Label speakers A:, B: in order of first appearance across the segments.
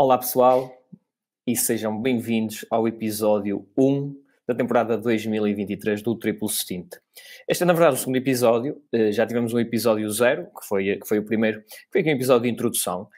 A: Olá pessoal e sejam bem-vindos ao episódio 1 da temporada 2023 do Triplo Stint. Este é na verdade o segundo episódio, já tivemos um episódio 0, que foi o primeiro, que foi aqui um episódio de introdução,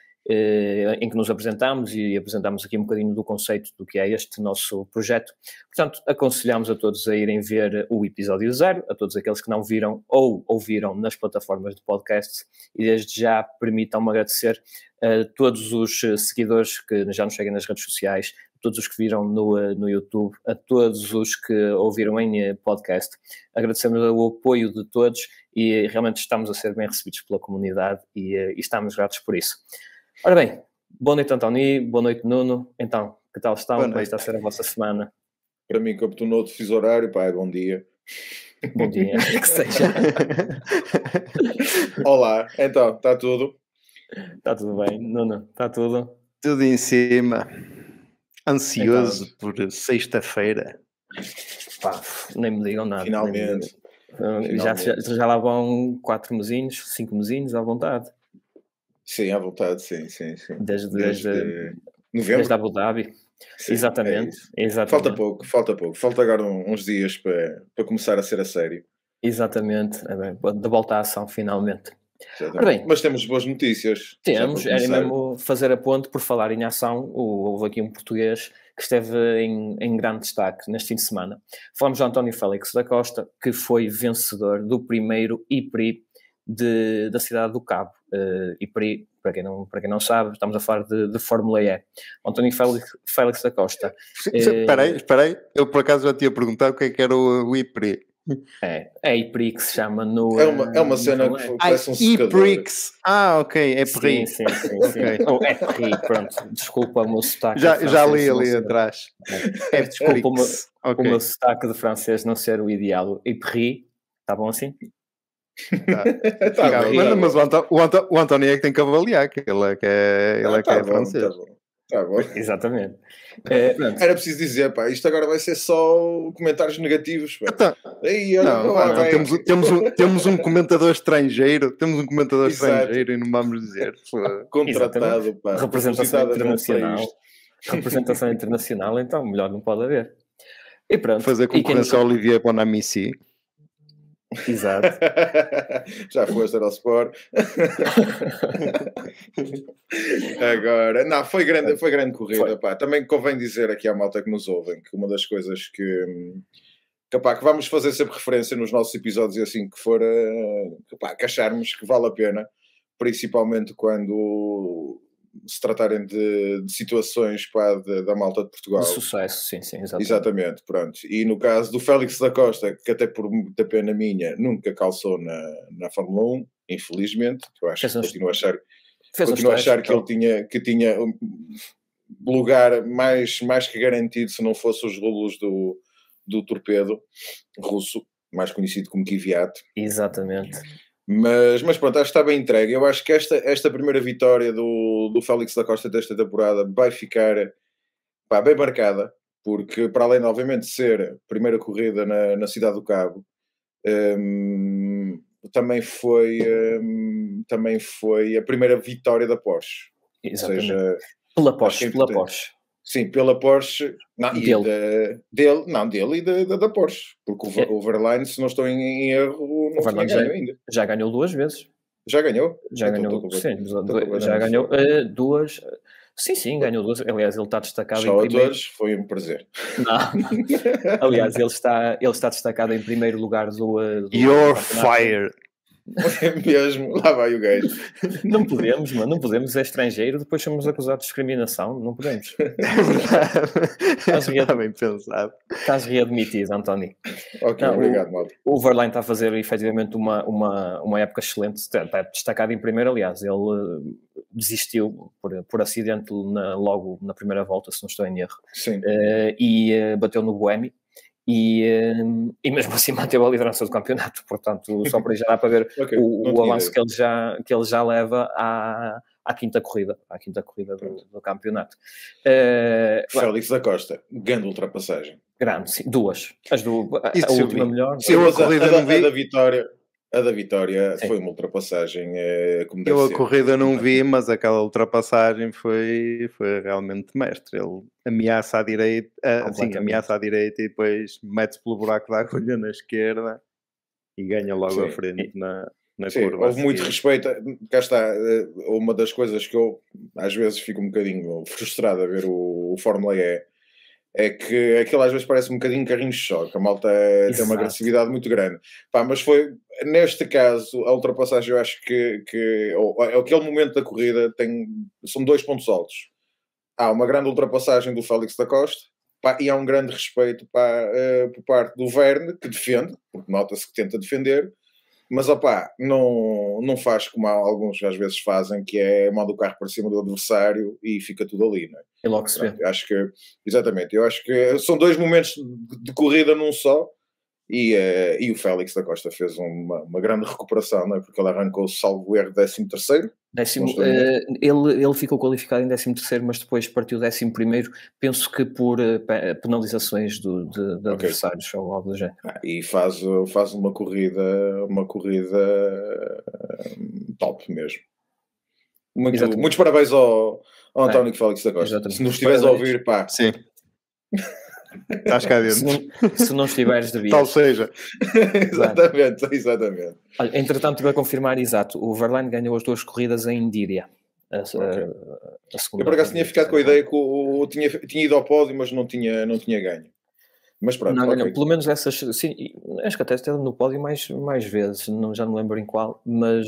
A: em que nos apresentámos e apresentámos aqui um bocadinho do conceito do que é este nosso projeto. Portanto, aconselhamos a todos a irem ver o episódio 0, a todos aqueles que não viram ou ouviram nas plataformas de podcast, e desde já permitam-me agradecer a todos os seguidores que já nos seguem nas redes sociais, a todos os que viram no YouTube, a todos os que ouviram em podcast. Agradecemos o apoio de todos e realmente estamos a ser bem recebidos pela comunidade e estamos gratos por isso. Ora bem, boa noite António, boa noite Nuno. Então, que tal estão? Como está a ser a vossa semana?
B: Para mim, que tu não fiz horário, pá, bom dia.
A: Bom dia, que seja.
B: Olá, então, está tudo?
A: Está tudo bem, Nuno? Está tudo?
C: Tudo em cima. Ansioso então, por sexta-feira.
A: Pá, nem me digam nada.
B: Finalmente.
A: Já lá vão 4 mesinhos, 5 mesinhos à vontade.
B: Sim, à vontade, sim.
A: Desde
B: novembro?
A: Desde Abu Dhabi. Sim, exatamente.
B: Falta pouco. Falta agora uns dias para começar a ser a sério.
A: Exatamente. É bem, de volta à ação, finalmente.
B: Bem, mas temos boas notícias.
A: Temos, era mesmo fazer a ponte por falar em ação. Houve aqui um português que esteve em grande destaque neste fim de semana. Falamos de António Félix da Costa, que foi vencedor do primeiro IPRI da cidade do Cabo. IPRI, para quem não sabe, estamos a falar de Fórmula E. António Félix da Costa.
C: Espera aí, eu por acaso já tinha perguntado o que era o IPRI.
A: É IPRI que se chama no...
B: É uma cena que parece um secador.
C: IPRIX. Ok, é PRI.
A: Sim. Okay. Ou é PRI, pronto. Desculpa o meu sotaque.
C: Já li ali atrás.
A: Desculpa o meu sotaque de francês não ser o ideal. IPRI, está bom assim?
C: Mas o António é que tem que avaliar, que ele é que é francês.
B: Tá bom.
A: Exatamente.
B: Era preciso dizer, pá, isto agora vai ser só comentários negativos. Pá.
C: Temos um comentador estrangeiro, e não vamos dizer.
B: Contratado, pá.
A: Representação internacional. Representação internacional, então melhor não pode haver. E pronto.
C: Fazer concorrência ao Olivier Bonamici.
A: Exato.
B: Já foste ao Sport. Agora, não, foi grande corrida, pá. Também convém dizer aqui à malta que nos ouvem que uma das coisas que vamos fazer sempre referência nos nossos episódios, assim que for, que acharmos que vale a pena, principalmente quando se tratarem de situações, pá, da malta de Portugal.
A: De sucesso, sim,
B: exatamente, pronto. E no caso do Félix da Costa, que até por muita pena minha, nunca calçou na Fórmula 1, infelizmente, eu acho que continuo a achar que ele tinha um lugar mais que garantido se não fosse os rolos do torpedo russo, mais conhecido como Kvyat.
A: Exatamente.
B: Mas pronto, acho que está bem entregue. Eu acho que esta primeira vitória do Félix da Costa desta temporada vai ficar, pá, bem marcada, porque para além de obviamente ser a primeira corrida na cidade do Cabo, também foi a primeira vitória da Porsche.
A: Exatamente.
B: Ou seja,
A: pela Porsche.
B: Sim, pela Porsche. Dele e da Porsche. Porque o Verlaine, se não estou em erro, não tinha ganho ainda.
A: Já ganhou 2 vezes.
B: Já ganhou?
A: Já ganhou 2. Sim, ganhou 2. Aliás, ele está destacado
B: em primeiro. Só a todos foi um prazer.
A: Não. Aliás, ele está destacado em primeiro lugar do
C: You're fired.
B: Mesmo, lá vai o gajo.
A: Não podemos, é estrangeiro, depois somos acusados de discriminação, não podemos.
C: Está bem pensado.
A: Estás readmitido, António.
B: Ok, não, obrigado, malta.
A: O Verlaine está a fazer efetivamente uma época excelente, está destacado em primeiro, aliás, ele desistiu por acidente logo na primeira volta, se não estou em erro.
B: Sim.
A: E bateu no Buemi. E mesmo assim manteve a liderança do campeonato, portanto só por aí já dá para ver o avanço que ele já leva à quinta corrida do campeonato.
B: Félix da Costa, grande ultrapassagem.
A: Grande, sim, 2. A última melhor.
B: Sim, a da vitória. A da vitória foi uma ultrapassagem como deve
C: ser. Eu
B: a
C: corrida não vi, mas aquela ultrapassagem foi realmente mestre. Ele ameaça à direita, ameaça à direita e depois mete-se pelo buraco da agulha na esquerda e ganha logo à frente na curva.
B: Houve muito respeito. Cá está, uma das coisas que eu às vezes fico um bocadinho frustrado a ver o Fórmula E é que aquilo às vezes parece um bocadinho carrinho de choque. A malta tem uma agressividade muito grande. Mas foi, neste caso, a ultrapassagem, eu acho que aquele momento da corrida são 2 pontos altos. Há uma grande ultrapassagem do Félix da Costa e há um grande respeito por parte do Verne, que defende, porque nota-se que tenta defender, mas não faz como alguns às vezes fazem, que é manda o carro para cima do adversário e fica tudo ali, não é?
A: E logo se vê.
B: Acho que, exatamente, eu acho que são 2 momentos de corrida num só, e o Félix da Costa fez uma grande recuperação, não é? Porque ele arrancou, salvo erro, 13º.
A: Ele ficou qualificado em 13º, mas depois partiu 11º, penso que por penalizações de adversários ou algo do género.
B: E faz uma corrida top mesmo. Muitos parabéns ao António Félix da Costa. Exatamente. Se nos estiveres a ouvir, pá.
C: Sim. Estás cá dentro.
A: Se não estiveres, devias.
C: Tal seja.
B: Exatamente.
A: Olha, entretanto, para confirmar, exato, o Verlaine ganhou as 2 corridas em Indíria. A segunda.
B: Eu por acaso tinha ficado com a ideia que tinha ido ao pódio, mas não tinha ganho. Mas pronto,
A: não, pelo menos essas, sim, acho que até esteve no pódio mais vezes, já não lembro em qual, mas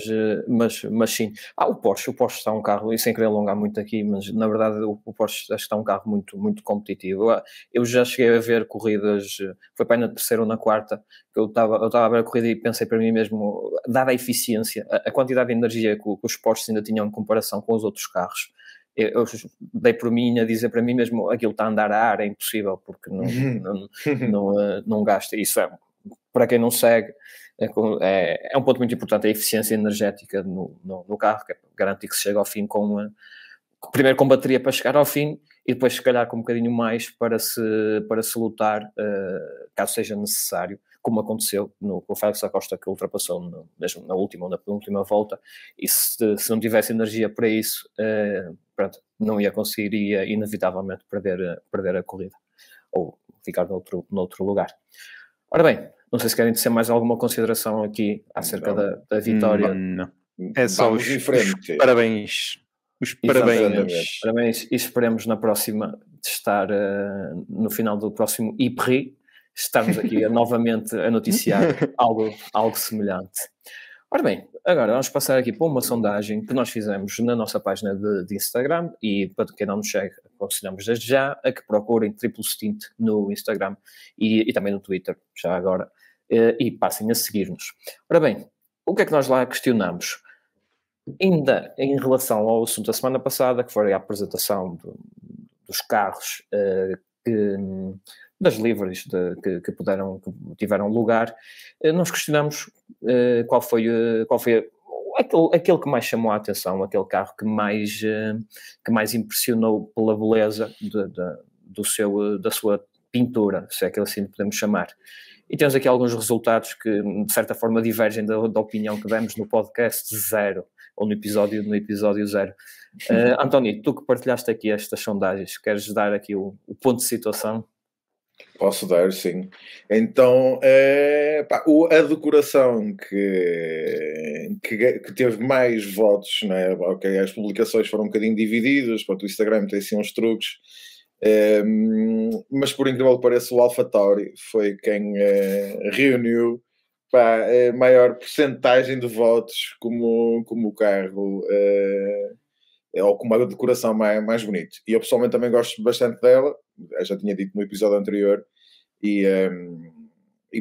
A: sim. O Porsche está um carro, e sem querer alongar muito aqui, mas na verdade o Porsche acho que está um carro muito, muito competitivo. Eu já cheguei a ver corridas, foi para aí na 3ª ou na 4ª, que eu estava a ver a corrida e pensei para mim mesmo, dada a eficiência, a quantidade de energia que os Porsches ainda tinham em comparação com os outros carros, eu dei por mim a dizer para mim mesmo, aquilo está a andar a ar, é impossível, porque não gasta. Isso para quem não segue, é um ponto muito importante, a eficiência energética no carro, que é garantir que se chega ao fim primeiro com bateria para chegar ao fim, e depois se calhar com um bocadinho mais para se lutar, caso seja necessário, como aconteceu com o Félix da Costa, que ultrapassou mesmo na última ou na penúltima volta, e se não tivesse energia para isso, pronto, não ia conseguir, ia inevitavelmente perder a corrida, ou ficar noutro lugar. Ora bem, não sei se querem dizer mais alguma consideração aqui acerca da vitória.
C: Não. É só os parabéns. Os parabéns.
A: Parabéns, e esperemos na próxima de estar no final do próximo IPRI, estarmos aqui novamente a noticiar algo semelhante. Ora bem, agora vamos passar aqui para uma sondagem que nós fizemos na nossa página de Instagram, e para quem não nos segue, aconselhamos desde já a que procurem Triplo Stint no Instagram e também no Twitter, já agora, e passem a seguir-nos. Ora bem, o que é que nós lá questionamos? Ainda em relação ao assunto da semana passada, que foi a apresentação dos carros das liveries que tiveram lugar, nós questionamos qual foi aquele que mais chamou a atenção, aquele carro que mais impressionou pela beleza da sua pintura, se é que assim podemos chamar. E temos aqui alguns resultados que, de certa forma, divergem da opinião que demos no podcast 0, ou no episódio 0. António, tu que partilhaste aqui estas sondagens, queres dar aqui o ponto de situação?
B: Posso dar, sim. Então, a decoração que teve mais votos, né? Okay, as publicações foram um bocadinho divididas, o Instagram tem assim uns truques, mas por incrível que pareça, o AlphaTauri foi quem reuniu a maior percentagem de votos como o carro ou com uma decoração mais bonita. E eu pessoalmente também gosto bastante dela, eu já tinha dito no episódio anterior, e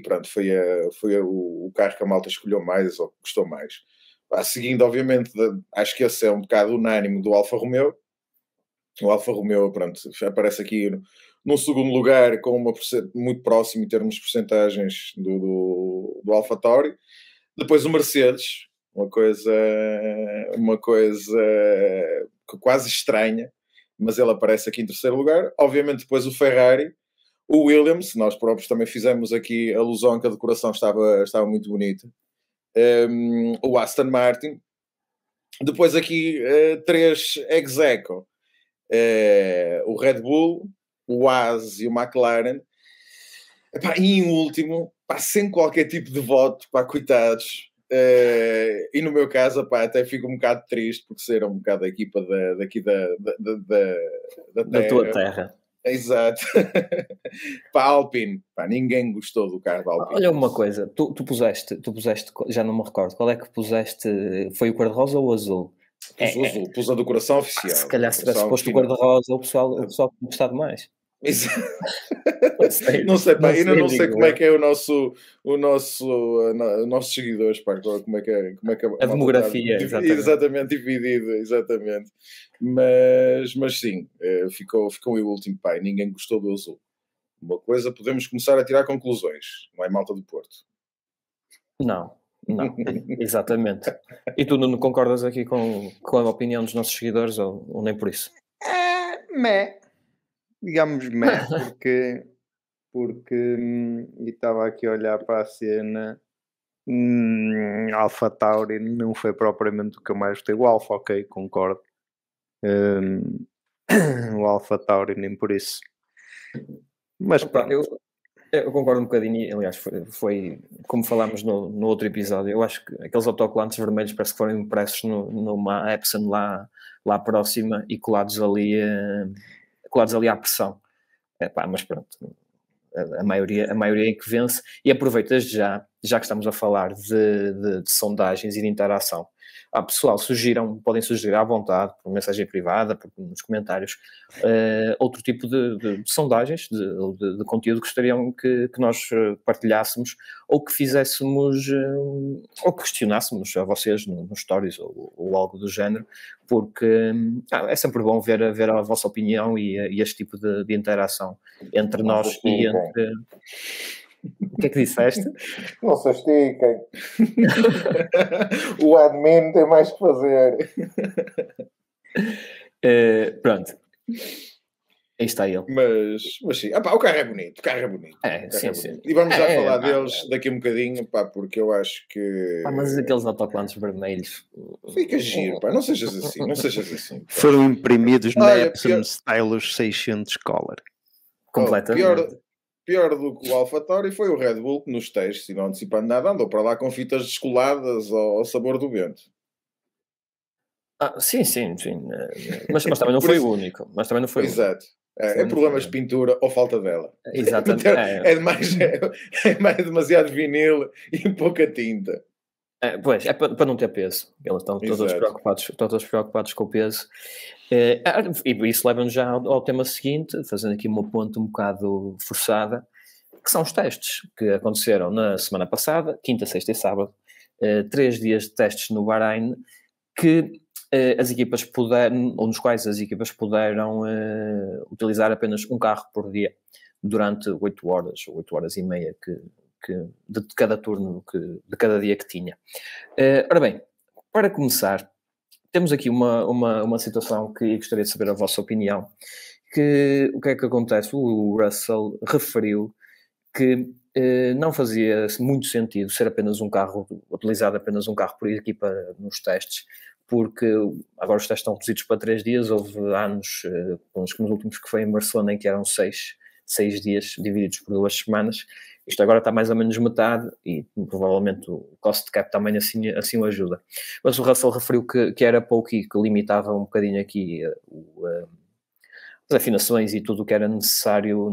B: pronto, foi o carro que a malta escolheu mais ou gostou mais. Seguindo, obviamente, acho que esse é um bocado unânime do Alfa Romeo. O Alfa Romeo, pronto, aparece aqui num segundo lugar, com muito próximo em termos de percentagens do AlphaTauri. Depois o Mercedes, uma coisa quase estranha, mas ele aparece aqui em terceiro lugar. Obviamente depois o Ferrari, o Williams, nós próprios também fizemos aqui alusão que a decoração estava muito bonita. o Aston Martin. Depois aqui 3 ex-aequo, o Red Bull, o Haas e o McLaren. Epá, e em último, pá, sem qualquer tipo de voto, pá, coitados. E no meu caso, pá, até fico um bocado triste porque ser um bocado a equipa daqui
A: da tua terra.
B: Exato. Para a Alpine, pá, ninguém gostou do carro da Alpine.
A: Olha uma coisa, tu puseste, já não me recordo, qual é que puseste? Foi o cor-de-rosa ou o azul?
B: Pus o azul, pus a do coração oficial.
A: Se calhar se tivesse posto o cor-de-rosa, o pessoal tinha gostado mais.
B: Não sei, pá, ainda não sei como é que é os nossos seguidores, pá, como é que
A: a demografia,
B: exatamente dividido, exatamente. Mas sim, ficou o último, pá, e ninguém gostou do azul. Uma coisa, podemos começar a tirar conclusões, não é, malta do Porto?
A: Não, exatamente. E tu não concordas aqui com a opinião dos nossos seguidores ou nem por isso?
C: Digamos porque e estava aqui a olhar para a cena. Alpha Tauri não foi propriamente o que eu mais gostei. O Alpha, ok, concordo. O Alpha Tauri nem por isso. Mas
A: eu concordo um bocadinho, aliás, foi como falámos no outro episódio. Eu acho que aqueles autocolantes vermelhos parece que foram impressos numa Epson lá próxima e colados ali à pressão. Mas pronto, a maioria é que vence. E aproveito desde já que estamos a falar de sondagens e de interação. Pessoal, podem sugerir à vontade, por mensagem privada, nos comentários, outro tipo de sondagens, de conteúdo que gostariam que nós partilhássemos ou que fizéssemos, ou que questionássemos a vocês nos stories ou algo do género, porque é sempre bom ver a vossa opinião e este tipo de interação entre nós e entre... O que é que disseste?
B: Não se estiquem. O admin tem mais que fazer.
A: Pronto. Aí está ele.
B: Mas sim. O carro é bonito.
A: Sim.
B: E vamos já falar deles daqui a um bocadinho, porque eu acho que...
A: mas aqueles autocolantes vermelhos...
B: Fica giro, não sejas assim.
C: Foram imprimidos na Epson Stylus 600 Color.
A: Completamente.
B: Pior do que o AlphaTauri foi o Red Bull, que nos testes, e não antecipando nada, andou para lá com fitas descoladas ao sabor do vento.
A: Sim. Mas também não foi o único.
B: Exato. É problemas de pintura ou falta dela.
A: Exatamente.
B: É demasiado vinil e pouca tinta.
A: Pois, é para não ter peso. Eles estão todos preocupados com o peso. E isso leva-nos já ao tema seguinte, fazendo aqui uma ponte um bocado forçada, que são os testes que aconteceram na semana passada, quinta, sexta e sábado. 3 dias de testes no Bahrein, que as equipas puderam, ou nos quais as equipas puderam utilizar apenas um carro por dia durante 8 horas ou 8 horas e meia de cada turno, de cada dia que tinha. Ora bem, para começar, temos aqui uma situação que gostaria de saber a vossa opinião. O que é que acontece? O Russell referiu que não fazia muito sentido ser utilizado apenas um carro por equipa nos testes, porque agora os testes estão reduzidos para 3 dias, houve anos, nos últimos que foi em Barcelona, em que eram 6 dias divididos por 2 semanas. Isto agora está mais ou menos metade e provavelmente o cost cap também assim o ajuda. Mas o Russell referiu que era pouco e que limitava um bocadinho aqui as afinações e tudo o que era necessário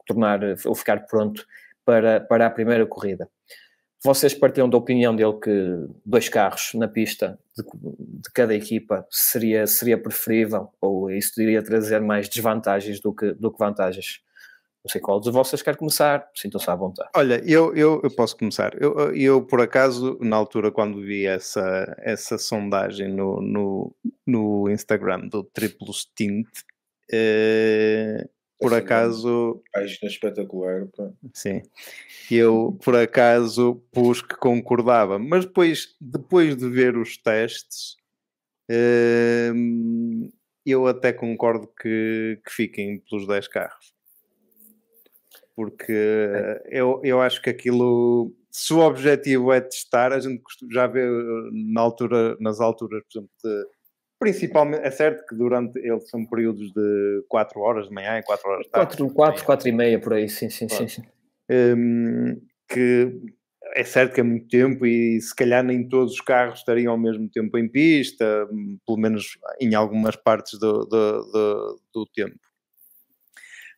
A: tornar ou ficar pronto para a primeira corrida. Vocês partilham da opinião dele que 2 carros na pista de cada equipa seria preferível, ou isso iria trazer mais desvantagens do que vantagens? Não sei qual de vocês quer começar, sintam-se à vontade.
C: Olha, eu posso começar. Eu, por acaso, na altura, quando vi essa sondagem no Instagram do Triplo Stint, por acaso...
B: Página espetacular. Pá.
C: Sim. Eu, por acaso, pus que concordava. Mas depois de ver os testes, eu até concordo que fiquem pelos 10 carros. Porque eu acho que aquilo se o objetivo é testar, a gente já vê nas alturas, por exemplo, principalmente, é certo que durante eles são períodos de 4 horas de manhã e 4 horas de tarde.
A: 4 e meia, por aí, sim.
C: Que é certo que é muito tempo e se calhar nem todos os carros estariam ao mesmo tempo em pista, pelo menos em algumas partes do tempo.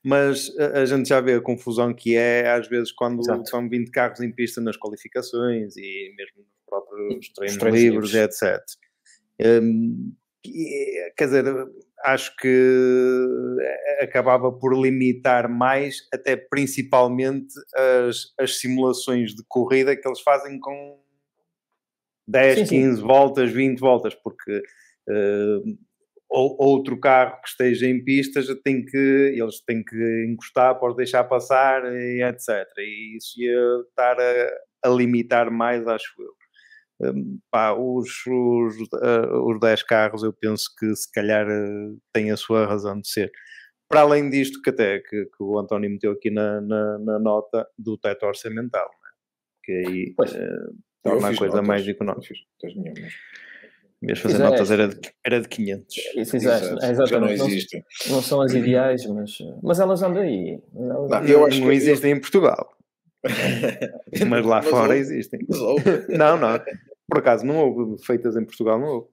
C: Mas a gente já vê a confusão que é, às vezes, quando são 20 carros em pista nas qualificações e mesmo nos próprios treinos livres, etc. Quer dizer, acho que acabava por limitar mais, até principalmente as simulações de corrida que eles fazem com 10, 15 voltas, 20 voltas, porque outro carro que esteja em pista eles têm que encostar, pode deixar passar, e etc. E isso ia estar a limitar mais, acho eu. Os 10 carros eu penso que se calhar têm a sua razão de ser. Para além disto que o António meteu aqui na nota do teto orçamental, né? Que aí torna a coisa mais económica. Ias fazer notas, era de 500.
A: Já não existe. Não são as ideais, mas elas andam aí.
C: Não existem em Portugal. Mas lá fora existem. Não. Por acaso não houve feitas em Portugal, não houve.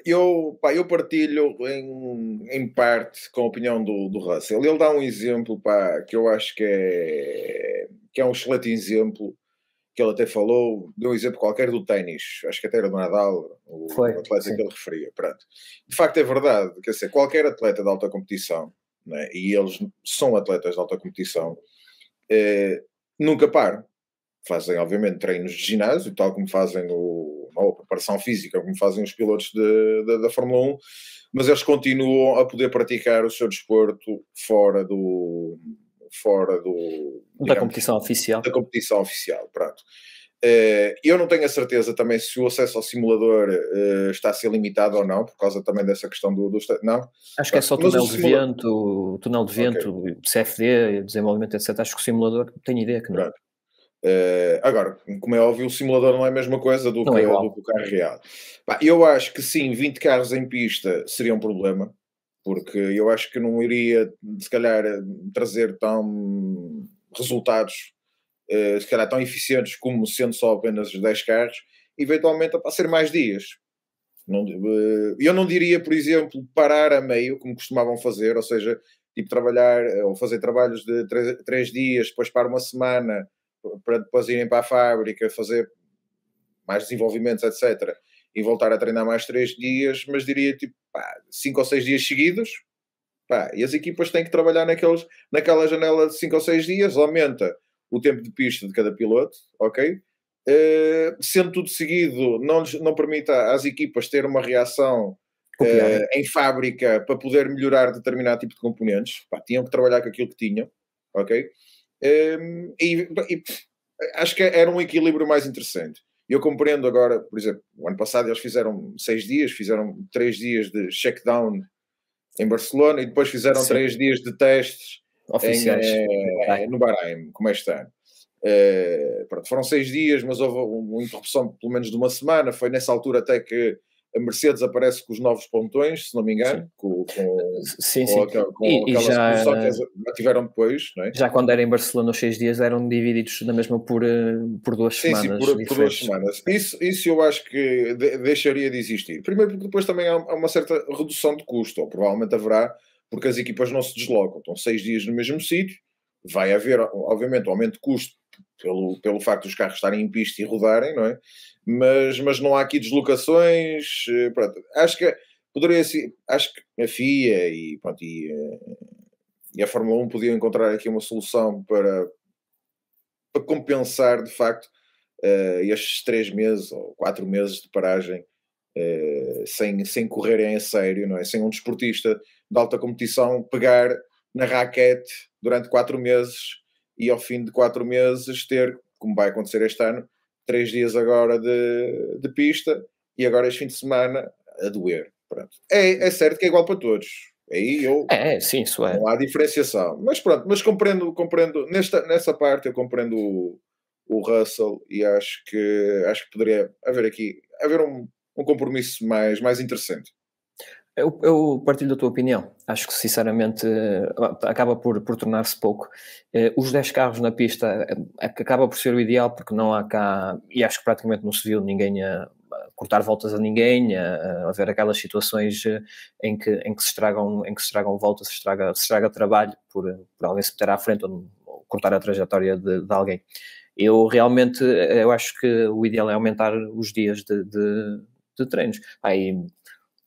B: Eu partilho em parte com a opinião do Russell. Ele dá um exemplo que eu acho que é um excelente exemplo, que ele até falou, deu um exemplo qualquer do ténis, acho que até era do Nadal, o atleta que ele referia. Pronto. De facto é verdade, quer dizer, qualquer atleta de alta competição, né, e eles são atletas de alta competição, nunca param. Fazem, obviamente, treinos de ginásio, tal como fazem a preparação física, como fazem os pilotos da Fórmula 1, mas eles continuam a poder praticar o seu desporto fora
A: da competição oficial.
B: Da competição oficial, pronto. Eu não tenho a certeza também se o acesso ao simulador está a ser limitado ou não, por causa também dessa questão do não.
A: Acho que é só túnel de vento, okay. CFD, desenvolvimento, etc. Acho que o simulador, tenho ideia que não.
B: Pronto. Agora, como é óbvio, o simulador não é a mesma coisa do que o carro real. Eu acho que sim, 20 carros em pista seria um problema, porque eu acho que não iria, se calhar, trazer tão resultados, se calhar, tão eficientes como sendo só apenas 10 carros, eventualmente a ser mais dias. Eu não diria, por exemplo, parar a meio, como costumavam fazer, ou seja, tipo trabalhar ou fazer trabalhos de 3 dias, depois para uma semana, para depois irem para a fábrica, fazer mais desenvolvimentos, etc. E voltar a treinar mais 3 dias, mas diria tipo 5 ou 6 dias seguidos. E as equipas têm que trabalhar naquela janela de 5 ou 6 dias, aumenta o tempo de pista de cada piloto, ok? Sendo tudo seguido, não permite às equipas ter uma reação em fábrica para poder melhorar determinado tipo de componentes. Tinham que trabalhar com aquilo que tinham, ok? E acho que era um equilíbrio mais interessante. Eu compreendo agora, por exemplo, o ano passado eles fizeram 6 dias, fizeram 3 dias de check-down em Barcelona e depois fizeram 3 dias de testes oficiais no Bahrein, como este ano. Foram 6 dias, mas houve uma interrupção pelo menos de uma semana. Foi nessa altura até que a Mercedes aparece com os novos pontões, se não me engano, com aquela solução que eles tiveram depois, não é?
A: Já quando era em Barcelona os 6 dias eram divididos na mesma por 2 semanas.
B: Sim, por 2 semanas. Isso eu acho que deixaria de existir. Primeiro porque depois também há uma certa redução de custo, ou provavelmente haverá, porque as equipas não se deslocam. Estão 6 dias no mesmo sítio, vai haver, obviamente, um aumento de custo pelo facto dos carros estarem em pista e rodarem, não é? Mas não há aqui deslocações. Pronto. Acho que a FIA e a Fórmula 1 podiam encontrar aqui uma solução para compensar de facto estes 3 meses ou 4 meses de paragem sem correrem a sério, não é? Sem um desportista de alta competição pegar na raquete durante 4 meses e ao fim de 4 meses ter, como vai acontecer este ano, 3 dias agora de pista e agora este fim de semana a doer. Pronto. É certo que é igual para todos. Aí
A: sim, isso é.
B: Não há diferenciação. Mas pronto, mas compreendo nessa parte eu compreendo o Russell, e acho que poderia haver um compromisso mais interessante.
A: Eu partilho da tua opinião. Acho que, sinceramente, acaba por tornar-se pouco. Os 10 carros na pista acaba por ser o ideal, porque não há cá, e acho que praticamente não se viu ninguém a cortar voltas a ninguém, a haver aquelas situações em que se estragam voltas, se estraga trabalho por alguém se meter à frente ou cortar a trajetória de alguém. Eu acho que o ideal é aumentar os dias de treinos. Aí,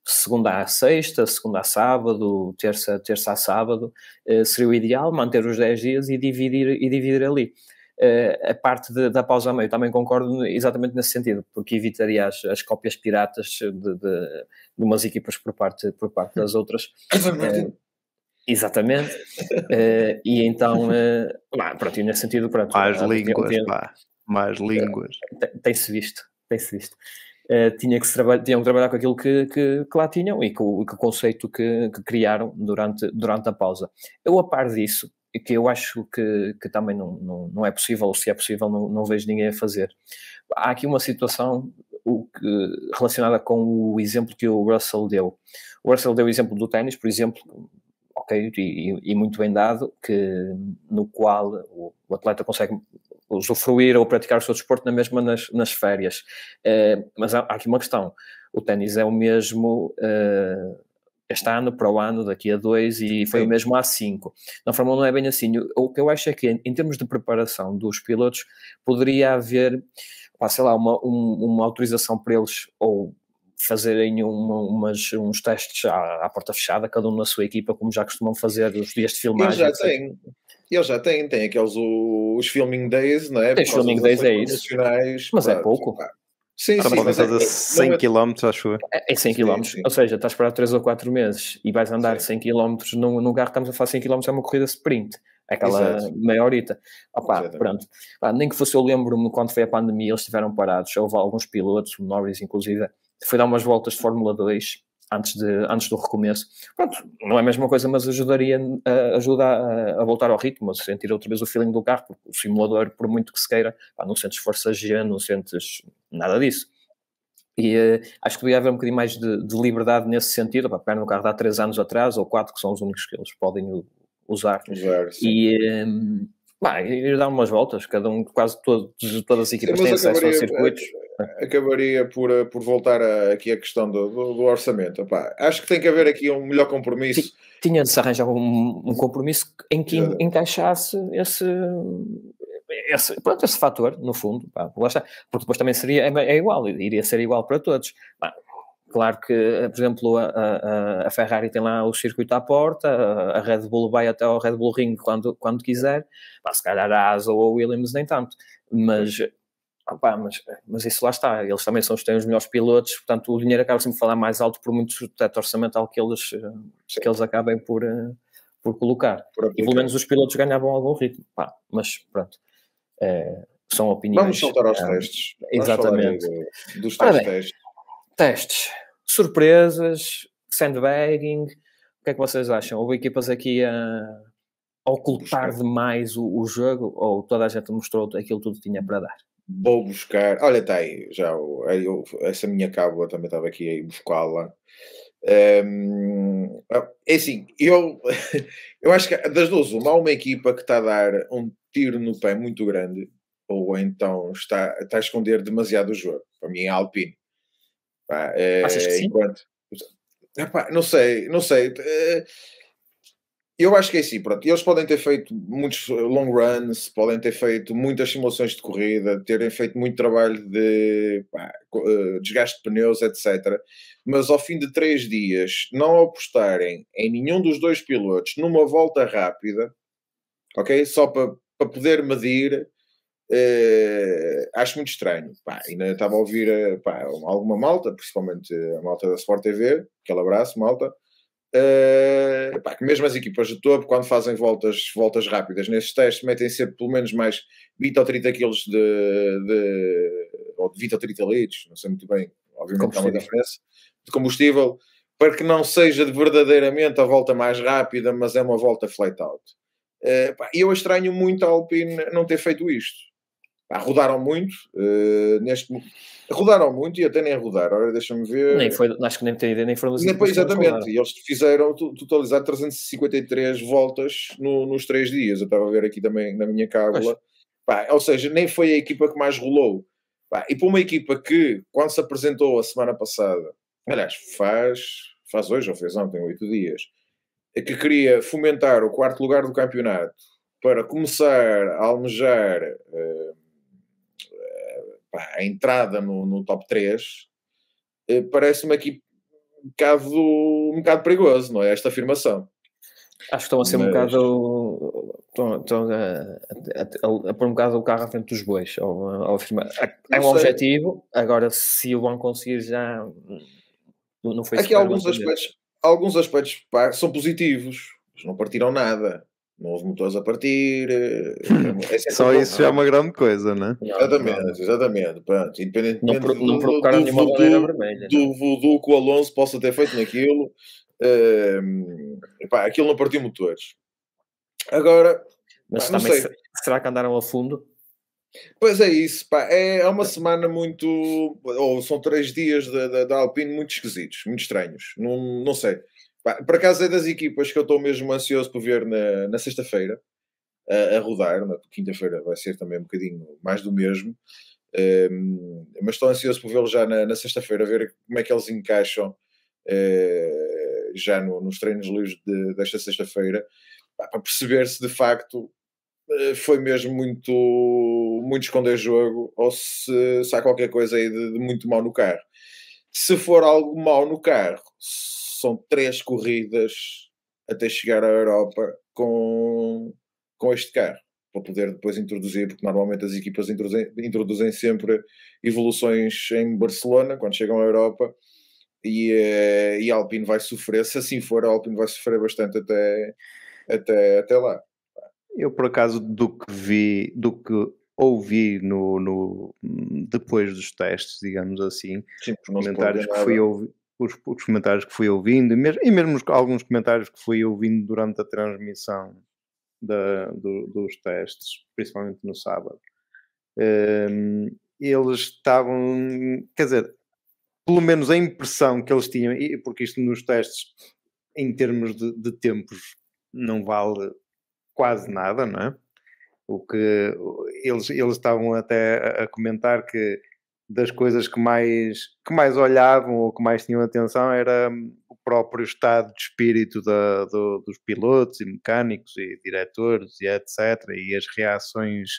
A: segunda a sexta, segunda a sábado, terça a sábado, seria o ideal, manter os 10 dias e dividir ali. A parte da pausa a meio também concordo exatamente nesse sentido, porque evitaria as cópias piratas de umas equipas por parte das outras. Exatamente. E então, pronto, e nesse sentido, pronto.
C: Mais línguas.
A: Tem-se visto. Tinham que trabalhar com aquilo que lá tinham e com o conceito que criaram durante a pausa. Eu, a par disso, que eu acho que também não é possível, ou se é possível, não vejo ninguém a fazer. Há aqui uma situação relacionada com o exemplo que o Russell deu. O Russell deu o exemplo do ténis, por exemplo, ok, e muito bem dado, no qual o atleta consegue usufruir ou praticar o seu desporto na mesma nas férias. Mas há aqui uma questão. O ténis é o mesmo este ano, para o ano, daqui a 2, e foi o mesmo há 5. Na Fórmula 1 não é bem assim. O que eu acho é que, em termos de preparação dos pilotos, poderia haver, sei lá, uma autorização para eles ou fazerem uns testes à porta fechada, cada um na sua equipa, como já costumam fazer os dias de filmagem.
B: Eles já têm aqueles os filming days, não é?
A: Os filming days é isso. Mas é pouco.
B: Sim,
C: mas é 100 km, acho eu.
A: É 100 km, ou seja, estás para 3 ou 4 meses e vais andar 100 km num carro, estamos a fazer 100 km, é uma corrida sprint, aquela meia horita. Pronto. Nem que fosse, eu lembro-me, quando foi a pandemia, eles estiveram parados, houve alguns pilotos, o Norris inclusive, foi dar umas voltas de Fórmula 2 antes do recomeço. Pronto, não é a mesma coisa, mas ajuda a voltar ao ritmo, a sentir outra vez o feeling do carro, porque o simulador, por muito que se queira, não sentes força G, não sentes nada disso. E acho que devia haver um bocadinho mais de liberdade nesse sentido, para pegar no carro de há 3 anos atrás, ou 4, que são os únicos que eles podem usar. E ir dar umas voltas, quase todas as equipas têm acesso aos circuitos.
B: Acabaria por voltar aqui a questão do orçamento. Acho que tem que haver aqui um melhor compromisso.
A: Tinha de se arranjar um compromisso em que encaixasse esse fator, no fundo. Lá está. Porque depois também é igual, iria ser igual para todos. Claro que, por exemplo, a Ferrari tem lá o circuito à porta, a Red Bull vai até ao Red Bull Ring quando quiser. Se calhar a Asa ou a Williams nem tanto. Mas isso lá está. Eles também têm os melhores pilotos, portanto o dinheiro acaba sempre a falar mais alto por muito teto orçamental que eles acabem por colocar. E pelo menos os pilotos ganhavam algum ritmo. Mas pronto. São opiniões.
B: Vamos saltar aos testes.
A: Exatamente.
B: Dos testes.
A: Testes, surpresas, sandbagging, o que é que vocês acham? Houve equipas aqui a ocultar demais o jogo, ou toda a gente mostrou aquilo tudo que tinha para dar?
B: Vou buscar, olha, está aí, essa minha cábula também estava aqui a buscá-la. É assim, eu acho que das duas, há uma equipa que está a dar um tiro no pé muito grande, ou então está a esconder demasiado o jogo. Para mim é a Alpine.
A: Achas que sim?
B: Não sei. Eu acho que é assim, pronto. Eles podem ter feito muitos long runs, podem ter feito muitas simulações de corrida, terem feito muito trabalho de desgaste de pneus, etc. Mas ao fim de 3 dias, não apostarem em nenhum dos dois pilotos numa volta rápida, ok? Só para poder medir. Acho muito estranho. Ainda estava a ouvir alguma malta, principalmente a malta da Sport TV, aquele abraço, malta, que mesmo as equipas de topo, quando fazem voltas rápidas nesses testes, metem sempre pelo menos mais 20 ou 30 kg ou de 20 ou 30 litros, não sei muito bem, obviamente há uma diferença, de combustível, para que não seja verdadeiramente a volta mais rápida, mas é uma volta flat out. E eu estranho muito a Alpine não ter feito isto. rodaram muito, rodaram muito e até nem rodaram. Agora deixa-me ver.
A: Acho que nem foram
B: exatamente, e eles fizeram totalizar 353 voltas nos 3 dias. Eu estava a ver aqui também na minha cábula. Ou seja, nem foi a equipa que mais rolou. E para uma equipa que, quando se apresentou a semana passada, aliás, faz hoje ou fez ontem, 8 dias, que queria fomentar o 4º lugar do campeonato para começar a almejar a entrada no top 3, parece-me aqui um bocado perigoso, não é? Esta afirmação.
A: Acho que estão a ser um bocado... Estão a pôr um bocado o carro à frente dos bois. Ao afirmar. É um objetivo, agora se o vão conseguir já... Não foi
B: aqui alguns aspectos são positivos. Eles não partiram nada. Não houve motores a partir.
C: Só isso já é uma grande coisa, não é?
B: Exatamente. Pronto. Independentemente
A: não provocaram nenhuma bandeira vermelha.
B: Do voodoo que o Alonso possa ter feito naquilo, aquilo não partiu motores. Agora,
A: mas
B: não sei.
A: Será que andaram a fundo?
B: Pois é isso, é uma semana muito... Ou são 3 dias da Alpine muito esquisitos, muito estranhos. Não sei. Por acaso é das equipas que eu estou mesmo ansioso por ver na sexta-feira a rodar. Na quinta-feira vai ser também um bocadinho mais do mesmo, mas estou ansioso por vê-los já na sexta-feira, a ver como é que eles encaixam já nos treinos livres desta sexta-feira, para perceber se de facto foi mesmo muito esconder jogo ou se há qualquer coisa aí de muito mal no carro. Se for algo mal no carro, são 3 corridas até chegar à Europa com este carro, para poder depois introduzir, porque normalmente as equipas introduzem sempre evoluções em Barcelona, quando chegam à Europa, e a Alpine vai sofrer, se assim for, a Alpine vai sofrer bastante até lá.
C: Eu, por acaso, do que ouvi depois dos testes, digamos assim, os comentários que fui ouvindo, e mesmo alguns comentários que fui ouvindo durante a transmissão dos testes, principalmente no sábado, eles estavam, quer dizer, pelo menos a impressão que eles tinham, porque isto nos testes, em termos de tempos, não vale quase nada, não é? O que eles estavam até a comentar que das coisas que mais olhavam ou que mais tinham atenção era o próprio estado de espírito dos pilotos e mecânicos e diretores e etc. E as reações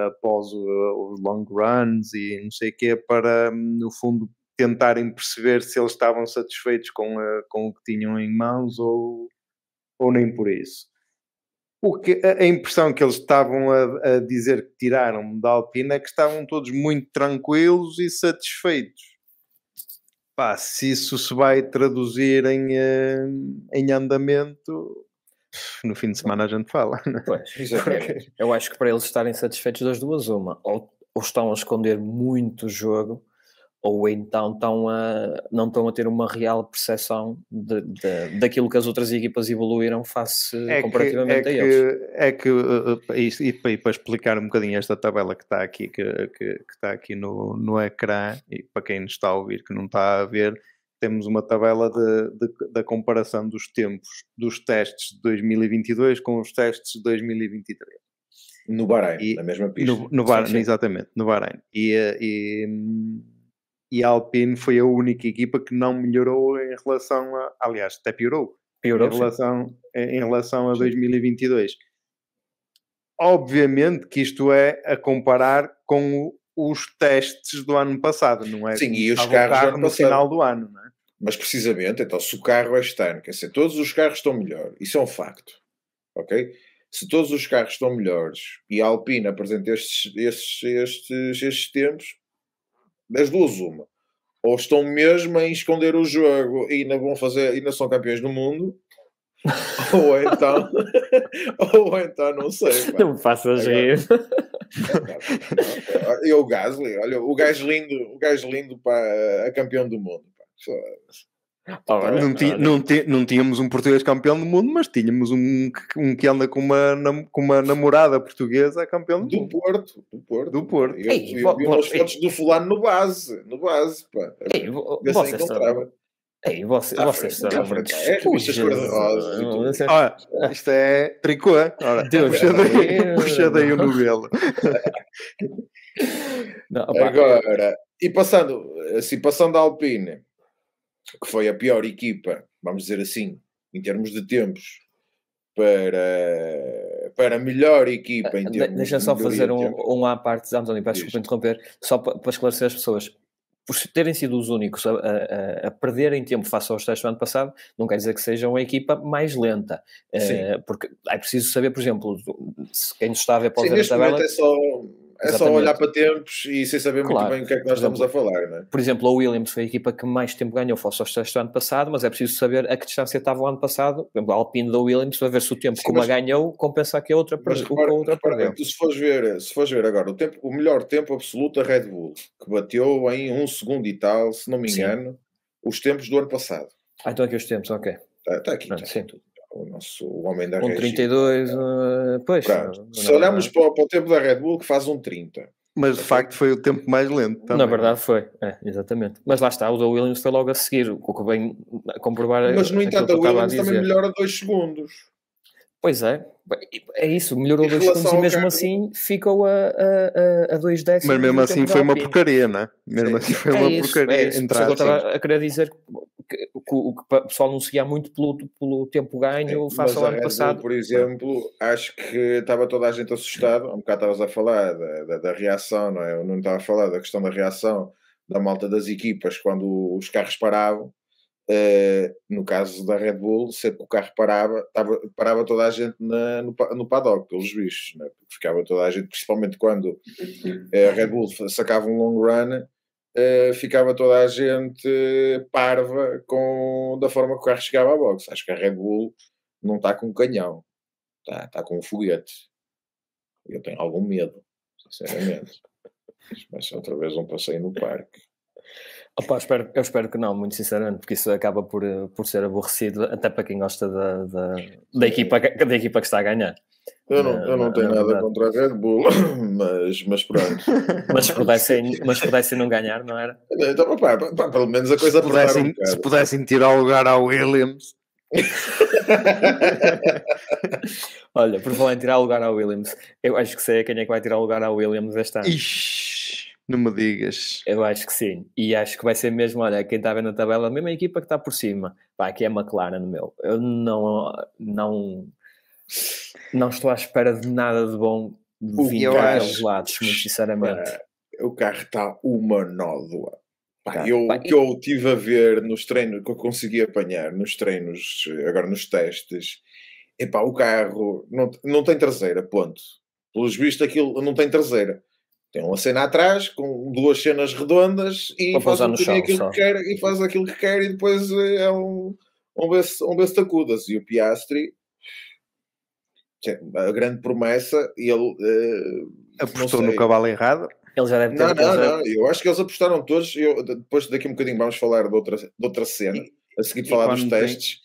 C: após os long runs e não sei o quê, para no fundo tentarem perceber se eles estavam satisfeitos com o que tinham em mãos ou nem por isso. A impressão que eles estavam a dizer que tiraram da Alpine é que estavam todos muito tranquilos e satisfeitos. Se isso se vai traduzir em andamento, no fim de semana a gente fala. Não é?
A: Pois, eu acho que para eles estarem satisfeitos das duas, uma, ou estão a esconder muito o jogo, ou então não estão a ter uma real percepção daquilo que as outras equipas evoluíram face comparativamente a eles.
C: E para explicar um bocadinho esta tabela que está aqui, que está aqui no ecrã, e para quem nos está a ouvir que não está a ver, temos uma tabela da comparação dos tempos dos testes de 2022 com os testes de 2023.
B: No Bahrein, na mesma pista.
C: No Bahrein, exatamente, no Bahrein. E a Alpine foi a única equipa que não melhorou em relação aliás, até piorou em relação a 2022. Obviamente que isto é a comparar com os testes do ano passado, não é?
B: Sim, e os carros
C: no final do ano, não é?
B: Mas precisamente, então, se o carro este ano, quer dizer, todos os carros estão melhor, isso é um facto, ok? Se todos os carros estão melhores e a Alpine apresenta estes tempos, das duas uma, ou estão mesmo a esconder o jogo e ainda são campeões do mundo, ou então não sei.
A: Não me faças rir.
B: E o Gasly, olha, o gajo lindo para a campeão do mundo.
C: Não tínhamos um português campeão do mundo, mas tínhamos um que anda com uma namorada portuguesa campeão do mundo.
B: Do Porto. Eu vi umas fotos do fulano no base, pá.
A: Vocês encontrava. Vocês estão
B: muito cor-de-rosa.
C: Isto é tricô. Puxa daí o novelo.
B: Agora, e passando a Alpine, que foi a pior equipa, vamos dizer assim, em termos de tempos, para a melhor equipa em termos
A: Deixa só fazer um à parte, António, peço desculpa interromper, só para esclarecer as pessoas. Por terem sido os únicos a perderem tempo face aos testes do ano passado, não quer dizer que sejam a equipa mais lenta. Porque é preciso saber, por exemplo, quem nos está a ver para ver a tabela...
B: É só olhar para tempos e sem saber muito bem o que é que nós estamos a falar, não é?
A: Por exemplo, a Williams foi a equipa que mais tempo ganhou face aos testes do ano passado, mas é preciso saber a que distância estava o ano passado. Por exemplo, a Alpine da Williams, para ver se o tempo que uma ganhou compensa que a outra perdeu.
B: Se fores ver agora, o melhor tempo absoluto da Red Bull, que bateu em 1 segundo e tal, se não me engano, os tempos do ano passado.
A: Então aqui os tempos, ok.
B: Está aqui, o homem da Red Bull.
A: 32, pois.
B: Se olharmos para o tempo da Red Bull, que faz 1:30.
C: Mas de facto foi o tempo mais lento também.
A: Na verdade foi, exatamente. Mas lá está, o da Williams foi logo a seguir, o que vem a comprovar.
B: Mas no entanto, a Williams também melhora 2 segundos.
A: Pois é isso, melhorou 2 segundos e mesmo assim ficou a 2 décimos.
C: Mas mesmo assim foi uma porcaria, não é? Mesmo assim foi uma porcaria.
A: Isso que eu estava a querer dizer que o pessoal não seguia muito pelo tempo ganho face ao ano passado.
B: Por exemplo, acho que estava toda a gente assustada. Um bocado estavas a falar da reação, não é? Eu não estava a falar da questão da reação da malta das equipas quando os carros paravam. No caso da Red Bull, sempre que o carro parava toda a gente no paddock, pelos bichos, né? Ficava toda a gente, principalmente quando a Red Bull sacava um long run, ficava toda a gente parva da forma que o carro chegava à boxe. Acho que a Red Bull não está com um canhão, está com um foguete. Eu tenho algum medo, sinceramente. Mas outra vez um passeio no parque.
A: Eu espero que não, muito sinceramente, porque isso acaba por ser aborrecido até para quem gosta da equipa que está a ganhar.
B: Eu não tenho nada contra a Red Bull, mas pronto.
A: mas se pudessem não ganhar, não era?
B: Então, pelo menos a coisa
C: se pudessem tirar o lugar ao Williams.
A: Olha, por falar em tirar o lugar ao Williams, eu acho que sei quem é que vai tirar o lugar ao Williams este ano.
C: Não me digas.
A: Eu acho que sim. E acho que vai ser mesmo, olha, quem está vendo na tabela, a mesma equipa que está por cima. Aqui é a McLaren, meu. Eu não estou à espera de nada de bom vindo daqueles lados, muito sinceramente.
B: O carro está uma nódoa. Que eu estive a ver nos treinos, que eu consegui apanhar nos treinos, agora nos testes. O carro não tem traseira, ponto. Pelos vistos, aquilo não tem traseira. Tem uma cena atrás, com 2 cenas redondas e faz aquilo que quer e depois é um bestacudas. E o Piastri, a grande promessa, e ele...
C: apostou no cavalo errado?
A: Ele já deve ter...
B: Não, eu acho que eles apostaram todos. Depois daqui a um bocadinho vamos falar de outra cena, a seguir de falar dos testes.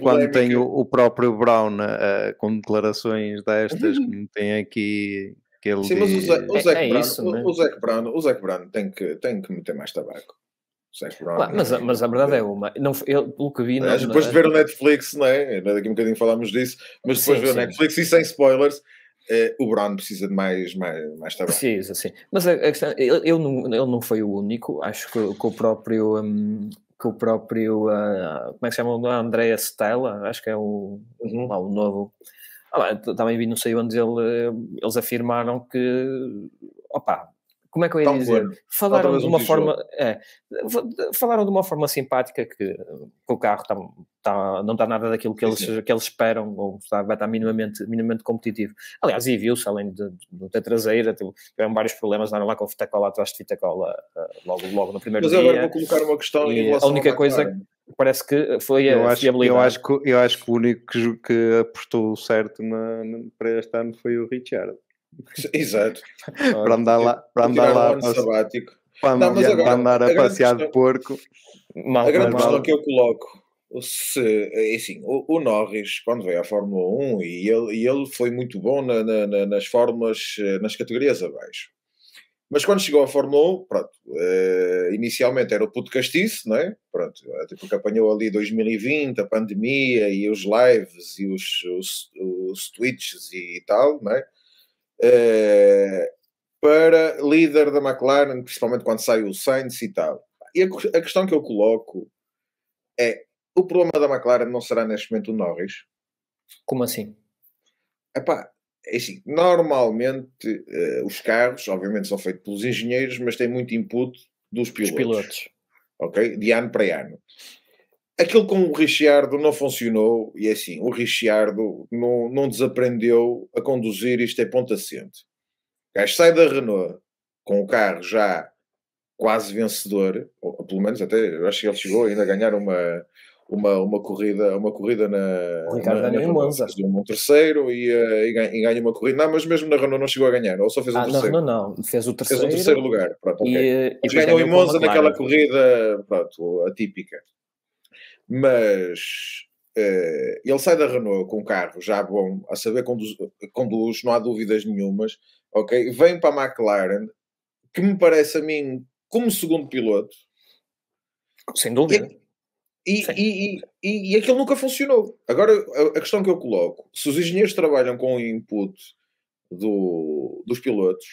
C: Quando tem o próprio Brown com declarações destas, como tem aqui...
B: Sim, mas o Zac Brown tem que meter mais tabaco.
A: Mas a verdade é uma. Pelo que vi...
B: depois de ver o Netflix, não é? Daqui a um bocadinho falámos disso, mas depois de ver o Netflix e sem spoilers, o Brown precisa de mais tabaco.
A: Precisa, sim. Mas a questão, ele não foi o único. Acho que o próprio... como é que se chama? O Andrea Stella, acho que é o novo... também vi, não sei onde eles afirmaram que, como é que eu ia dizer? Falaram de uma forma simpática que o carro não está nada daquilo que eles esperam, ou vai estar minimamente competitivo. Aliás, e viu-se, além de não ter traseira, tiveram vários problemas, andaram lá com fita-cola atrás de fita-cola logo no primeiro dia.
B: Mas agora vou colocar uma questão em relação
A: a única coisa parece que foi a fiabilidade.
C: Eu acho que o único que apostou certo para este ano foi o Richard.
B: Exato.
C: para andar lá
B: ano sabático.
C: Para andar a passear de porco.
B: A grande questão que eu coloco, é assim, o Norris, quando veio à Fórmula 1, e ele foi muito bom nas fórmulas, nas categorias abaixo. Mas quando chegou à Fórmula 1, pronto, inicialmente era o puto castiço, não é? Pronto, porque apanhou ali 2020, a pandemia e os lives e os tweets e tal, não é? Para líder da McLaren, principalmente quando sai o Sainz e tal. E a questão que eu coloco é, o problema da McLaren não será neste momento o Norris?
A: Como assim?
B: Epá, é assim, normalmente os carros, obviamente, são feitos pelos engenheiros, mas têm muito input dos pilotos. Ok? De ano para ano. Aquilo com o Ricciardo não funcionou, e é assim, o Ricciardo não desaprendeu a conduzir, isto é ponto assente. O gajo sai da Renault com o carro já quase vencedor, ou pelo menos até, eu acho que ele chegou ainda a ganhar uma corrida na...
A: O Ricardo ganhou em Monza.
B: Um terceiro e ganha uma corrida. Não, mas mesmo na Renault não chegou a ganhar, ou só fez um terceiro?
A: Na Renault não, fez o terceiro.
B: Fez o terceiro lugar, pronto,
A: e
B: ganhou em Monza naquela corrida, pronto, atípica. Mas ele sai da Renault com um carro já bom, a saber conduz, não há dúvidas nenhumas, ok? Vem para a McLaren, que me parece a mim como segundo piloto.
A: Sem dúvida.
B: E aquilo nunca funcionou. Agora, a questão que eu coloco, se os engenheiros trabalham com o input dos pilotos,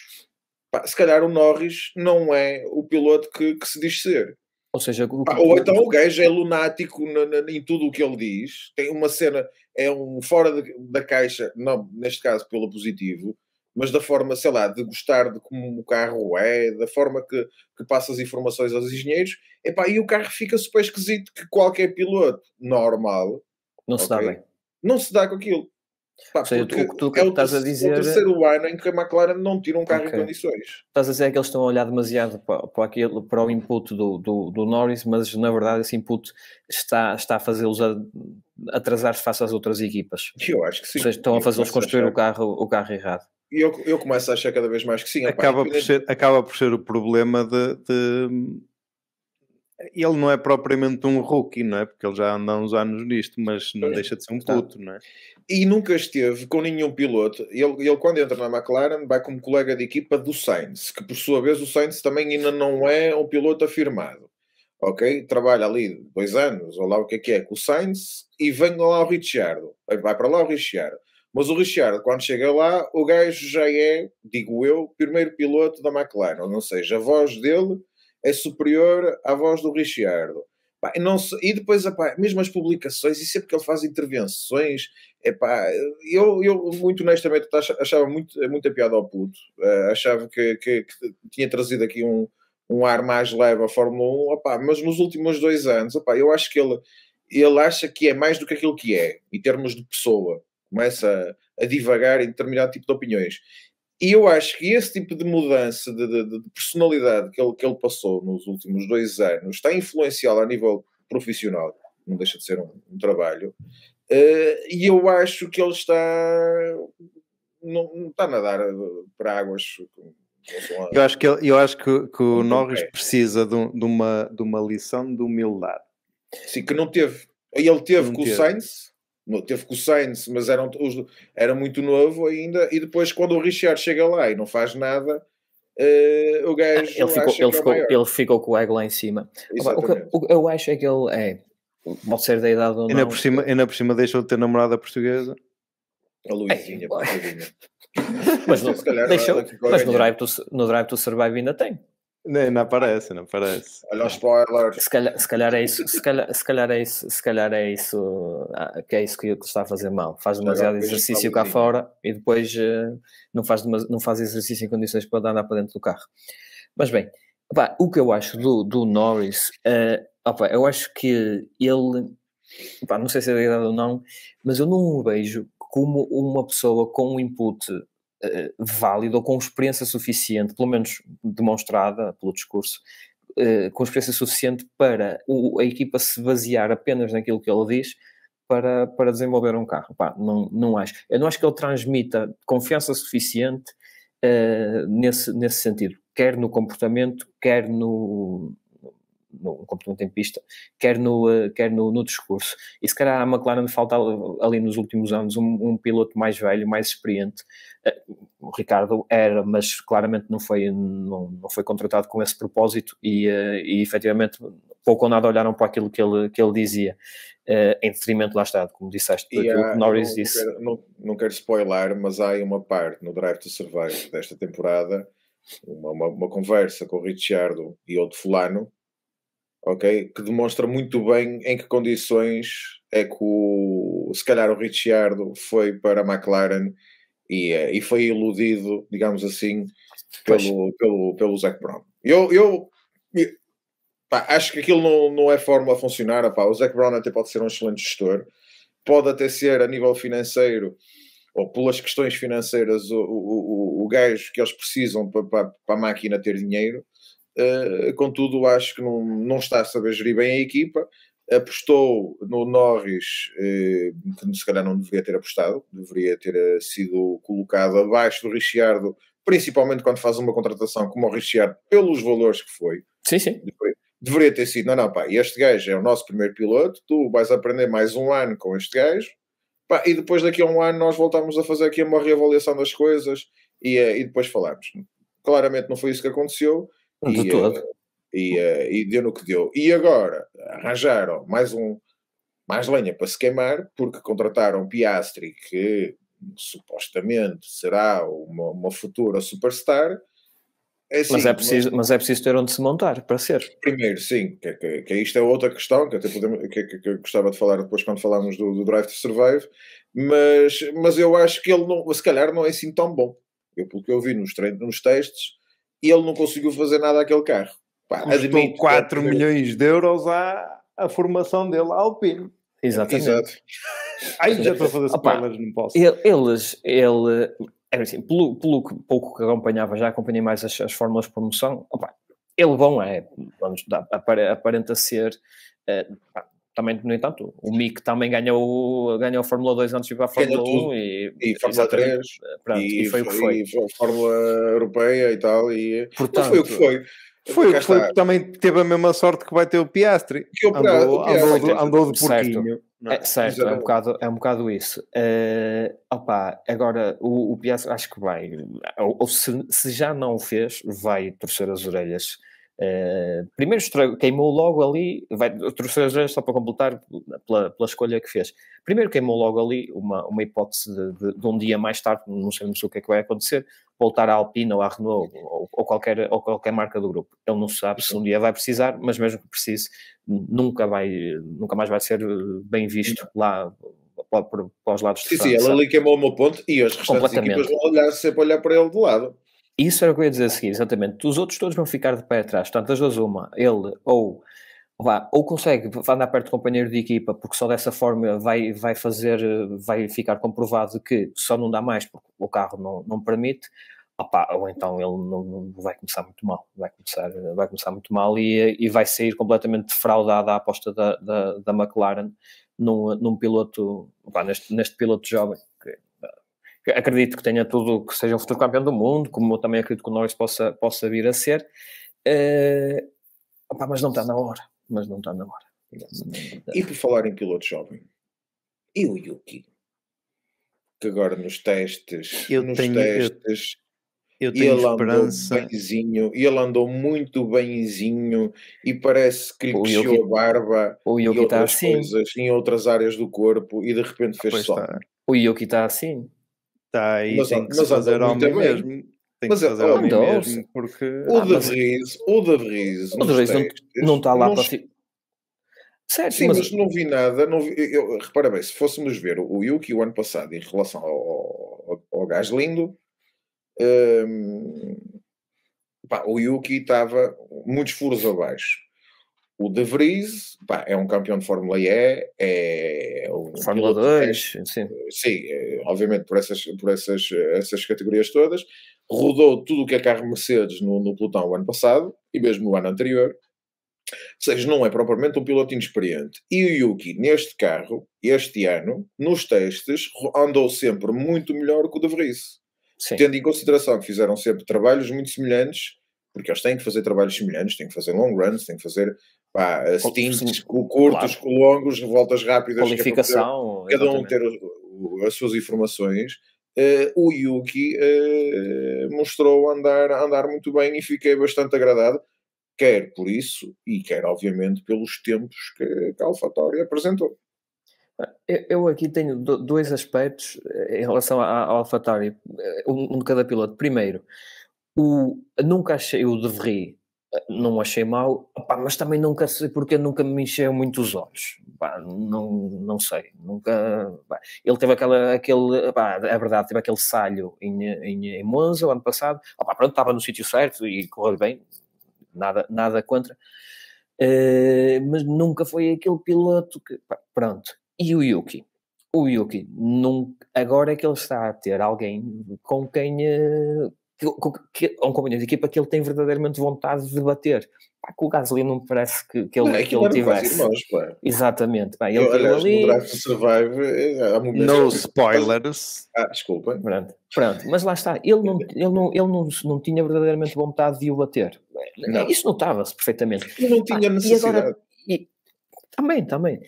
B: se calhar o Norris não é o piloto que se diz ser.
A: Ou seja,
B: ou então o gajo é lunático em tudo o que ele diz. Tem uma cena, é um fora da caixa, não, neste caso pelo positivo, mas da forma, sei lá, de gostar de como o carro é, da forma que passa as informações aos engenheiros, e o carro fica super esquisito, que qualquer piloto normal
A: não se dá bem.
B: Não se dá com aquilo.
A: Seja, o que tu estás a dizer...
B: É o terceiro ano em que a McLaren não tira um carro em condições.
A: Estás a dizer que eles estão a olhar demasiado para o input do Norris, mas na verdade esse input está a fazê-los atrasar-se face às outras equipas.
B: Eu acho que sim.
A: Ou seja, estão a fazê-los construir o carro errado.
B: E eu começo a achar cada vez mais que sim.
C: Acaba por ser o problema de... Ele não é propriamente um rookie, não é? Porque ele já anda há uns anos nisto, mas não deixa de ser um puto, não é?
B: E nunca esteve com nenhum piloto. Ele quando entra na McLaren, vai como colega de equipa do Sainz, que por sua vez o Sainz também ainda não é um piloto afirmado. Ok? Trabalha ali 2 anos, ou lá o que é com o Sainz, e vem lá o Ricciardo. Vai para lá o Ricciardo. Mas o Ricciardo, quando chega lá, o gajo já é, digo eu, primeiro piloto da McLaren. Ou seja, a voz dele é superior à voz do Ricciardo. E depois, mesmo as publicações, e sempre que ele faz intervenções, eu muito honestamente achava muita piada ao puto. Achava que tinha trazido aqui um ar mais leve à Fórmula 1, mas nos últimos 2 anos, eu acho que ele acha que é mais do que aquilo que é, em termos de pessoa. Começa a divagar em determinado tipo de opiniões. E eu acho que esse tipo de mudança de personalidade que ele passou nos últimos 2 anos está a influenciá-lo a nível profissional, não deixa de ser um trabalho, e eu acho que ele não está a nadar para águas.
C: Eu acho que o Norris precisa de uma lição de humildade.
B: Sim, que não teve. Ele teve com o Sainz. Teve com o Sainz, mas era muito novo ainda, e depois quando o Ricciardo chega lá e não faz nada, o gajo
A: ele ficou com o ego lá em cima. O que eu acho é que ele pode ser da idade ou não.
C: Ainda por cima deixou de ter namorada portuguesa.
B: A Luizinha,
A: mas no Drive to Survive ainda tem.
C: Não aparece.
B: Olha o spoiler.
A: Se calhar é isso que é isso que está a fazer mal. Faz demasiado exercício cá fora e depois não faz exercício em condições para andar para dentro do carro. Mas bem, o que eu acho do Norris, eu acho que ele, não sei se é verdade ou não, mas eu não o vejo como uma pessoa com um input válido ou com experiência suficiente, pelo menos demonstrada pelo discurso, com experiência suficiente para a equipa se basear apenas naquilo que ele diz para desenvolver um carro. Não acho. Eu não acho que ele transmita confiança suficiente nesse sentido. quer no comportamento, quer no comportamento em pista, quer no discurso. E se calhar a McLaren falta ali nos últimos anos um piloto mais velho, mais experiente. O Ricardo era, mas claramente não foi contratado com esse propósito e efetivamente pouco ou nada olharam para aquilo que ele dizia, em detrimento, lá está, como disseste, daquilo que Norris disse.
B: Não quero spoiler, mas há aí uma parte no Drive to Survive desta temporada, uma conversa com o Ricciardo e o de fulano, ok, que demonstra muito bem em que condições é que se calhar o Ricciardo foi para a McLaren e foi iludido, digamos assim, pelo Zac Brown. Acho que aquilo não é forma a funcionar. O Zac Brown até pode ser um excelente gestor, pode até ser a nível financeiro ou pelas questões financeiras o gajo que eles precisam para a máquina ter dinheiro. Contudo, acho que não está a saber gerir bem a equipa. Apostou no Norris, que se calhar não deveria ter apostado, deveria ter sido colocado abaixo do Ricciardo, principalmente quando faz uma contratação como o Ricciardo, pelos valores que foi.
A: Sim.
B: Deveria ter sido, não, este gajo é o nosso primeiro piloto, tu vais aprender mais um ano com este gajo, e depois daqui a um ano nós voltamos a fazer aqui uma reavaliação das coisas e depois falamos. Claramente não foi isso que aconteceu. E deu no que deu. E agora arranjaram mais lenha para se queimar, porque contrataram Piastri, que supostamente será uma futura superstar.
A: Assim, mas é preciso ter onde se montar para ser.
B: Primeiro, sim, que isto é outra questão que até que eu gostava de falar depois quando falamos do Drive to Survive, mas eu acho que ele se calhar não é assim tão bom. Pelo que eu vi nos testes, ele não conseguiu fazer nada àquele carro.
C: Custou 4 milhões de euros a formação dele à Alpine.
A: Exatamente.
B: Exato.
C: Já estou a fazer spoilers, não posso.
A: Assim, pelo pouco que acompanhava, já acompanhei mais as fórmulas de promoção. Ele bom aparenta ser. Também, no entanto, o Mick também ganhou a Fórmula 2 antes de ir para a Fórmula 1
B: e Fórmula 3
A: e foi o que foi.
B: E Fórmula Europeia e tal,
A: portanto,
B: foi o que foi.
C: Foi porque também teve a mesma sorte que vai ter o Piastri. Andou de porquinho.
A: Certo, é um bocado isso. Agora, o Piastri acho que vai, ou se já não o fez, vai torcer as orelhas. Primeiro queimou logo ali, vai torcer as orelhas só para completar pela escolha que fez. Primeiro queimou logo ali uma hipótese de um dia mais tarde, não sabemos o que é que vai acontecer, voltar à Alpine ou à Renault ou qualquer marca do grupo. Ele não sabe se um dia vai precisar, mas mesmo que precise, nunca mais vai ser bem visto lá para os lados de França.
B: Sim, ele ali queimou o meu ponto e as restantes equipas vão sempre olhar para ele de lado.
A: Isso era o que eu ia dizer a seguir, exatamente. Os outros todos vão ficar de pé atrás. Portanto, das duas uma, ele ou consegue andar perto do companheiro de equipa, porque só dessa forma vai ficar comprovado que só não dá mais porque o carro não permite, ou então ele não vai começar muito mal. Vai começar muito mal e vai sair completamente defraudada a aposta da McLaren num piloto, neste piloto jovem. Acredito que tenha tudo, que seja um futuro campeão do mundo, como eu também acredito que o Norris possa vir a ser, mas não está na hora.
B: E por falar em piloto jovem, e o Yuki? Que agora nos testes,
C: eu tenho esperança.
B: Ele andou muito benzinho e parece que lhe cresceu a barba
A: e outras
B: coisas em outras áreas do corpo e de repente fez só.
A: O Yuki está assim.
C: Está aí, tem que se fazer homem mesmo. Tem que fazer homem mesmo, porque...
B: O De Vries
A: não está lá para...
B: Certo, sim, mas não vi nada. Repara bem, se fôssemos ver o Yuki o ano passado em relação ao gajo lindo, o Yuki estava muitos furos abaixo. O De Vries é um campeão de Fórmula E, é um
A: Fórmula 2,
B: sim, obviamente por essas categorias todas. Rodou tudo o que é carro Mercedes no pelotão o ano passado e mesmo no ano anterior. Ou seja, não é propriamente um piloto inexperiente. E o Yuki, neste carro, este ano, nos testes, andou sempre muito melhor que o De Vries. Tendo em consideração que fizeram sempre trabalhos muito semelhantes, porque eles têm que fazer trabalhos semelhantes, têm que fazer long runs, têm que fazer stints curtos, claro, longos, voltas rápidas,
A: qualificação,
B: cada um ter as suas informações. O Yuki mostrou andar muito bem e fiquei bastante agradado, quer por isso e quer obviamente pelos tempos que a AlphaTauri apresentou.
A: Eu aqui tenho dois aspectos em relação à AlphaTauri, um de cada piloto. Primeiro, nunca achei o De Vries, não achei mau, mas também nunca sei porque nunca me encheu muito os olhos. Não sei, nunca. Ele teve é verdade, teve aquele salho em Monza o ano passado. Pronto, estava no sítio certo e correu bem, nada contra. Mas nunca foi aquele piloto que. Pronto. E o Yuki? Agora é que ele está a ter alguém com quem. Um companheiro de equipa que ele tem verdadeiramente vontade de bater. Com o Gasly não me parece que ele tivesse.
B: Irmãos,
A: exatamente. Ele teve ali.
B: No Drive to Survive,
C: no spoilers.
B: Desculpa.
A: Pronto, mas lá está. Ele não tinha verdadeiramente vontade de o bater. Não. Isso notava-se perfeitamente.
B: Ele não tinha necessidade.
A: Também.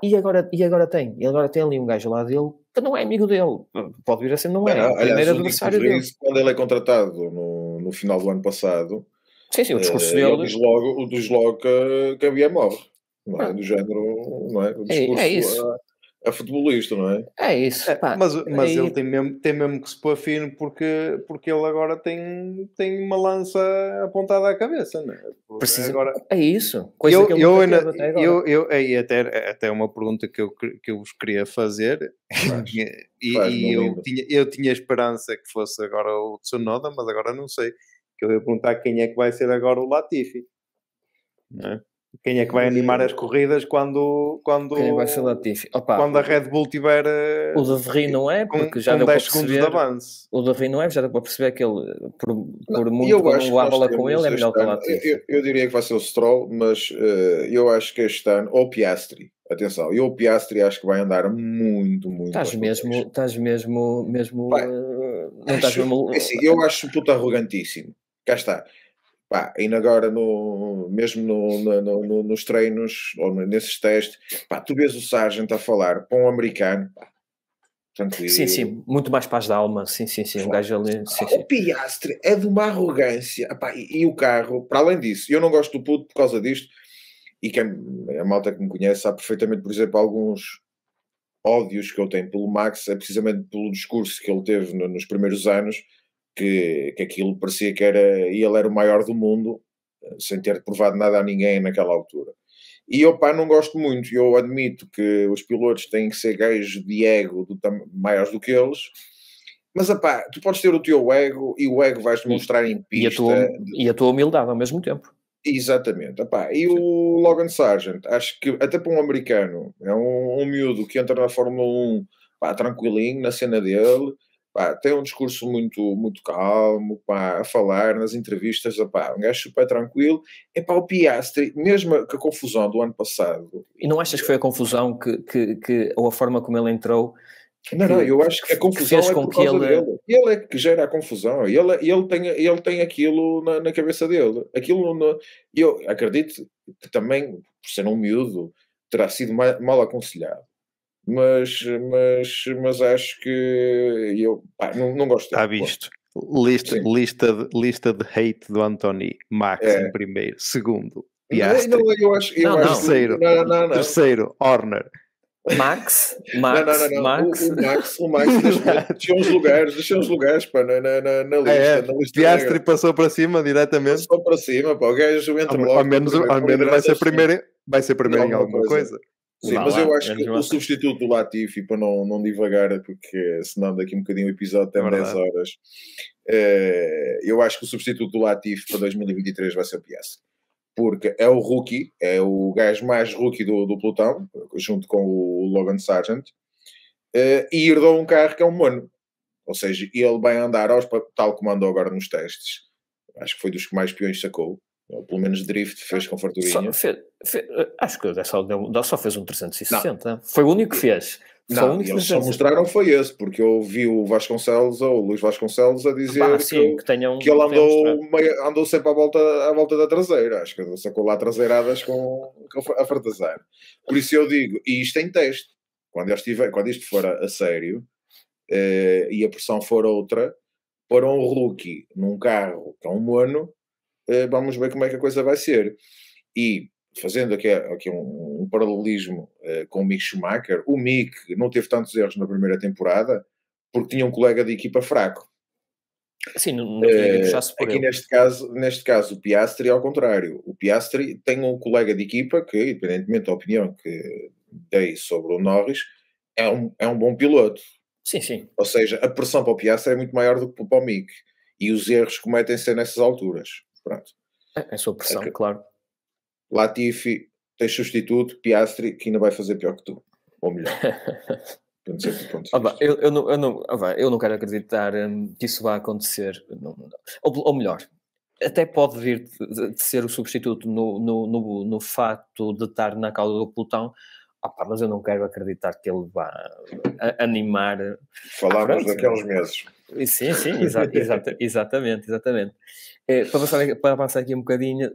A: E agora tem ali um gajo lá dele que não é amigo dele. Pode vir a ser, não é. O primeiro adversário dele.
B: Quando ele é contratado no final do ano passado,
A: sim, o discurso dele.
B: Ele diz logo que havia morre. Não é? Do género, não é? O discurso
A: é isso.
B: A futebolista, não é?
A: É isso.
C: Mas ele tem mesmo que se pôr fino porque ele agora tem uma lança apontada à cabeça, não é?
A: Agora, é isso.
C: Até uma pergunta que eu vos queria fazer. Eu tinha esperança que fosse agora o Tsunoda, mas agora não sei. Que eu ia perguntar quem é que vai ser agora o Latifi, não é? Quem é que vai animar as corridas quando
A: quem vai ser Latifi?
C: Quando a Red Bull tiver
A: o De Vries não é, porque já deu
C: 10
A: para
C: segundos
A: perceber,
C: de avanço.
A: O De Vries não é, já deu para perceber que ele por muito que não leva lá com ele é melhor que o Latifi.
B: Eu diria que vai ser o Stroll, mas eu acho que este ano, ou Piastri, atenção, o Piastri acho que vai andar muito
A: estás mesmo
B: assim, eu acho puto arrogantíssimo, cá está. Ainda agora, nos treinos, ou nesses testes, tu vês o Sargent a falar para um americano, tranquilo.
A: Sim, muito mais paz da alma, sim, um gajo ali.
B: O Piastri é de uma arrogância, e o carro, para além disso, eu não gosto do puto por causa disto, e a malta que me conhece sabe perfeitamente, por exemplo, alguns ódios que eu tenho pelo Max, é precisamente pelo discurso que ele teve nos primeiros anos, que aquilo parecia que ele era o maior do mundo, sem ter provado nada a ninguém naquela altura. E eu, não gosto muito. Eu admito que os pilotos têm que ser gajos de ego maiores do que eles, mas, tu podes ter o teu ego e o ego vais-te mostrar em pista.
A: E a tua humildade ao mesmo tempo.
B: Exatamente. E o Logan Sargent, acho que até para um americano, é um miúdo que entra na Fórmula 1, tranquilinho, na cena dele, tem um discurso muito calmo, a falar nas entrevistas, um gajo super tranquilo. O Piastri, mesmo com a confusão do ano passado...
A: E não achas que foi a confusão ou a forma como ele entrou...
B: Não, eu acho que a confusão é por causa dele. Ele é que gera a confusão. Ele tem aquilo na cabeça dele. Eu acredito que também, por ser um miúdo, terá sido mal aconselhado. Mas acho que eu não gosto.
C: Está visto. Lista de hate do Anthony. Max em primeiro. Segundo, Piastri. Terceiro, Horner.
A: Max.
B: O Max deixou uns lugares na lista.
C: Piastri passou para cima diretamente.
B: Passou para cima, o gajo entra logo.
C: Ao menos vai ser primeiro em alguma coisa.
B: Sim, mas eu acho que o substituto do Latifi, para não divagar, porque senão daqui um bocadinho o episódio tem 10 horas, eu acho que o substituto do Latifi para 2023 vai ser o Piastri. Porque é o rookie, é o gajo mais rookie do pelotão, junto com o Logan Sargent, e herdou um carro que é um mono. Ou seja, ele vai andar tal como andou agora nos testes. Acho que foi dos que mais peões sacou. Ou pelo menos drift fez com farturinha.
A: Acho que só fez um 360. Não. Foi o único que fez.
B: Não, eles só mostraram foi esse, porque eu vi o Vasconcelos, ou o Luís Vasconcelos, a dizer que ele andou sempre à volta da traseira. Acho que ele sacou lá traseiradas com a fartazar. Por isso eu digo, e isto em teste, quando isto for a sério, e a pressão for outra, para um rookie num carro que é um mono, vamos ver como é que a coisa vai ser. E fazendo aqui um paralelismo com o Mick Schumacher, o Mick não teve tantos erros na primeira temporada porque tinha um colega de equipa fraco.
A: Sim, não tinha puxasse por
B: aqui
A: ele.
B: Neste caso, o Piastri é ao contrário. O Piastri tem um colega de equipa que, independentemente da opinião que dei sobre o Norris, é um bom piloto.
A: Sim, sim.
B: Ou seja, a pressão para o Piastri é muito maior do que para o Mick. E os erros cometem-se nessas alturas. Pronto.
A: É a sua pressão, claro.
B: Latifi, tens substituto, Piastri, que ainda vai fazer pior que tu. Ou melhor.
A: Eu não quero acreditar que isso vai acontecer. Ou melhor, até pode vir de ser o substituto no facto de estar na cauda do pelotão. Mas eu não quero acreditar que ele vá animar.
B: Falámos daqueles meses.
A: Sim, exatamente. Para avançar aqui um bocadinho,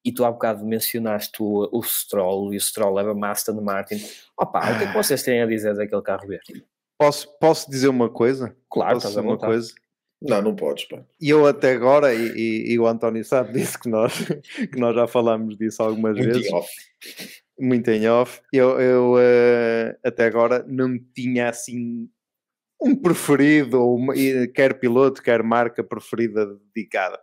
A: e tu há bocado mencionaste o Stroll, e o Stroll leva Aston Martin. O que é que vocês têm a dizer daquele carro verde?
C: Posso dizer uma coisa?
A: Claro, estás a
C: uma coisa.
B: Não podes, pá.
C: E eu até agora, e o António sabe disso, que nós já falámos disso algumas vezes. Muito em off. Eu até agora não tinha assim um preferido, quer piloto, quer marca preferida dedicada.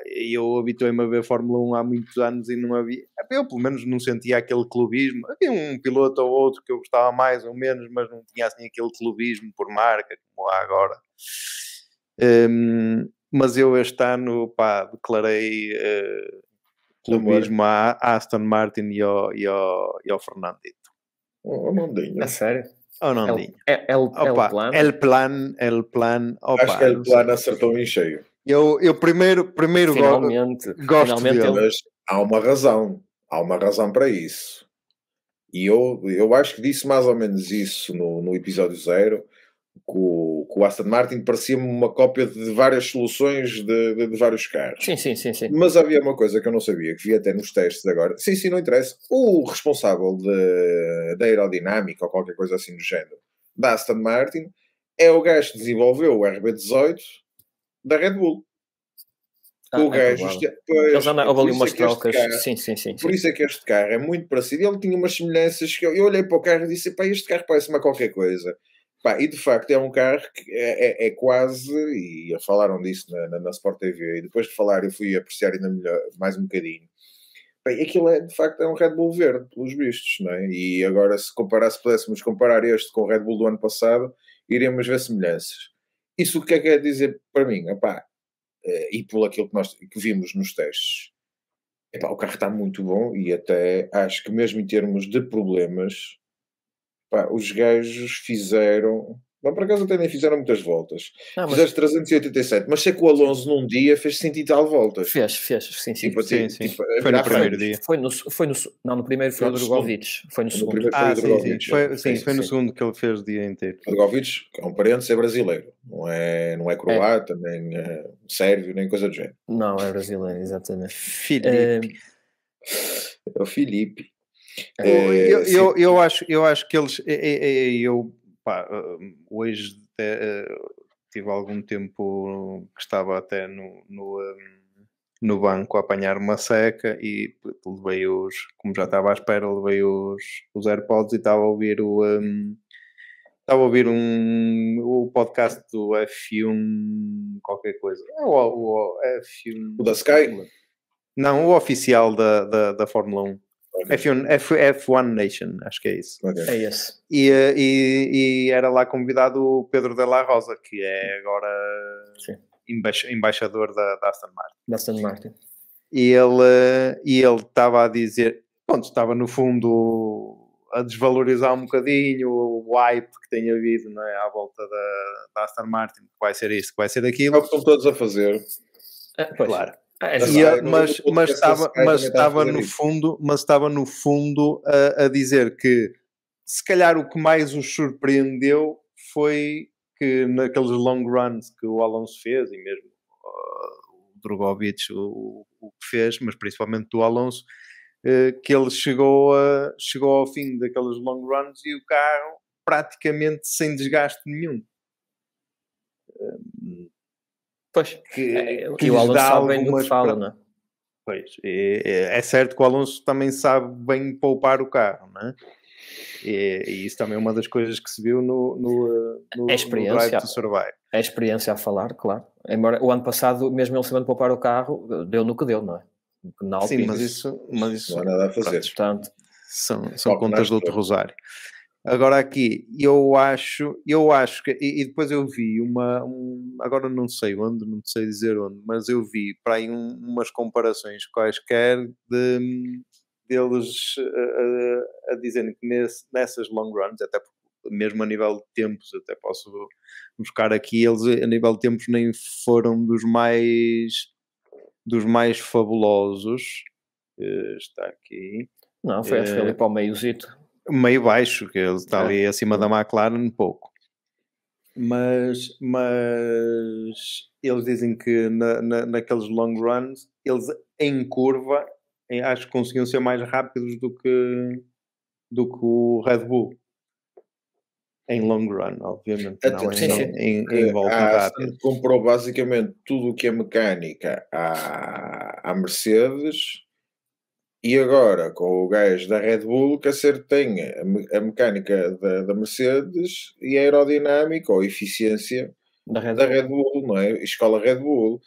C: Eu habituei-me a ver Fórmula 1 há muitos anos e não havia. Eu pelo menos não sentia aquele clubismo. Havia um piloto ou outro que eu gostava mais ou menos, mas não tinha assim aquele clubismo por marca como há agora. Mas eu este ano declarei clubismo à Aston Martin e ao Fernandito.
B: O Nandinho.
A: É sério?
C: O Nandinho.
A: El Plan.
B: Acho que El Plan acertou em cheio.
C: Eu primeiro gosto dele.
B: Mas há uma razão para isso. E eu acho que disse mais ou menos isso no episódio 0. Que o Aston Martin parecia-me uma cópia de várias soluções de vários carros.
A: Sim.
B: Mas havia uma coisa que eu não sabia, que vi até nos testes agora. Sim, não interessa. O responsável da aerodinâmica ou qualquer coisa assim do género da Aston Martin é o gajo que desenvolveu o RB18 da Red Bull. O gajo...
A: Eles andam ali umas trocas. Sim.
B: Por isso é que este carro é muito parecido. Ele tinha umas semelhanças que eu olhei para o carro e disse, este carro parece-me a qualquer coisa. E de facto é um carro que é quase, e falaram disso na Sport TV, e depois de falar eu fui apreciar ainda melhor, mais um bocadinho. Aquilo de facto é um Red Bull verde, pelos vistos, não é? E agora se pudéssemos comparar este com o Red Bull do ano passado, iríamos ver semelhanças. Isso o que é que quer dizer para mim? E por aquilo que vimos nos testes, o carro está muito bom, e até acho que mesmo em termos de problemas, os gajos fizeram... por acaso até nem fizeram muitas voltas. Fizeram 387, mas sei que o Alonso num dia fez 100 e tal voltas.
A: Fez, sim.
C: Sim. Foi no primeiro dia.
A: No primeiro foi o Drogovic. Foi no segundo.
C: Foi no segundo que ele fez o dia inteiro.
B: O Drogovic, que é um parente, é brasileiro. Não é croata, nem sérvio, nem coisa do género.
A: Não, é brasileiro, exatamente.
C: Filipe.
B: É o Filipe.
C: Eu acho que eles... hoje tive algum tempo que estava até no banco a apanhar uma seca e levei como já estava à espera, levei os AirPods e estava a ouvir o podcast do F1 qualquer coisa. O F1...
B: O da Sky?
C: Não, o oficial da Fórmula 1. F1 Nation, acho que é isso.
B: Okay.
A: É esse.
C: E era lá convidado o Pedro de la Rosa, que é agora embaixador da
A: Aston Martin.
C: E ele estava a dizer, estava no fundo a desvalorizar um bocadinho o hype que tem havido, não é, à volta da Aston Martin, que vai ser isso, que vai ser aquilo.
B: É o que estão todos a fazer.
C: Claro. Mas estava no fundo a dizer que se calhar o que mais os surpreendeu foi que naqueles long runs que o Alonso fez, e mesmo o Drogovic o que fez, mas principalmente do Alonso, que ele chegou ao fim daqueles long runs e o carro praticamente sem desgaste nenhum.
A: Pois, que o Alonso sabe bem do que fala, não é?
C: Pois, é certo que o Alonso também sabe bem poupar o carro, não é? E isso também é uma das coisas que se viu no Drive to Survive.
A: É a experiência a falar, claro. Embora o ano passado, mesmo ele sabendo poupar o carro, deu no que deu, não é?
C: Sim, mas isso
B: não há nada a fazer.
A: Portanto,
C: são contas do outro rosário. Agora aqui, eu acho que, e depois eu vi agora não sei dizer onde, mas eu vi para aí umas comparações quaisquer deles a dizerem que nessas long runs, até mesmo a nível de tempos, até posso buscar aqui, eles a nível de tempos nem foram dos mais fabulosos. Está aqui.
A: Não, acho que foi ali para o meiozito.
C: Meio baixo, que ele está ali acima da McLaren um pouco. Mas eles dizem que naqueles long runs, eles em curva, acho que conseguiam ser mais rápidos do que o Red Bull. Em long run, obviamente. Não em volta rápida.
B: Comprou basicamente tudo o que é mecânica à Mercedes. E agora, com o gajo da Red Bull, que tem a mecânica da Mercedes e a aerodinâmica ou eficiência da Red Bull, não é? Escola Red Bull.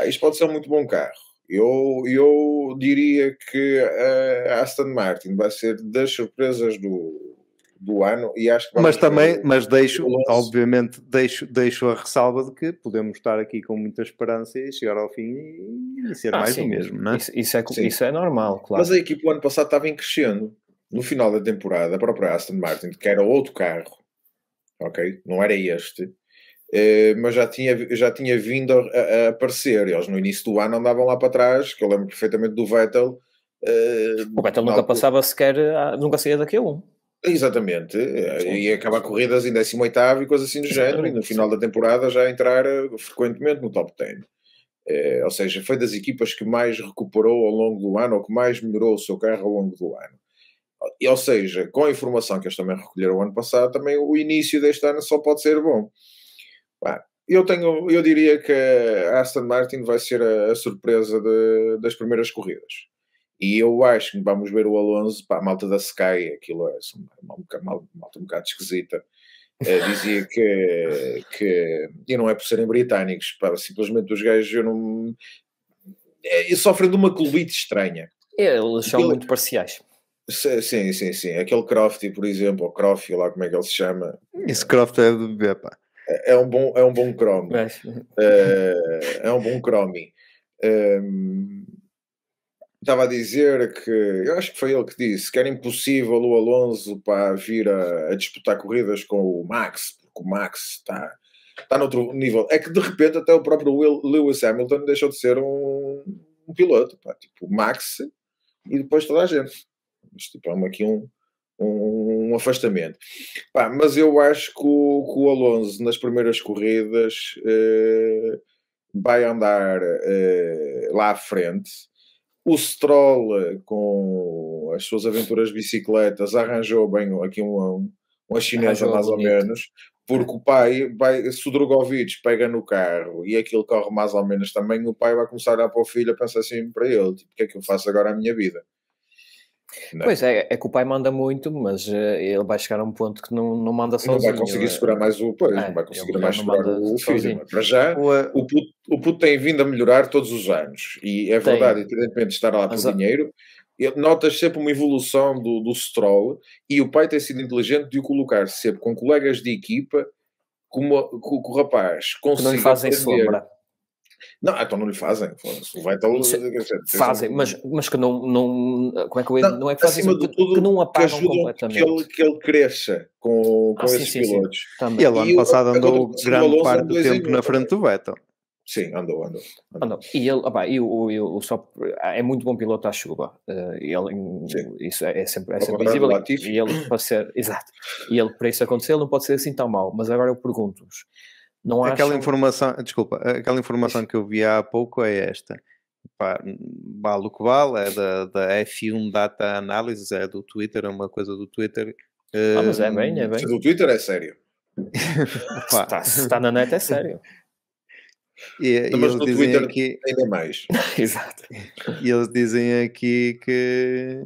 B: Isto pode ser um muito bom carro. Eu diria que a Aston Martin vai ser das surpresas do ano e acho que
C: deixo a ressalva de que podemos estar aqui com muita esperança e chegar ao fim e ser mais do mesmo, não é?
A: Isso é normal, claro.
B: Mas a equipe o ano passado estava em crescendo. No final da temporada, a própria Aston Martin, que era outro carro, ok? Não era este, mas já tinha vindo a aparecer. Eles no início do ano andavam lá para trás, que eu lembro perfeitamente do Vettel.
A: O Vettel nunca passava sequer, nunca saía da Q1.
B: Exatamente, e acabar corridas em 18º e coisas assim do género, e no final da temporada já entrar frequentemente no top 10. Ou seja, foi das equipas que mais recuperou ao longo do ano, ou que mais melhorou o seu carro ao longo do ano. Ou seja, com a informação que eles também recolheram o ano passado, também o início deste ano só pode ser bom. Eu diria que a Aston Martin vai ser a surpresa das primeiras corridas. E eu acho que vamos ver o Alonso, a malta da Sky, aquilo é malta um bocado esquisita, dizia que e não é por serem britânicos, simplesmente os gajos sofrem de uma clubite estranha.
A: Eles são muito parciais.
B: Sim. Aquele Crofty, por exemplo, ou Crofty, lá como é que ele se chama.
C: Esse Crofty é do bebê, pá.
B: É um bom Chrome. É um bom Chrome. Estava a dizer que, eu acho que foi ele que disse que era impossível o Alonso vir a disputar corridas com o Max, porque o Max está noutro nível. É que de repente até o próprio Lewis Hamilton deixou de ser um piloto, tipo o Max e depois toda a gente. Mas tipo, é aqui um afastamento. Mas eu acho que o Alonso nas primeiras corridas vai andar lá à frente. O Stroll, com as suas aventuras de bicicletas, arranjou bem aqui uma chinesa mais ou menos, porque o pai, se o Drogovic pega no carro e aquilo corre mais ou menos também, o pai vai começar a olhar para o filho a pensar assim para ele, tipo, o que é que eu faço agora à minha vida?
A: Não. Pois é que o pai manda muito, mas ele vai chegar a um ponto que não manda sozinho.
B: Não vai conseguir segurar mais não vai conseguir mais segurar o filho. Para já, o puto tem vindo a melhorar todos os anos. E é verdade, independentemente de estar lá pelo dinheiro, notas sempre uma evolução do Stroll, e o pai tem sido inteligente de o colocar sempre com colegas de equipa, como o rapaz consiga.
A: Que não lhe fazem sombra.
B: Não, então não lhe fazem. O Vettel
A: fazem, mas que não como é que eu não é que fazem que não apagam completamente.
B: Que ele cresça com esses pilotos.
C: Ele ano passado andou grande parte do tempo na frente do Vettel.
B: Sim, andou.
A: E ele, só, é muito bom piloto à chuva. Isso é sempre visível. E ele, para ser, exato. E ele, para isso acontecer, ele não pode ser assim tão mau. Mas agora eu pergunto-vos, não
C: aquela
A: acham...
C: informação, desculpa, aquela informação que eu vi há pouco é esta. Pá, vale o que vale, é da F1 Data Analysis, é do Twitter, é uma coisa do Twitter.
A: Mas é bem.
B: Se do Twitter é sério.
A: Se está na net é sério.
B: Mas no Twitter aqui... ainda mais.
A: Exato.
C: E eles dizem aqui que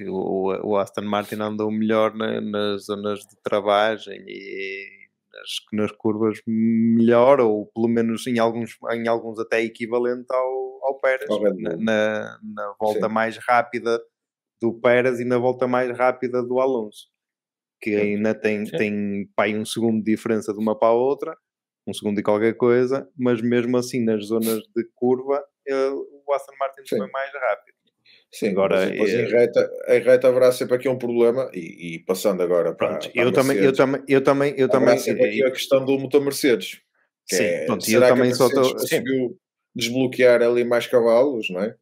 C: o Aston Martin andou melhor nas zonas de travagem e nas curvas melhor, ou pelo menos em alguns até equivalente ao Pérez, na volta mais rápida do Pérez e na volta mais rápida do Alonso, que ainda tem pai, 1 segundo de diferença de uma para a outra, 1 segundo e qualquer coisa, mas mesmo assim nas zonas de curva o Aston Martin foi mais rápido.
B: Sim, agora depois em reta haverá sempre aqui um problema e passando agora para
C: eu também
B: sempre aqui a questão do motor Mercedes. Será que a Mercedes conseguiu desbloquear ali mais cavalos, não é?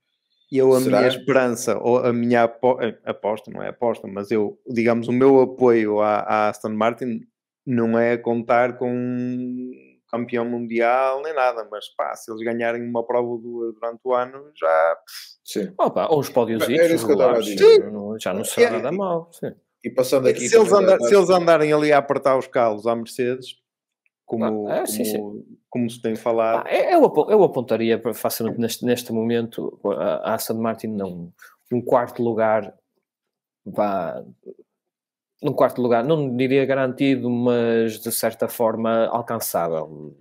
C: Minha esperança, ou a minha aposta, não é aposta, mas digamos, o meu apoio à Aston Martin não é contar com um campeão mundial nem nada, mas pá, se eles ganharem uma prova ou duas durante o ano, já...
B: Sim.
A: Ou uns pódiositos, já não será nada mal. Sim.
B: E passando aqui...
C: Se eles andarem ali a apertar os calos à Mercedes, como se tem falado...
A: Eu apontaria facilmente neste momento a Aston Martin num quarto lugar, num quarto lugar, não diria garantido, mas de certa forma alcançável.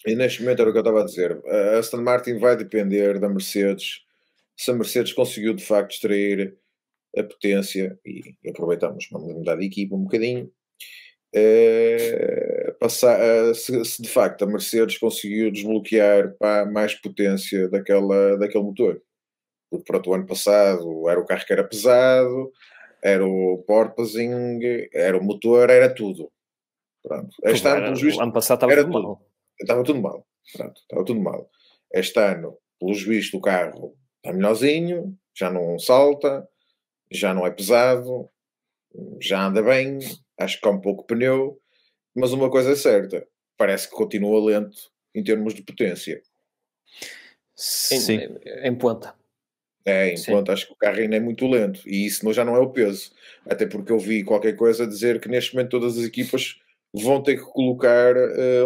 B: E neste momento era o que eu estava a dizer. A Aston Martin vai depender da Mercedes. Se a Mercedes conseguiu de facto extrair a potência, e aproveitamos, vamos mudar de equipa um bocadinho, se de facto a Mercedes conseguiu desbloquear mais potência daquele motor. Porque pronto, o ano passado era o carro que era este era o porpoising, era o motor, era tudo. Pronto. Este ano, pelos vistos,
A: ano passado estava tudo mal.
B: Estava tudo mal. Pronto, estava tudo mal. Este ano, pelos vistos, o carro está melhorzinho, já não salta, já não é pesado, já anda bem, acho que há um pouco de pneu, mas uma coisa é certa, parece que continua lento em termos de potência.
A: Sim. Em ponta.
B: Enquanto acho que o carro ainda é muito lento e isso já não é o peso, até porque eu vi qualquer coisa a dizer que neste momento todas as equipas vão ter que colocar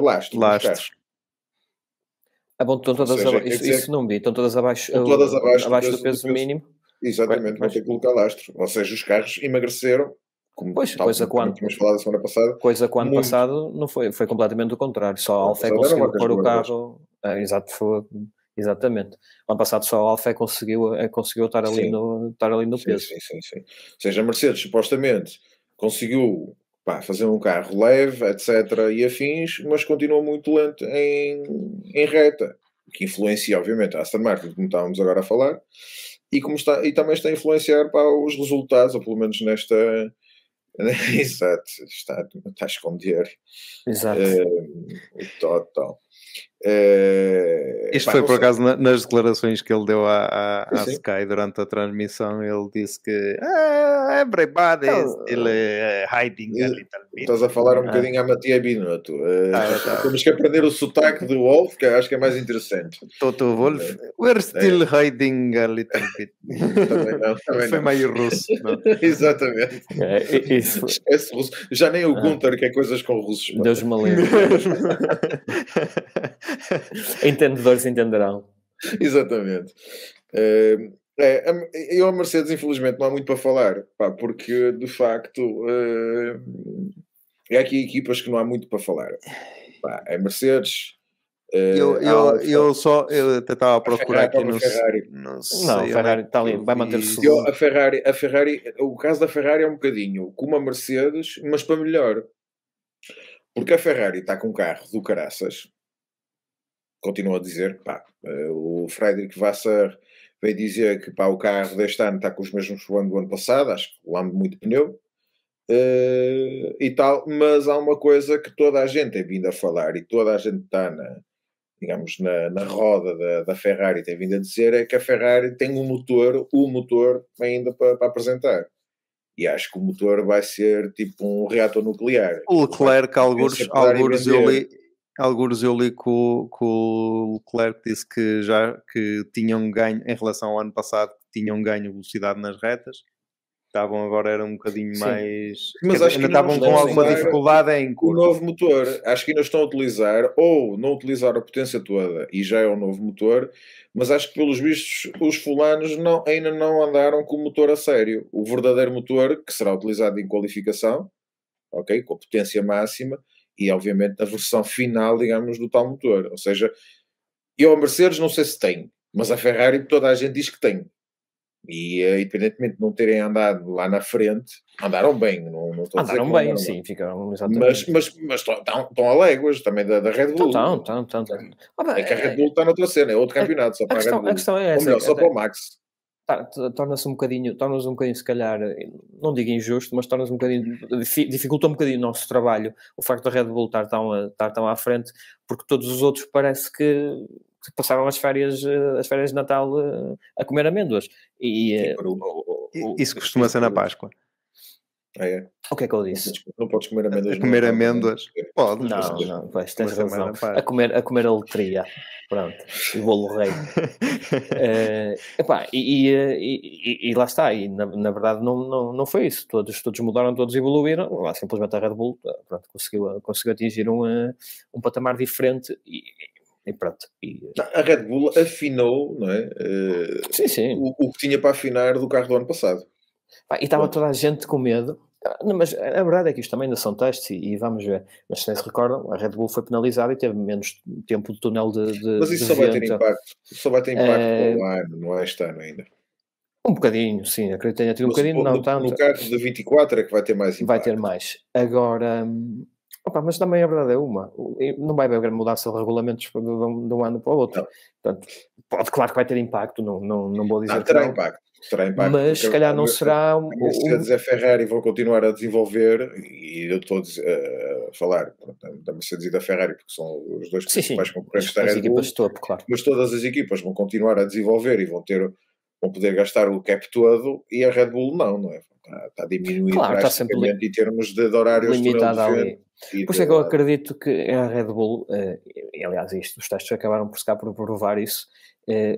B: lastros.
A: Bom, estão todas isso não vi, estão todas abaixo do peso mínimo.
B: Exatamente, vão ter que colocar lastro, ou seja, os carros emagreceram,
A: coisa que
B: tínhamos falado a semana passada.
A: Coisa que o ano passado não foi completamente o contrário, só a Alfa conseguiu pôr o carro, exatamente. O ano passado só a Alfa conseguiu estar ali no peso.
B: Sim. Ou seja, a Mercedes supostamente conseguiu fazer um carro leve, etc. e afins, mas continua muito lento em reta, que influencia obviamente a Aston Martin, como estávamos agora a falar, e também está a influenciar os resultados, ou pelo menos nesta... Exato, está a esconder.
A: Exato.
B: O total.
C: Isto foi por acaso nas declarações que ele deu à Sky durante a transmissão. Ele disse que everybody is still hiding a little bit.
B: Estás a falar um bocadinho a Matia Binotto. Temos que aprender o sotaque do Wolf, que acho que é mais interessante.
C: Toto Wolf, we're still hiding a little bit. Também foi meio russo.
B: Exatamente.
A: Isso.
B: Esquece russo. Já nem o Gunther quer coisas com russos.
A: Deus me livre. Entendedores entenderão.
B: Exatamente. Eu a Mercedes infelizmente não há muito para falar, porque de facto é aqui equipas que não há muito para falar. É Mercedes.
C: Eu até estava a procurar aqui no
B: Ferrari.
C: Não, a
A: Ferrari está ali, vai manter-se.
B: A Ferrari, o caso da Ferrari é um bocadinho como a Mercedes, mas para melhor. Porque a Ferrari está com um carro do caraças. Continuo a dizer, o Frederic Vasseur veio dizer que o carro deste ano está com os mesmos do ano passado, acho que lambda muito pneu, e tal, mas há uma coisa que toda a gente tem vindo a falar e toda a gente está na roda da Ferrari tem vindo a dizer, é que a Ferrari tem o motor ainda para apresentar. E acho que o motor vai ser tipo um reator nuclear.
C: O Leclerc, alguns eu li que o Leclerc disse que tinham ganho, em relação ao ano passado, que tinham ganho velocidade nas retas. Estavam agora, era um bocadinho mais...
B: Mas acho
C: ainda
B: que
C: estavam com alguma dificuldade em
B: curva. O novo motor, acho que ainda estão a utilizar, ou não utilizar a potência toda, e já é o novo motor, mas acho que pelos vistos os fulanos ainda não andaram com o motor a sério. O verdadeiro motor, que será utilizado em qualificação, ok, com a potência máxima, e obviamente a versão final, digamos, do tal motor. Ou seja, a Mercedes não sei se tem, mas a Ferrari toda a gente diz que tem. E independentemente de não terem andado lá na frente, andaram bem, não estou a dizer que
A: andaram bem, sim, ficaram exatamente.
B: Mas estão a léguas também da Red Bull.
A: Estão.
B: É que a Red Bull está noutra cena, é outro campeonato, só para a Red Bull.
A: A questão é essa.
B: Ou melhor, só para o Max.
A: Torna-se um bocadinho, se calhar, não digo injusto, mas torna-se um bocadinho, dificulta um bocadinho o nosso trabalho, o facto da Red Bull estar tão à frente, porque todos os outros parece que passaram as férias de Natal a comer amêndoas.
C: Isso costuma ser na Páscoa.
B: É.
A: O que é que eu disse?
B: Não podes comer amêndoas.
C: A comer amêndoas? Podes.
A: Não, pois, tens razão. A comer a letria. Pronto. E bolo rei. E lá está. E na verdade não foi isso. Todos mudaram, todos evoluíram. Lá, simplesmente a Red Bull pronto, conseguiu atingir um patamar diferente e pronto.
B: A Red Bull afinou, não é?
A: Sim.
B: O que tinha para afinar do carro do ano passado.
A: E estava toda a gente com medo. Não, mas a verdade é que isto também ainda são testes e vamos ver. Mas se recordam, a Red Bull foi penalizada e teve menos tempo de túnel de
B: Mas isso só vai ter impacto. Só vai ter impacto no ano, não é este ano ainda.
A: Um bocadinho, sim. Acredito que tenha tido um bocadinho, não tanto.
B: No carro de 24 é que vai ter mais impacto.
A: Vai ter mais. Agora... mas também a verdade é uma. Não vai haver grande mudança de regulamentos de um ano para o outro. Portanto, claro que vai ter impacto. Não vou dizer
B: terá impacto. Terá impacto,
A: mas se calhar não será...
B: A Mercedes e a Ferrari vão continuar a desenvolver, e eu estou a falar da Mercedes e da Ferrari, porque são os dois principais concorrentes da Red Bull,
A: claro.
B: Mas todas as equipas vão continuar a desenvolver e vão poder gastar o cap todo, e a Red Bull não é? Está a diminuir drasticamente em termos de horários
A: limitada ali. Por isso é que eu acredito que a Red Bull, e aliás os testes acabaram por provar isso,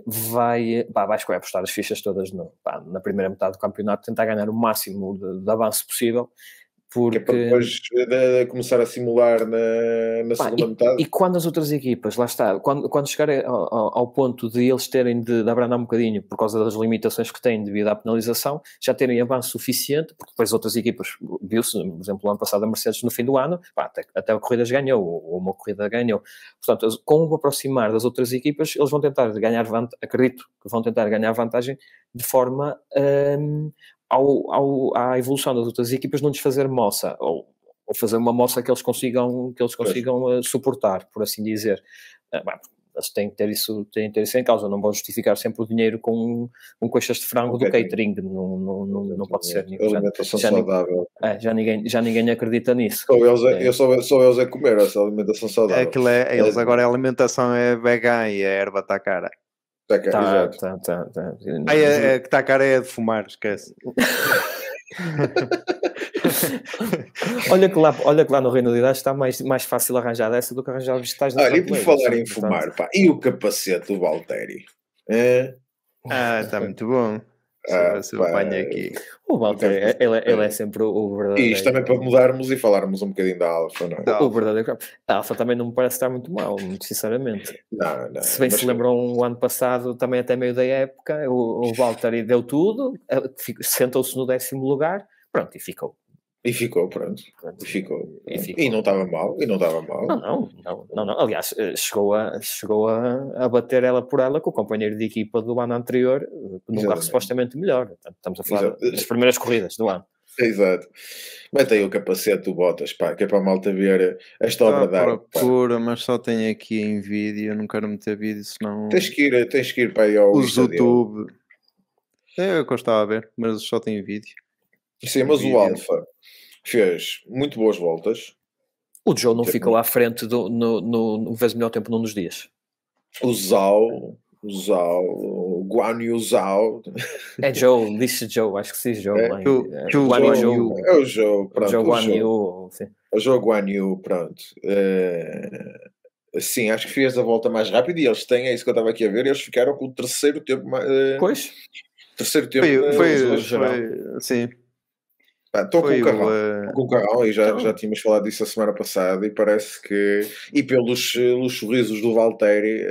A: vai apostar as fichas todas na primeira metade do campeonato, tentar ganhar o máximo de avanço possível, porque...
B: para depois de começar a simular na segunda metade.
A: E quando as outras equipas, lá está, quando chegar ao ponto de eles terem de abrandar um bocadinho por causa das limitações que têm devido à penalização, já terem avanço suficiente, porque depois outras equipas, viu-se, por exemplo, o ano passado a Mercedes no fim do ano, até a corridas ganhou, ou uma corrida ganhou. Portanto, com o aproximar das outras equipas, eles vão tentar ganhar acredito que vão tentar ganhar vantagem de forma... à evolução das outras equipas não lhes fazer moça, ou fazer uma moça que eles consigam suportar, por assim dizer. Eles têm que ter isso em causa, não vão justificar sempre o dinheiro com coxas de frango do catering, não pode ser.
B: Alimentação saudável.
A: Já ninguém acredita nisso.
B: Só eles a comer essa alimentação saudável.
C: Eles agora a alimentação é vegan e a erva está cara.
B: Tá.
C: Que está cara é de fumar, esquece.
A: olha que lá no Reino Unido está mais fácil arranjar essa do que arranjar vegetais.
B: Olha, e por falar em fumar, e o capacete do Valtteri?
C: Está muito bom. Se eu apanho aqui.
A: O Valtteri, ele é sempre o verdadeiro.
B: E isto também para mudarmos e falarmos um bocadinho da Alfa, não é?
A: O verdadeiro. A Alfa também não me parece estar muito mal, muito sinceramente.
B: Não.
A: Se bem se lembram, o ano passado, também até meio da época, o Valtteri deu tudo, sentou-se no 10º lugar, pronto, e ficou.
B: E ficou. E não estava mal.
A: Não. Aliás, chegou a bater ela por ela com o companheiro de equipa do ano anterior, num carro supostamente melhor. Estamos a falar das primeiras corridas do ano.
B: Exato. Mete aí o capacete do Bottas, que é para a malta ver esta obra de arte.
C: Procura, mas só tem aqui em vídeo, eu não quero meter vídeo, senão...
B: Tens que ir para aí ao
C: YouTube. É o que eu estava a ver, mas só tem vídeo.
B: Sim, mas o Alfa fez muito boas voltas.
A: O Joe não ficou à frente no vez melhor tempo num dos dias.
B: O Zhao, Guan Yu Zhao.
A: É Joe, disse Joe, acho que sim, Joe.
B: É o Joe, pronto.
A: Joe Guan Yu.
B: O Joe Guan Yu, pronto. Sim, acho que fez a volta mais rápida e eles têm, é isso que eu estava aqui a ver, eles ficaram com o terceiro tempo.
A: Pois?
B: Terceiro tempo.
C: Foi sim.
B: Estou com o carrão e já tínhamos falado disso a semana passada e parece que, e pelos sorrisos do Valtteri,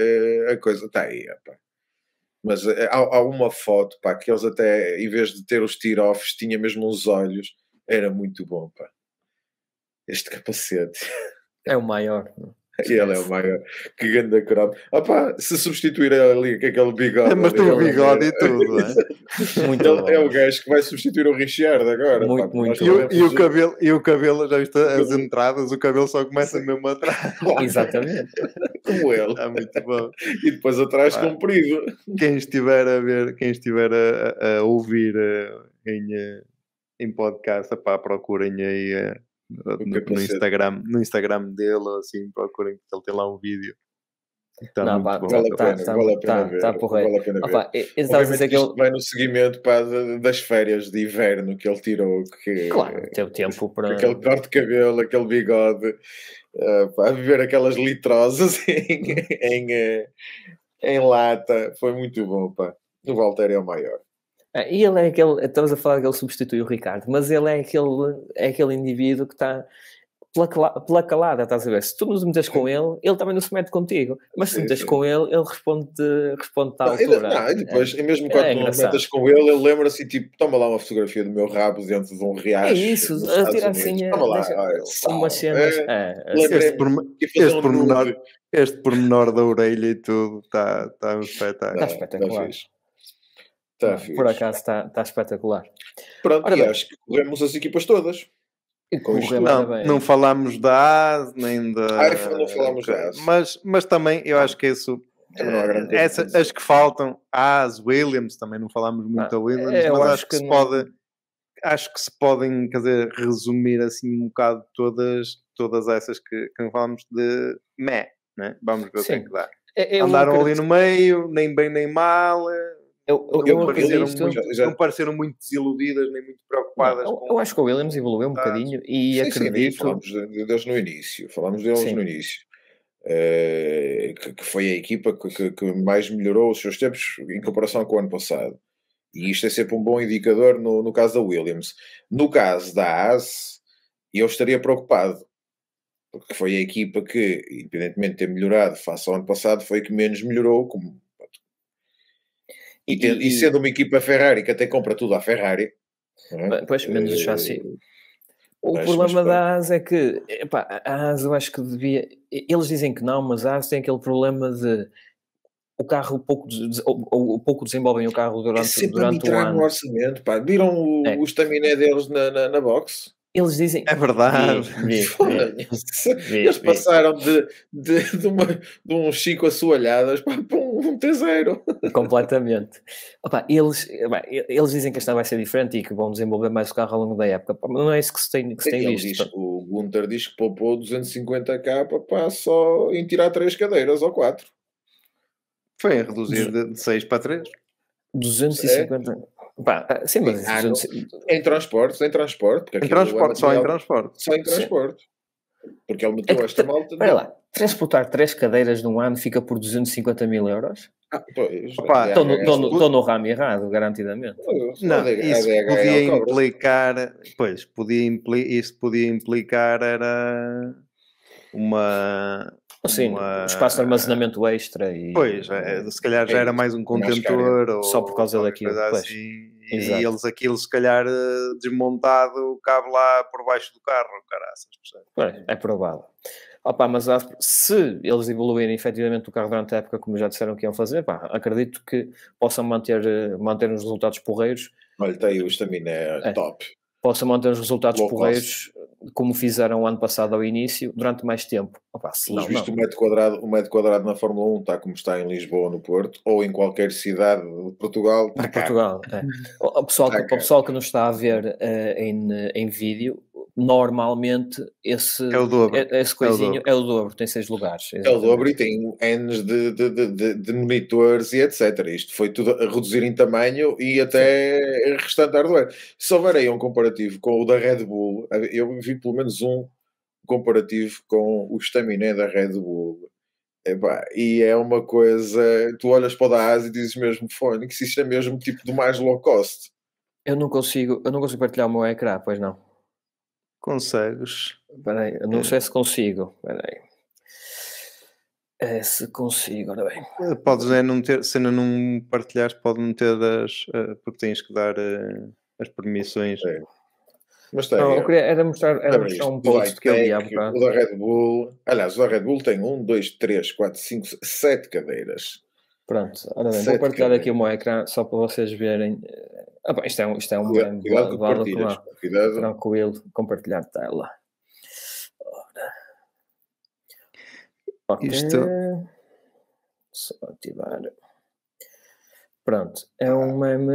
B: a coisa está aí, pá. Mas há uma foto, pá, que eles até, em vez de ter os tear-offs, tinha mesmo os olhos, era muito bom, pá. Este capacete.
A: É o maior.
B: Ele é o maior. Que grande cromo. Se substituir ali com aquele bigode.
C: Mas tem o bigode e tudo,
B: é o gajo que vai substituir o Richard agora.
C: Muito. E o cabelo, já viste as entradas, o cabelo só começa mesmo atrás.
A: Exatamente.
B: Como ele.
C: É muito bom.
B: E depois atrás comprido.
C: Quem estiver a ver, quem estiver a ouvir em podcast, procurem aí. No Instagram dele, assim, procurem, porque ele tem lá um vídeo.
B: Vale a pena ver. Obviamente que ele vai no seguimento das férias de inverno que ele tirou.
A: Claro, teve tempo para...
B: Aquele corte de cabelo, aquele bigode, para viver aquelas litrosas em lata. Foi muito bom, pá. O Valtteri é o maior.
A: E ele é aquele, estamos a falar que ele substitui o Ricardo, mas ele é aquele indivíduo que está pela calada, estás a ver? Se tu nos metes com ele também não se mete contigo, mas se metes com ele responde-te à altura.
B: E depois, mesmo quando não metas com ele lembra-se e tipo, toma lá uma fotografia do meu rabo dentro de um riacho.
A: É isso, a tirar assim umas cenas.
C: Este pormenor da orelha e tudo está um espetáculo.
A: Está espetacular. Por acaso está espetacular.
B: Pronto, acho que corremos as equipas todas.
C: Não falámos da AS, nem da...
B: não falámos da AS.
C: Mas também, eu acho que isso... as que faltam, AS, Williams, também não falámos muito da Williams, mas acho que se podem, quer dizer, resumir assim um bocado todas essas que não falamos de né? Vamos ver o que é que dá. Andaram ali no meio, nem bem nem mal... Não pareceram muito desiludidas nem muito preocupadas.
A: Eu acho que o Williams evoluiu um bocadinho e acredito...
B: Falámos deles no início. Que foi a equipa que mais melhorou os seus tempos em comparação com o ano passado. E isto é sempre um bom indicador no caso da Williams. No caso da AS, eu estaria preocupado. Porque foi a equipa que, independentemente de ter melhorado face ao ano passado, foi a que menos melhorou, E sendo uma equipa Ferrari que até compra tudo à Ferrari,
A: pois, menos o chassi. O problema da AS é que a AS eu acho que devia. Eles dizem que não, mas a AS tem aquele problema de o carro pouco desenvolvem o carro durante o ano.
B: No orçamento, viram o estaminé deles na box?
A: Eles dizem...
C: É verdade.
B: Eles passaram de um Chico assoalhadas para um T0.
A: Completamente. Eles dizem que esta vai ser diferente e que vão desenvolver mais o carro ao longo da época. Mas não é isso que se tem visto.
B: O Gunther diz que poupou 250k para só em tirar 3 cadeiras ou 4.
C: Foi a reduzir de 6 para 3.
A: 250... sim, mas...
B: Em transporte.
C: Só em transporte.
B: Porque ele meteu esta malta...
A: Espera lá, transportar 3 cadeiras num ano fica por 250 mil euros? Estou no ramo errado, garantidamente.
C: Não, isso podia implicar... Pois, isso podia implicar era uma...
A: Sim, espaço de armazenamento extra.
C: Pois, se calhar já era mais um contentor.
A: Só por causa daquilo.
C: Assim, e eles aquilo, se calhar, desmontado, cabe lá por baixo do carro, caraças.
A: É provável. Mas se eles evoluírem efetivamente o carro durante a época, como já disseram que iam fazer, acredito que possam manter os resultados porreiros.
B: Olha, está aí o estaminé top.
A: Possam manter os resultados porreiros como fizeram o ano passado ao início, durante mais tempo.
B: Visto o metro quadrado na Fórmula 1 está como está em Lisboa, no Porto, ou em qualquer cidade de Portugal.
A: Portugal, O pessoal que nos está a ver em vídeo, normalmente esse coisinho é o dobro, tem 6 lugares.
B: Exatamente. É o dobro e tem N de monitores e etc. Isto foi tudo a reduzir em tamanho e até restante hardware. Se houver aí um comparativo com o da Red Bull, eu vi pelo menos um comparativo com o estaminé da Red Bull. E é uma coisa, tu olhas para o da Ásia e dizes mesmo, Fónix, isto é mesmo tipo do mais low cost.
A: Eu não consigo partilhar o meu ecrã, pois não.
C: Consegues.
A: Espera aí, eu não sei se consigo. Espera aí. Se consigo, ora bem.
C: Podes não ter, se ainda não partilhares, pode não ter porque tens que dar as permissões.
B: Mas
A: não, eu queria era mostrar um post que eu vi há bocado.
B: O da Red Bull, aliás, o da Red Bull tem 1, 2, 3, 4, 5, 7 cadeiras.
A: Pronto, ora bem, vou partilhar aqui o meu ecrã só para vocês verem. Isto é um
B: cuidado.
A: Tranquilo, compartilhar tela. Ok.
C: Isto...
A: Só ativar. Pronto, é um meme.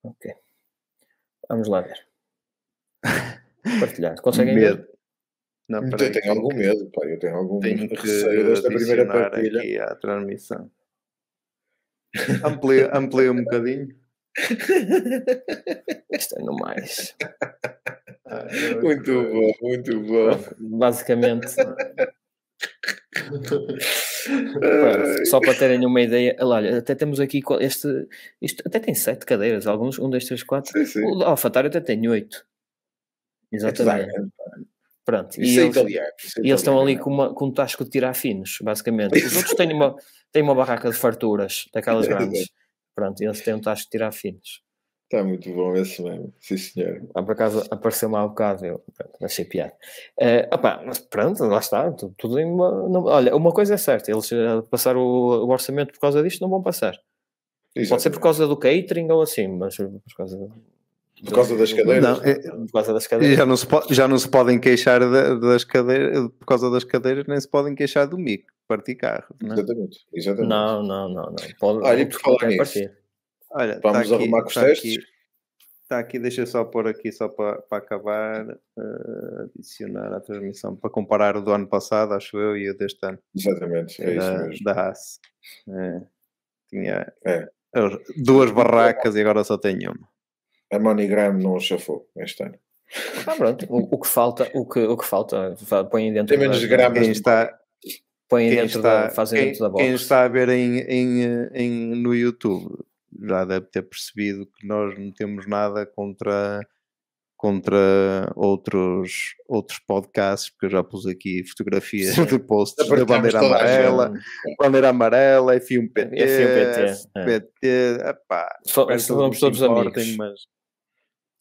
A: Ok. Vamos lá ver. Partilhar. Conseguem ver?
C: Não,
B: eu tenho algum medo, pá. Eu tenho algum
C: receio desta primeira partilha. Aqui à transmissão. Amplia um bocadinho.
A: Isto é no mais.
B: Muito bom.
A: Basicamente. Só para terem uma ideia, olha, até temos aqui isto até tem 7 cadeiras, alguns, 1, 2, 3, 4.
B: Sim.
A: O AlphaTauri até tem 8. Exatamente. Pronto.
B: E
A: eles estão ali com um tasco de tirar finos, basicamente. Os outros têm uma barraca de farturas, daquelas grandes. Pronto, eles têm um tasco de tirar finos.
B: Está muito bom esse mesmo, sim senhor.
A: Por acaso apareceu-me há bocado, eu achei piada. Mas pronto, lá está, tudo em olha, uma coisa é certa, eles passaram o orçamento por causa disto, não vão passar. Exatamente. Pode ser por causa do catering ou assim, mas por causa
B: das cadeiras.
A: Não, por causa das cadeiras.
C: Já não se podem queixar das cadeiras, por causa das cadeiras, nem se podem queixar do mic, partir carro. Não é?
B: Exatamente.
A: Não.
B: Olha, e por falar nisso,
C: olha,
B: vamos arrumar com os testes?
C: Está aqui, deixa só pôr aqui só para acabar, adicionar a transmissão, para comparar o do ano passado, acho eu, e o deste ano.
B: Exatamente, é isso mesmo.
C: Da Haas. Tinha 2 barracas e agora só tenho uma.
B: A MoneyGram não chafou este ano.
A: Pronto, o que falta, põem dentro.
B: Tem menos gramas.
A: Põem dentro fazem dentro da box.
C: Quem está a ver no YouTube já deve ter percebido que nós não temos nada contra outros podcasts, porque eu já pus aqui fotografias de posts da bandeira amarela, F1 PT,
A: somos todos amigos,
C: mas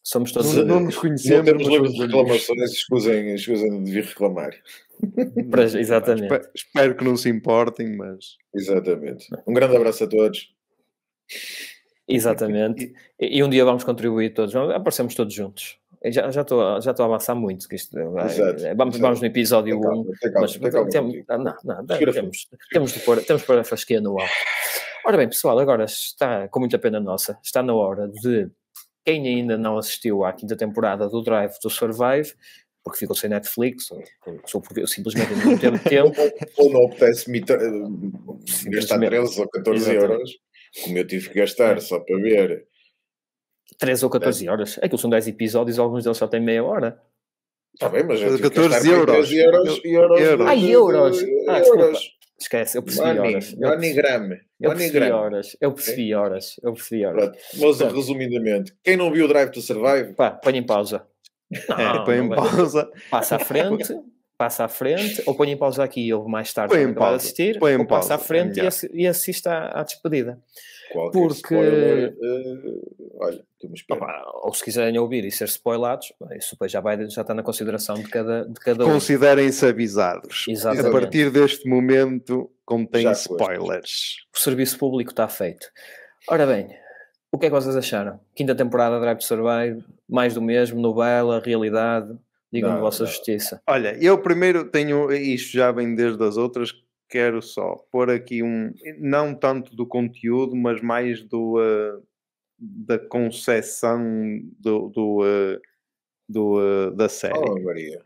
A: somos todos
C: não nos conhecemos.
B: Não temos livros de reclamações, escusem de vir reclamar.
A: Exatamente.
C: Espero que não se importem, mas...
B: Exatamente. Um grande abraço a todos.
A: Exatamente. E um dia vamos contribuir todos. Aparecemos todos juntos. Já estou a avançar muito. Que isto, vamos no episódio 1. Temos de pôr a fasquia no ar. Ora bem, pessoal, agora está, com muita pena nossa, está na hora de quem ainda não assistiu à 5ª temporada do Drive to Survive, porque ficou sem Netflix, ou porque simplesmente não teve tempo.
B: Ou não apetece-me gastar 13 ou 14 euros, como eu tive que gastar só para ver.
A: 13 ou 14 horas? Aquilo são 10 episódios, alguns deles só têm meia hora.
B: Está bem, mas eu
C: 14 euros.
A: Euros. Desculpa. Esquece, eu percebi horas. Eu percebi horas.
B: Pronto, mas resumidamente, quem não viu o Drive to Survive...
A: Põe em pausa.
C: Põe em pausa.
A: Passa à frente, ou põe em pausa aqui e ouve mais tarde para assistir, ou passa à frente e assiste à despedida. Porque
B: olha, temos
A: ou se quiserem ouvir e ser spoilados, isso depois já está na consideração de cada um.
C: Considerem-se avisados.
A: Exatamente.
C: A partir deste momento contém spoilers.
A: O serviço público está feito. Ora bem, o que é que vocês acharam? 5ª temporada de Drive to Survive, mais do mesmo, novela, realidade, digam-me a vossa justiça.
C: Olha, eu primeiro tenho, isto já vem desde as outras, quero só pôr aqui não tanto do conteúdo, mas mais da concepção da série.
B: Oh, Maria.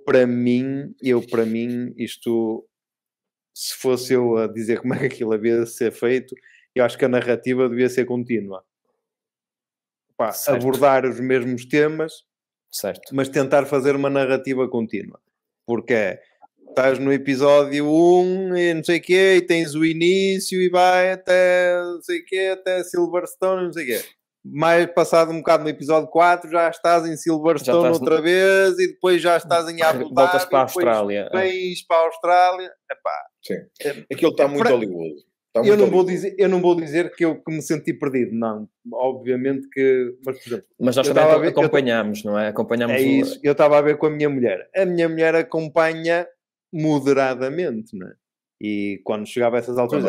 C: Para mim, isto, se fosse eu a dizer como é que aquilo havia de ser feito, eu acho que a narrativa devia ser contínua. Abordar os mesmos temas,
A: certo,
C: mas tentar fazer uma narrativa contínua. Porque estás no episódio 1 e não sei o quê, e tens o início e vai até não sei o quê, até Silverstone, não sei o quê. Mais passado um bocado no episódio 4 já estás em Silverstone outra vez e depois já estás em Abu Dhabi,
A: voltas para a Austrália.
C: Vens para a Austrália. Epá.
B: Sim. Aquilo está muito Hollywood.
C: Eu não vou dizer que eu me senti perdido, não. Obviamente que... Mas, por exemplo,
A: mas nós também acompanhamos, não é? Acompanhamos.
C: É isso. Eu estava a ver com a minha mulher. A minha mulher acompanha moderadamente, não é? E quando chegava a essas alturas...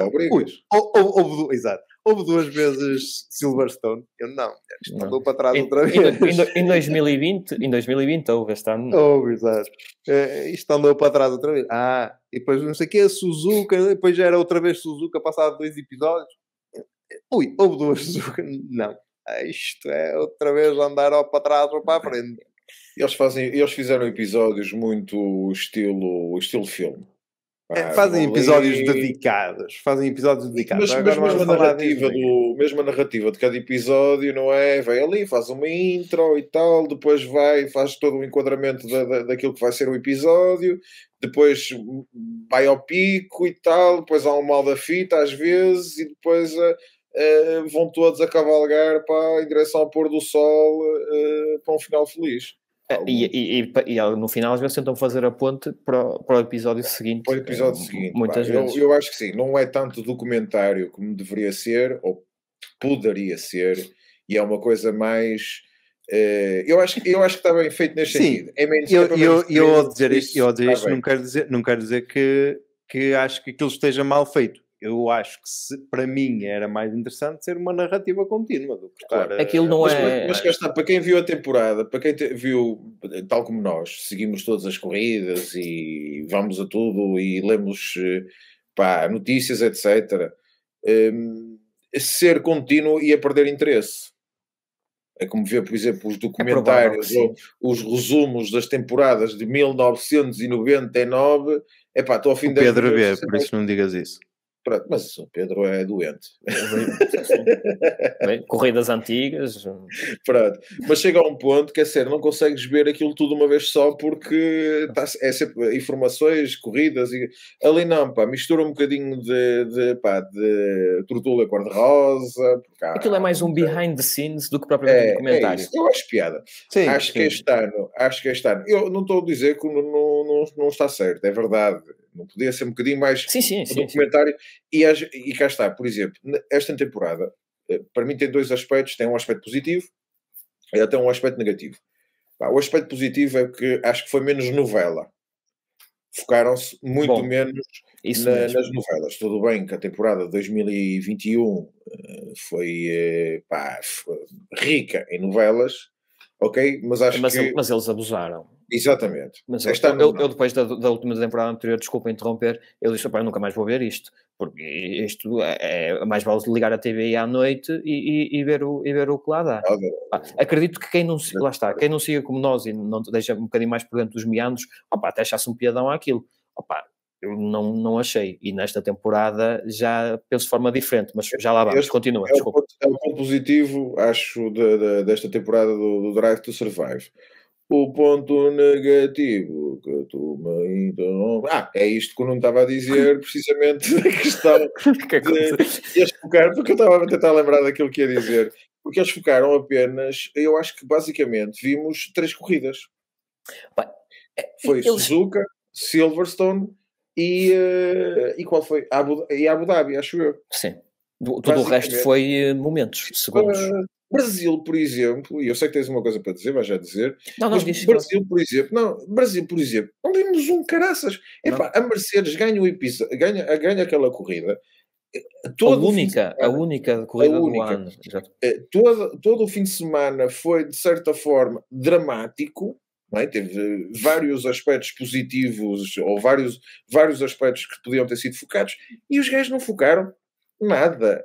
C: Exato. Houve 2 vezes Silverstone. Eu não. Isto andou para trás outra vez.
A: Em 2020 houve este ano.
C: Houve, exato. Isto andou para trás outra vez. E depois não sei o que, a Suzuka, depois já era outra vez Suzuka, passado 2 episódios. Houve 2 Suzuka. Não. Isto é outra vez andar ou para trás ou para a frente.
B: Eles fizeram episódios muito estilo filme.
C: Fazem episódios dedicados.
B: Mas mesma narrativa de cada episódio, não é? Vai ali, faz uma intro e tal, depois faz todo o enquadramento daquilo que vai ser o episódio, depois vai ao pico e tal, depois há um mal da fita às vezes, e depois vão todos a cavalgar em direção ao pôr do sol para um final feliz.
A: E no final às vezes tentam fazer a ponte para o episódio seguinte.
B: Para o episódio seguinte.
A: Muitas vezes.
B: Eu acho que sim. Não é tanto documentário como deveria ser, ou poderia ser, e é uma coisa mais... eu acho que está bem feito neste sentido.
C: Eu ao dizer isto não quero dizer que acho que aquilo esteja mal feito. Eu acho que para mim era mais interessante ser uma narrativa contínua do que estar...
A: Aquilo não é...
B: Mas cá está, para quem viu a temporada, para quem viu, tal como nós, seguimos todas as corridas e vamos a tudo e lemos notícias, etc. Ser contínuo ia perder interesse. É como ver, por exemplo, os documentários ou os resumos das temporadas de 1999. Estou ao fim
C: da... Pedro vê, por isso não digas isso.
B: Pronto, mas o Pedro é doente.
A: Bem, corridas antigas.
B: Pronto. Mas chega a um ponto que é sério, não consegues ver aquilo tudo uma vez só porque é sempre informações, corridas e ali não, mistura um bocadinho de Tortuga Cor-de-Rosa.
A: Aquilo é mais um behind the scenes do que propriamente um documentário.
B: Eu acho piada.
C: Sim,
B: acho que este ano, eu não estou a dizer que não está certo, é verdade. Não podia ser um bocadinho mais documentário. E cá está, por exemplo, esta temporada, para mim tem 2 aspectos. Tem um aspecto positivo e até um aspecto negativo. O aspecto positivo é que acho que foi menos novela. Focaram-se muito menos nas novelas. Tudo bem que a temporada de 2021 foi rica em novelas, ok? Mas
A: eles abusaram.
B: Exatamente.
A: Mas eu depois da última temporada anterior, desculpa interromper, eu disse, eu nunca mais vou ver isto, porque isto é mais vale ligar a TV à noite e ver o que lá dá. Acredito que quem não siga como nós e não deixa um bocadinho mais por dentro dos meandros, até achasse um piadão àquilo. Eu não achei, e nesta temporada já penso de forma diferente, mas já lá vamos, continua, desculpa.
B: É um ponto positivo, acho, desta temporada do Drive to Survive. O ponto negativo que tu me interrompes... é isto que eu não estava a dizer, precisamente da questão de eles focar, porque eu estava a tentar lembrar daquilo que ia dizer, porque eles focaram apenas, eu acho que basicamente vimos 3 corridas. Foi Suzuka, Silverstone e qual foi? Abu Dhabi, acho eu.
A: Sim. Tudo o resto foi momentos, segundos.
B: Brasil, por exemplo, e eu sei que tens uma coisa para dizer, vais já dizer. Brasil, por exemplo, não vimos um caraças. A Mercedes ganha aquela corrida.
A: A única corrida do ano.
B: Todo o fim de semana foi, de certa forma, dramático. Não é? Teve vários aspectos positivos ou vários aspectos que podiam ter sido focados e os gajos não focaram nada.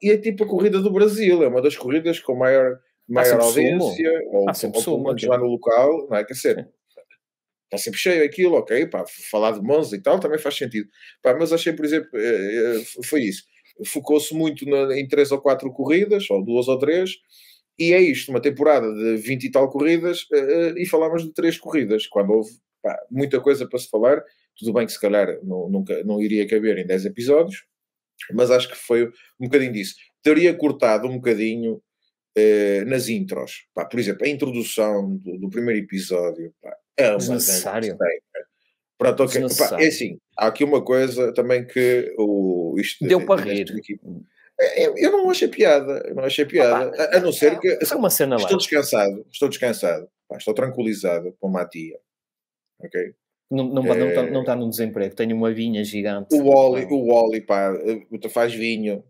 B: E é tipo a corrida do Brasil, é uma das corridas com maior maior audiência, ou pelo menos lá no local, não é? Quer dizer, está sempre cheio aquilo, ok, pá, falar de Monza e tal também faz sentido. Pá, mas achei, por exemplo, foi isso. Focou-se muito em 3 ou 4 corridas, ou 2 ou 3, e é isto, uma temporada de 20 e tal corridas, e falámos de 3 corridas, quando houve muita coisa para se falar. Tudo bem que se calhar não iria caber em 10 episódios, mas acho que foi um bocadinho disso. Teria cortado um bocadinho nas intros. Pá, por exemplo, a introdução do primeiro episódio, pá, é uma
A: desnecessário.
B: Pronto, okay. Pá, é assim, há aqui uma coisa também que
A: deu para rir.
B: Eu não achei piada, a não ser que
A: foi uma cena
B: estou descansado, pá, estou tranquilizado com a tia, ok?
A: Não está num desemprego, tenho uma vinha gigante.
B: O Wally, pá, faz vinho,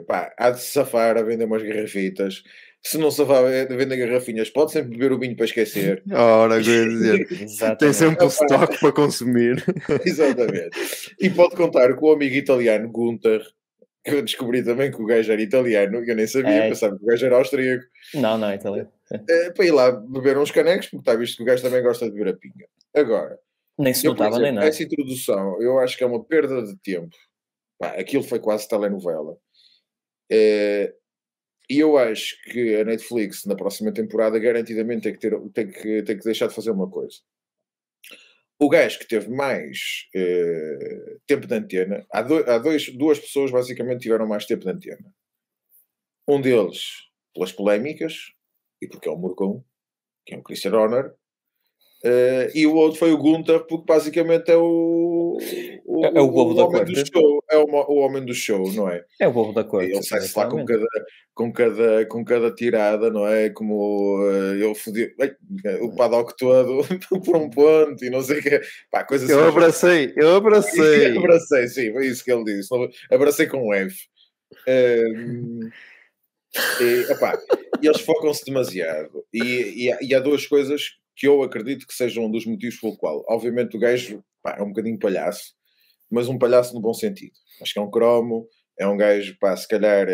B: pá, há de se safar a vender umas garrafitas. Se não safar a vender garrafinhas, pode sempre beber o vinho para esquecer.
C: Ora, dizer, tem sempre o estoque para consumir.
B: Exatamente. E pode contar com o amigo italiano Gunther, que eu descobri também que o gajo era italiano, que eu nem sabia, pensava que o gajo era austríaco.
A: Não, é italiano.
B: Para ir lá beber uns canecos, porque está visto que o gajo também gosta de beber a pinga. Agora,
A: nem se notava nem nada.
B: Essa introdução, eu acho que é uma perda de tempo. Pá, aquilo foi quase telenovela. E eu acho que a Netflix, na próxima temporada, garantidamente tem que deixar de fazer uma coisa. O gajo que teve mais tempo de antena, há duas pessoas basicamente tiveram mais tempo de antena. Um deles pelas polémicas, e porque é o Morcon, que é o Christian Horner, e o outro foi o Gunther, porque basicamente é o
A: bobo da corte.
B: É o homem do show, não é?
A: É o bobo da corte.
B: Ele sai-se lá com cada tirada, não é? Como ele fodiu o paddock todo por um ponto e não sei o que. Pá, coisas
C: eu
B: assim.
C: abracei.
B: Sim, foi isso que ele disse. Abracei com um F. E eles focam-se demasiado. E há duas coisas que eu acredito que sejam um dos motivos pelo qual, obviamente, o gajo é um bocadinho palhaço, mas um palhaço no bom sentido. Acho que é um cromo, é um gajo, se calhar,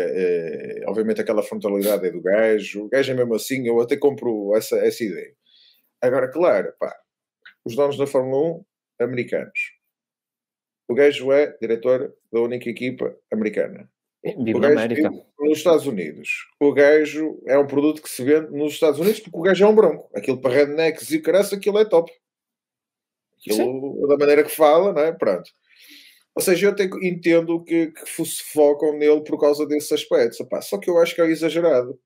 B: obviamente aquela frontalidade é do gajo. O gajo é mesmo assim, eu até compro essa ideia. Agora, claro, os donos da Fórmula 1, americanos. O gajo é diretor da única equipa americana.
A: Vive na América.
B: Nos Estados Unidos. O gajo é um produto que se vende nos Estados Unidos porque o gajo é um bronco. Aquilo para rednecks e caraça, aquilo é top. Aquilo, da maneira que fala, não é? Pronto. Ou seja, eu até entendo que se focam nele por causa desses aspectos. Só que eu acho que é exagerado.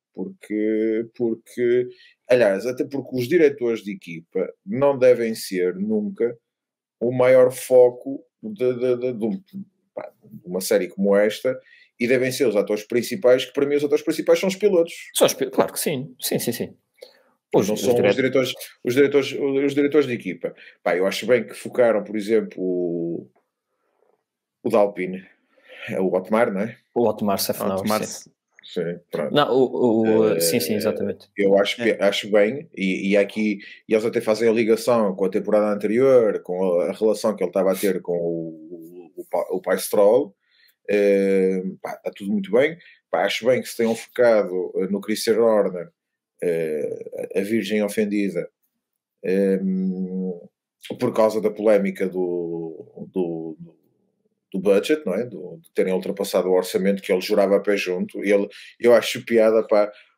B: Porque, aliás, até porque os diretores de equipa não devem ser nunca o maior foco de uma série como esta. E devem ser os atores principais, que para mim os atores principais são os pilotos.
A: Claro que sim. Sim.
B: Não são os diretores de equipa. Eu acho bem que focaram, por exemplo, o da Alpine. É o Otmar, não é?
A: O Otmar Safnauer, sim.
B: Sim, pronto.
A: Não, sim, exatamente.
B: Eu acho bem, e aqui eles até fazem a ligação com a temporada anterior, com a relação que ele estava a ter com o pai Stroll. Está tudo muito bem. Acho bem que se tenham focado no Christian Horner, a virgem ofendida, por causa da polémica do budget, não é? De terem ultrapassado o orçamento que ele jurava a pé junto. Eu acho piada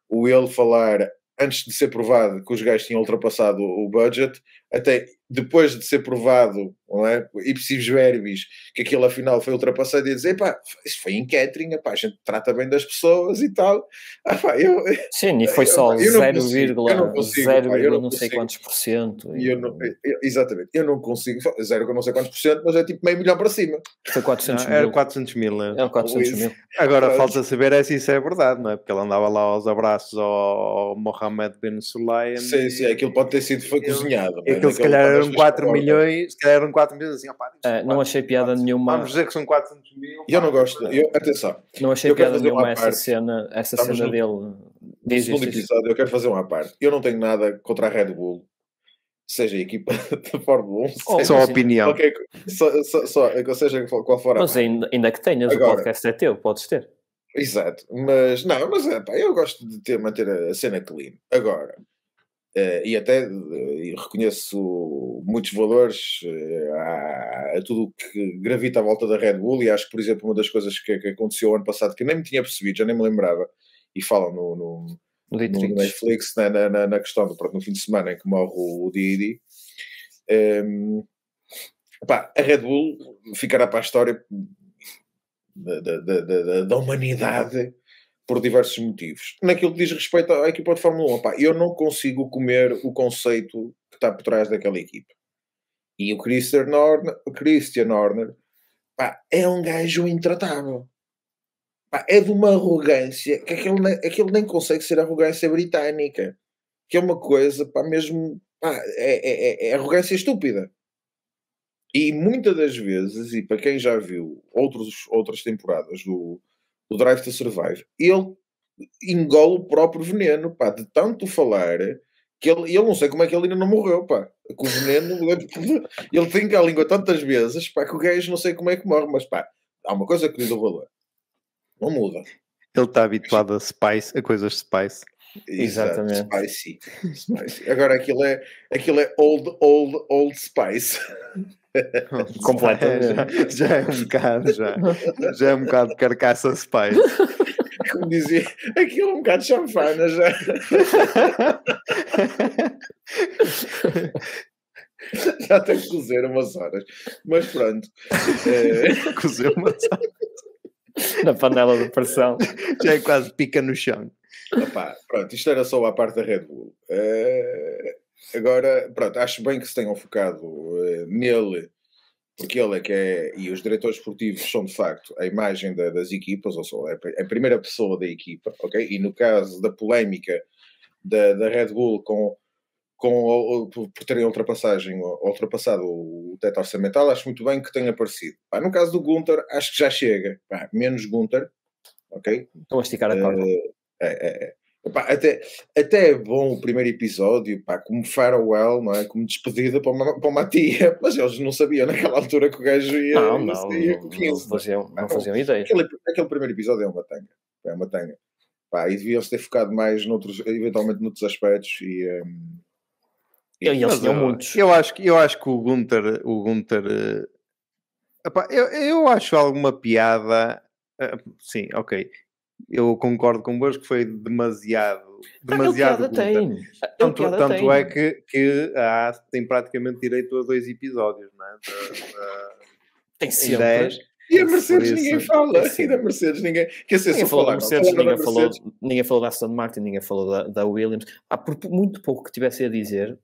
B: ele falar antes de ser provado que os gajos tinham ultrapassado o budget, até depois de ser provado, não é? Ipsis verbis, que aquilo afinal foi ultrapassado, e dizer, isso foi em catering, a gente trata bem das pessoas e tal.
A: Sim, e foi só 0,0 não sei quantos por cento.
B: Exatamente, eu não consigo, 0, não sei quantos por cento, mas é tipo meio milhão para cima.
A: Foi 400 mil.
C: Era 400 mil, né?
A: Era 400 mil.
C: Agora falta saber se isso é verdade, não é? Porque ele andava lá aos abraços ao Mohammed bin Sulayem.
B: Sim, aquilo pode ter sido cozinhado.
C: Aquilo se calhar eram 4 milhões, assim,
A: não achei piada nenhuma.
C: Vamos dizer que são 400 mil.
B: Eu não gosto, atenção.
A: Não achei piada nenhuma essa cena dele.
B: No segundo episódio, eu quero fazer uma parte. Eu não tenho nada contra a Red Bull, seja a equipa da Fórmula 1,
C: só a opinião.
B: Seja qual for a
A: Mas ainda que tenhas, agora, o podcast é teu, podes ter.
B: Exato, mas eu gosto de manter a cena clean. Agora, e até reconheço muitos valores a tudo o que gravita à volta da Red Bull, e acho que, por exemplo, uma das coisas que aconteceu ano passado, que eu nem me tinha percebido, já nem me lembrava, e falam no Netflix, na questão no fim de semana em que morre o Didi, a Red Bull ficará para a história da humanidade por diversos motivos. Naquilo que diz respeito à equipa de Fórmula 1, eu não consigo comer o conceito que está por trás daquela equipa. E o Christian Horner é um gajo intratável. É de uma arrogância que aquele nem consegue ser arrogância britânica, que é uma coisa mesmo é arrogância estúpida. E muitas das vezes, e para quem já viu outras temporadas do Drive to Survive, ele engole o próprio veneno, de tanto falar, que ele não sei como é que ele ainda não morreu, com o veneno, ele tem a língua tantas vezes, que o gajo não sei como é que morre, mas há uma coisa que lhe dou valor. Não muda.
C: Ele está habituado a coisas spice.
A: Exatamente.
B: Spicy. Agora aquilo é old spice.
A: Completamente.
C: Já é um bocado, já é um bocado carcaça spice.
B: Como dizia, aquilo é um bocado chanfana já. Já tem que cozer umas horas. Mas pronto.
C: Cozer umas horas.
A: Na panela de pressão.
C: Já é quase pica no chão.
B: Pronto, isto era só a parte da Red Bull. Agora, pronto, acho bem que se tenham focado nele, porque ele é que é, e os diretores esportivos são de facto a imagem das equipas, ou seja, é a primeira pessoa da equipa, ok? E no caso da polémica da Red Bull por terem ultrapassado o teto orçamental, acho muito bem que tenha aparecido. No caso do Gunther, acho que já chega. Menos Gunther, ok?
A: Estou a esticar a corda.
B: Até é bom o primeiro episódio, como farewell, não é? Como despedida para uma tia, mas eles não sabiam naquela altura que o gajo ia.
A: Não faziam ideia.
B: Aquele primeiro episódio é uma tanga. E deviam-se ter focado mais eventualmente noutros aspectos.
A: E eles tinham muitos.
C: Eu acho que o Gunther eu acho alguma piada. Sim, ok. Eu concordo convosco que foi demasiado
A: tem.
C: Tanto é que tem praticamente direito a 2 episódios, não é?
A: Tem sempre.
B: E a Mercedes ninguém fala. E da Mercedes ninguém...
A: Ninguém falou da Aston Martin, ninguém falou da Williams. Por muito pouco que tivesse a dizer...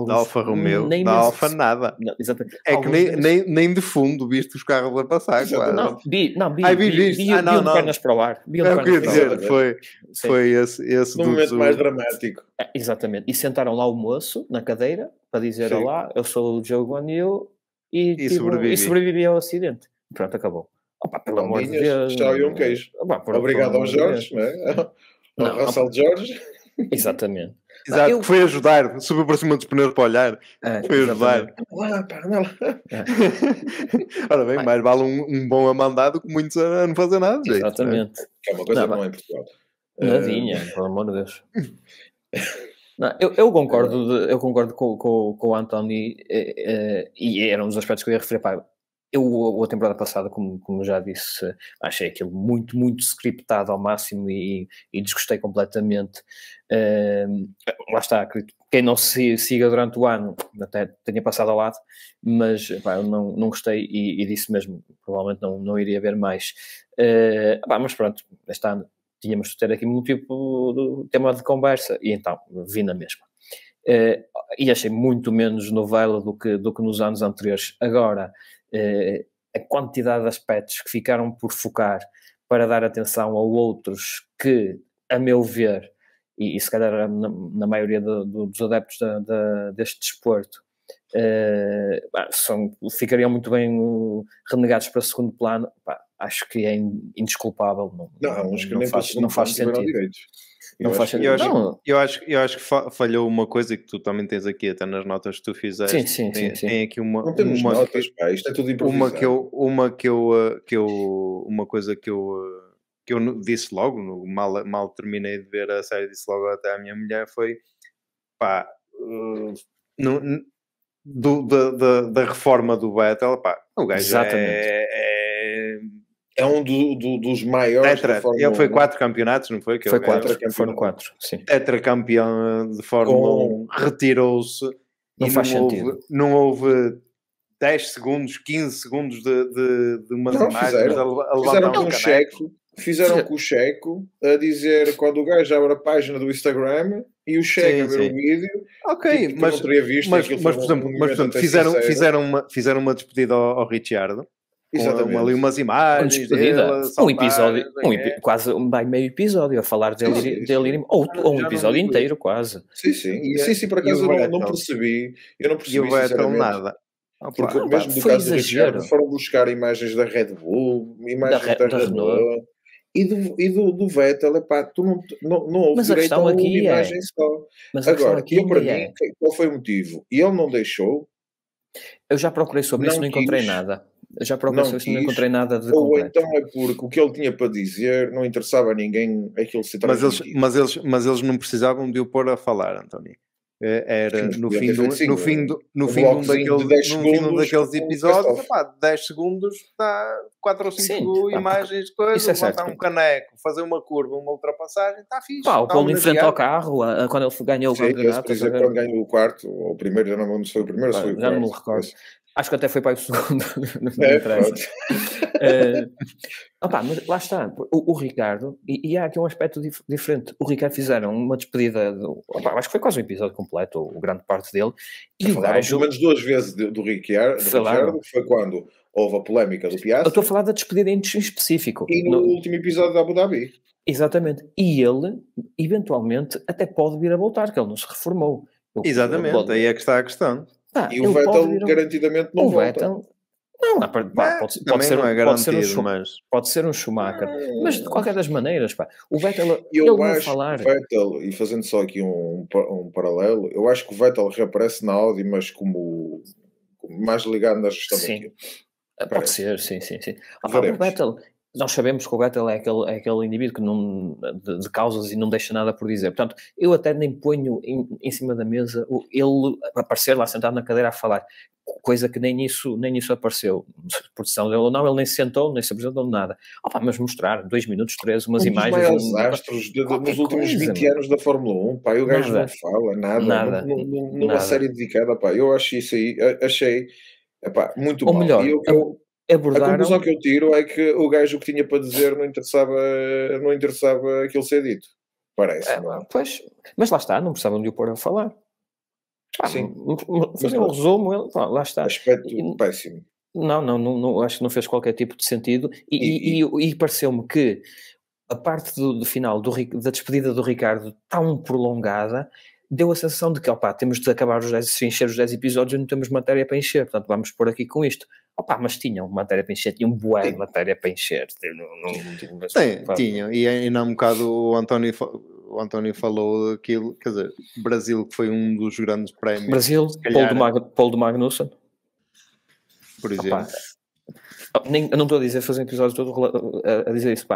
C: da Alfa Romeo, da Alfa nada.
A: Não, exatamente.
C: É que nem de fundo viste os carros a passar, claro.
A: Vi
C: um
A: de pernas para o ar.
C: É o que eu ia dizer, foi esse
B: no momento mais dramático.
A: Exatamente. E sentaram lá o moço, na cadeira, para dizer: olá, eu sou o Joe Guan Yu e sobrevivi ao acidente. Pronto, acabou. Pelo amor de Deus.
B: Tchau e um queijo. Obrigado ao Jorge, não é? Ao Russell George.
A: Exatamente.
C: Exato, foi ajudar, subiu para cima dos pneus para olhar, foi ajudar. Ora bem, mais vale um bom amandado que muitos a não fazer nada.
A: Exatamente.
B: Jeito, que é uma coisa que não é em Portugal.
A: Nadinha, pelo amor de Deus. Eu concordo com o Anthony, e era um dos aspectos que eu ia referir. Eu, a temporada passada, como já disse, achei aquilo muito, muito scriptado ao máximo e desgostei completamente. Lá está, quem não se siga durante o ano até tenha passado ao lado, mas eu não gostei e disse mesmo, provavelmente não iria ver mais. Mas pronto, este ano tínhamos de ter aqui um tipo de tema de conversa e então vi na mesma. E achei muito menos novela do que nos anos anteriores. Agora, a quantidade de aspectos que ficaram por focar para dar atenção a outros que, a meu ver, e se calhar na maioria dos adeptos deste desporto, ficariam muito bem renegados para segundo plano. Acho que é indesculpável. Não faz sentido.
C: Eu acho que falhou uma coisa que tu também tens aqui até nas notas que tu fizeste.
A: Sim.
C: Tem aqui uma.
B: Não temos notas, isto é tudo improvisado.
C: Uma coisa que eu que eu disse logo, mal terminei de ver a série, disse logo até à minha mulher, foi pá, da reforma do Vettel, pá, o gajo
B: é um dos maiores da
C: Fórmula 1. Ele foi 4 campeonatos, não foi?
A: Foi 4, foram 4, sim.
C: Tetracampeão de Fórmula 1, retirou-se.
A: Não faz sentido.
C: Não houve 10 segundos, 15 segundos de umas imagens a levantar um caneco.
B: Fizeram com o Checo a dizer quando o gajo abre a página do Instagram e o Checo a ver o vídeo.
C: Ok,
B: tipo, mas por
C: exemplo, fizeram uma despedida ao Ricciardo.
B: Exatamente.
C: Ali umas imagens
A: dele, um episódio, quase meio episódio a falar dele ou um episódio inteiro quase.
B: Sim, por acaso eu não percebi. Eu não percebi, sinceramente.
C: Nada.
B: Porque mesmo do caso do Ricciardo foram buscar imagens da Red Bull, imagens da Renault e do Vettel, epá, tu não houve direito a uma imagem só.
A: Mas
B: agora, para mim, qual foi o motivo? E ele não deixou.
A: Eu já procurei sobre isso, não encontrei nada. Eu já procurei sobre isso, não encontrei nada de
B: ou
A: concreto.
B: Então é porque o que ele tinha para dizer não interessava a ninguém aquilo se transmitir.
C: Mas eles não precisavam de o pôr a falar, António. Era no fim de um daqueles episódios, 10 segundos dá 4 ou 5 imagens, coisas, levantar um caneco, fazer uma curva, uma ultrapassagem, está fixe.
A: O pô-lo em frente ao carro, quando ele ganhou o campeonato.
B: Por exemplo, quando ganhou o quarto, ou o primeiro, já não sei o primeiro, foi o quarto.
A: Já não me recordo. Acho que até foi para o segundo. Não interessa. Mas lá está. O Ricardo, e há aqui um aspecto diferente. O Ricardo fizeram uma despedida. Acho que foi quase um episódio completo, ou grande parte dele. E o gajo.
B: Pelo menos 2 vezes do Ricardo, foi quando houve a polémica do Piastri.
A: Eu estou a falar da despedida em específico.
B: E no último episódio da Abu Dhabi.
A: Exatamente. E ele, eventualmente, até pode vir a voltar, que ele não se reformou.
C: Exatamente, aí é que está a questão.
B: E o Vettel garantidamente não volta.
A: Pode ser um Schumacher, mas de qualquer das maneiras, o Vettel,
B: eu acho que o Vettel, e fazendo só aqui um paralelo, eu acho que o Vettel reaparece na Audi, mas como mais ligado na gestão daquilo.
A: Pode ser, sim. O Vettel, nós sabemos que o Vettel é aquele indivíduo que não, de causas e não deixa nada por dizer. Portanto, eu até nem ponho em cima da mesa ele aparecer lá sentado na cadeira a falar, coisa que nem isso apareceu. Por decisão dele ou não, ele nem se sentou, nem se apresentou nada. Mas mostrar 2 minutos, 3, umas imagens.
B: Os maiores astros nos últimos 20 anos da Fórmula 1, o gajo não fala nada. Numa série dedicada, eu acho isso aí, achei muito mal.
A: Melhor,
B: a conclusão que eu tiro é que o gajo que tinha para dizer não interessava aquilo ser dito. Parece.
A: Pois, mas lá está, não precisavam de o pôr a falar.
B: Sim.
A: Fazer um resumo, lá está.
B: Aspecto péssimo.
A: Não, acho que não fez qualquer tipo de sentido. E pareceu-me que a parte do final da despedida do Ricardo tão prolongada deu a sensação de que, temos de acabar encher os 10 episódios e não temos matéria para encher, portanto vamos pôr aqui com isto. Mas tinham matéria para encher, tinham bué de matéria para encher.
C: Tinham, e ainda há um bocado o António falou daquilo, quer dizer, Brasil, que foi um dos grandes prémios.
A: Brasil, Paul do Magnussen.
C: Por exemplo.
A: Eu não estou a dizer fazer um episódio todo a dizer isso,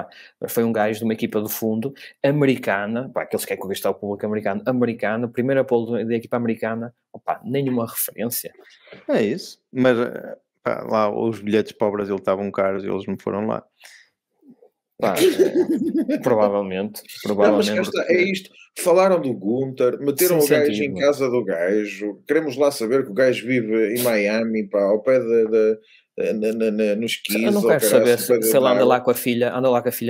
A: foi um gajo de uma equipa do fundo americana, que eles querem conquistar o público americano, primeira pole da equipa americana, nenhuma referência.
C: É isso, mas lá os bilhetes para o Brasil estavam caros e eles não foram lá.
A: Provavelmente.
B: Mas é isto. Falaram do Gunther, meteram o gajo em casa do gajo. Queremos lá saber que o gajo vive em Miami, ao pé nos skis.
A: Eu não quero saber se ele anda lá com a filha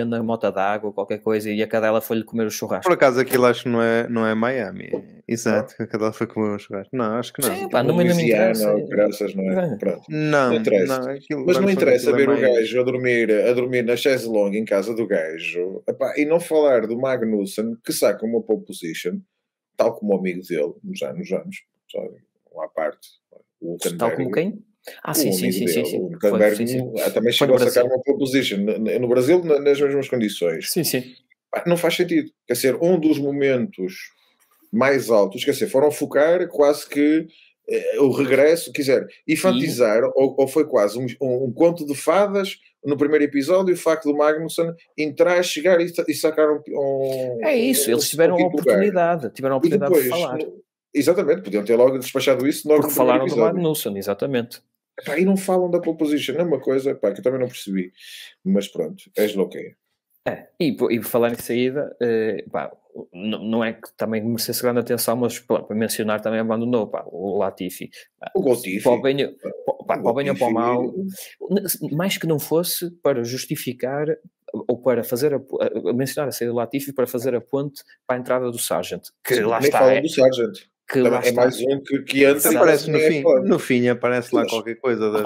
A: na mota d'água ou qualquer coisa e a cadela foi-lhe comer o churrasco.
C: Por acaso aquilo acho que não é Miami. Exato, que a cadela foi comer o churrasco. Não, acho que não.
A: Sim, não me interessa.
B: Graças, não é?
C: Não
B: interessa. Mas não interessa ver o gajo a dormir na chaise longue em casa do gajo e não falar do Magnussen que saca uma pole position, tal como o amigo dele, nos anos, sabe? À parte.
A: Tal como quem? Sim.
B: O Hülkenberg também chegou a sacar uma pole position no Brasil nas mesmas condições.
A: Sim.
B: Não faz sentido. Quer dizer, um dos momentos mais altos, foram focar quase que o regresso, quiser, infantizar, ou foi quase um conto de fadas no primeiro episódio, o facto do Magnussen entrar, chegar e sacar
A: É isso, eles tiveram a oportunidade. Tiveram a oportunidade de falar.
B: Exatamente, podiam ter logo despachado isso logo.
A: Porque falaram do Magnussen, exatamente.
B: Epá, e não falam da pole position, é uma coisa, epá, que eu também não percebi. Mas pronto, és bloqueio.
A: E por falar em saída, não é que também merecesse grande atenção, mas para mencionar também abandonou o Latifi.
B: O Latifi.
A: Para o bem ou para o mal, mais que não fosse para justificar ou para fazer mencionar a saída do Latifi para fazer a ponte para a entrada do Sargent.
B: Que lá nem está. Falam do Sargent. Que lá é mais um que antes
C: aparece no fim aparece lá qualquer coisa das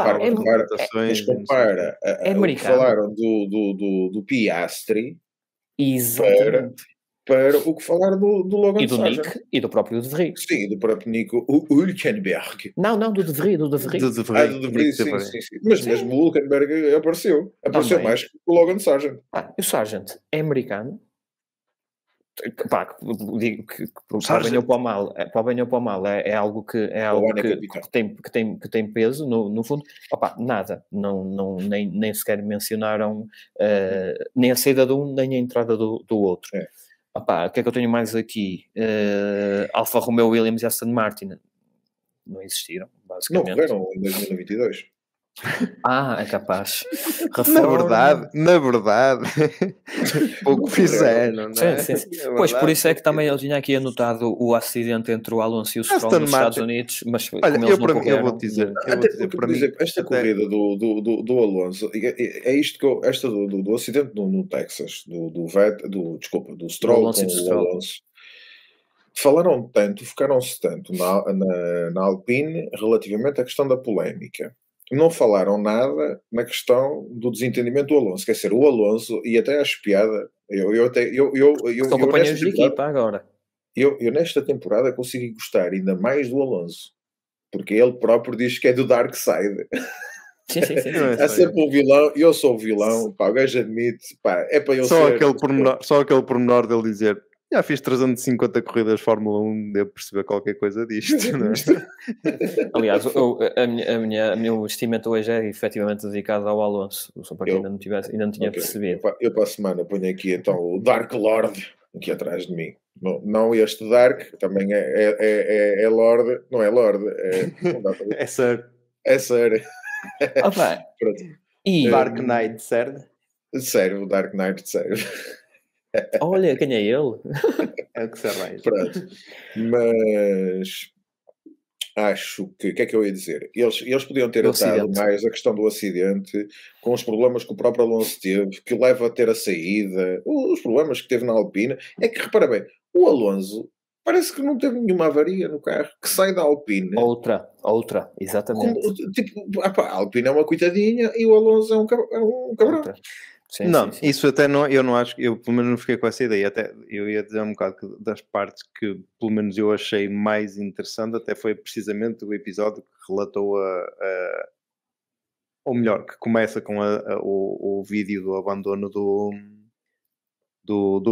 B: mas compara o que falaram do Piastri para o que falaram do Logan
A: e do Sargent. Nick e do próprio De Vries.
B: Sim, do próprio Nico Hülkenberg.
A: Não, do De Vries.
B: Do De Vries, sim. Mas mesmo o Hülkenberg apareceu mais que o Logan Sargent.
A: E o Sargent é americano. Digo que para bem ou para o mal é algo que tem peso no fundo. Nada, nem sequer mencionaram nem a saída de um nem a entrada do outro. O que é que eu tenho mais aqui? Alfa Romeo, Williams e Aston Martin não existiram, basicamente.
B: Não correram em 2022.
A: É capaz.
C: Na verdade, pouco fizeram, não é?
A: Sim. Pois, por isso é que também eu tinha aqui anotado o acidente entre o Alonso e o Stroll nos Estados Unidos, mas
C: olha, eu vou dizer
B: para mim, esta corrida do Alonso, é isto que esta do acidente no Texas, do Stroll com o Alonso. Focaram-se tanto na Alpine relativamente à questão da polémica. Não falaram nada na questão do desentendimento do Alonso. Quer dizer, o Alonso, e até acho piada,
A: são companheiros de equipa agora.
B: Eu nesta temporada consegui gostar ainda mais do Alonso, porque ele próprio diz que é do Dark Side.
A: Sim.
B: É sempre um vilão, eu sou o vilão, o gajo admite, é para eu ser...
C: Só aquele pormenor dele dizer: já fiz 350 corridas de Fórmula 1, devo perceber qualquer coisa disto, não é?
A: Aliás, o meu estimamento hoje é efetivamente dedicado ao Alonso, só para quem ainda não tinha percebido.
B: Eu para a semana ponho aqui então o Dark Lord aqui atrás de mim. Não este Dark, também é Lord, não é Lord,
C: é Sir.
B: É Sir.
A: E
C: Dark Knight serve?
B: Serve, o Dark Knight serve.
A: Olha, quem é ele?
C: É o que se arranja.
B: Pronto. Mas acho que... O que é que eu ia dizer? Eles podiam ter atado mais a questão do acidente, com os problemas que o próprio Alonso teve, que leva a ter a saída, os problemas que teve na Alpine. É que, repara bem, o Alonso parece que não teve nenhuma avaria no carro, que sai da Alpine.
A: Outra, exatamente.
B: A Alpine é uma coitadinha e o Alonso é um cabrão.
C: Sim. Isso até não, eu não acho, eu pelo menos não fiquei com essa ideia. Até eu ia dizer um bocado que das partes que pelo menos eu achei mais interessante até foi precisamente o episódio que relatou ou melhor, que começa com o vídeo do abandono do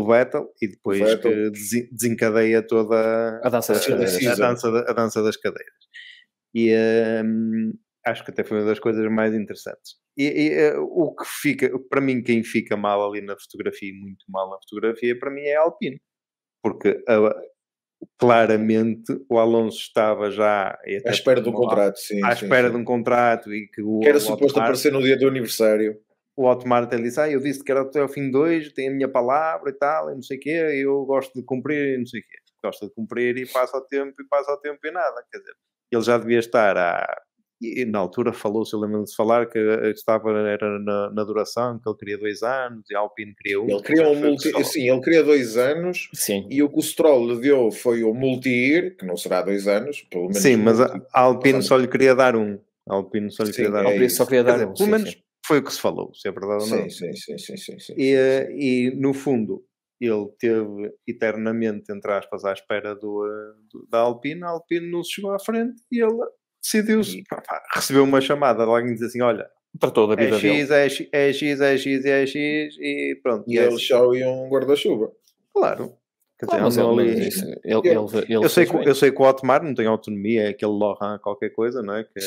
C: Vettel e depois que desencadeia toda
A: a dança
C: das cadeiras. E acho que até foi uma das coisas mais interessantes. E o que fica, para mim, quem fica mal ali na fotografia, muito mal na fotografia, para mim é a Alpine. Porque claramente o Alonso estava já
B: à espera de um contrato, sim.
C: À espera de um contrato e que
B: era suposto aparecer no dia do aniversário.
C: O Otto Martin disse: eu disse que era até ao fim de hoje, tenho a minha palavra e tal, e não sei o quê, eu gosto de cumprir e não sei o quê. Gosto de cumprir e passa o tempo e nada. Quer dizer, ele já devia estar e na altura falou-se, eu lembro-me de falar que era na duração, que ele queria 2 anos e a Alpine queria 1.
B: Ele queria ele queria 2 anos.
A: Sim.
B: E o que o Stroll lhe deu foi o multi-year, que não será 2 anos, pelo menos.
C: Sim, mas a Alpine só lhe queria dar 1. A Alpine só lhe queria dar 1.
A: Só queria dar 1.
C: Pelo menos foi o que se falou, se é verdade ou não.
B: Sim.
C: E no fundo, ele teve eternamente, entre aspas, à espera da Alpine. A Alpine não chegou à frente e ele decidiu-se, recebeu uma chamada de alguém que diz assim: olha,
A: para toda a vida
C: dele é X e pronto.
B: E ele chau e um guarda-chuva.
C: Claro. Quer dizer, eu sei que o Otmar não tem autonomia, é aquele Laurent qualquer coisa, não é? Que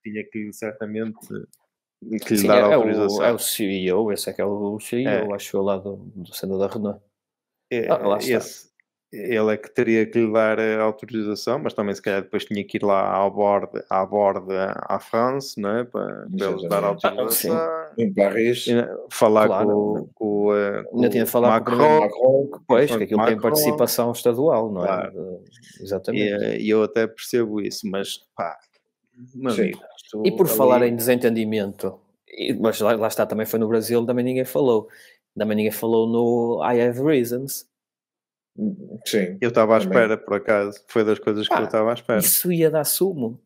C: tinha que certamente E que lhe dá autorização.
A: É o CEO, esse é que é o CEO, acho eu, lá do centro da Renault.
C: Lá está. Ele é que teria que lhe dar a autorização, mas também se calhar depois tinha que ir lá à borda à France, não é? Para eles dar a autorização.
B: Em Paris.
C: Falar com o Macron.
A: Pois, que aquilo tem participação estadual, não é?
C: Claro.
A: Exatamente.
C: E eu até percebo isso, mas pá,
A: e por falar em desentendimento, mas lá está, também foi no Brasil, também ninguém falou no I Have Reasons.
B: Sim.
C: Eu estava à espera, por acaso. Foi das coisas que eu estava à espera.
A: Isso ia dar sumo.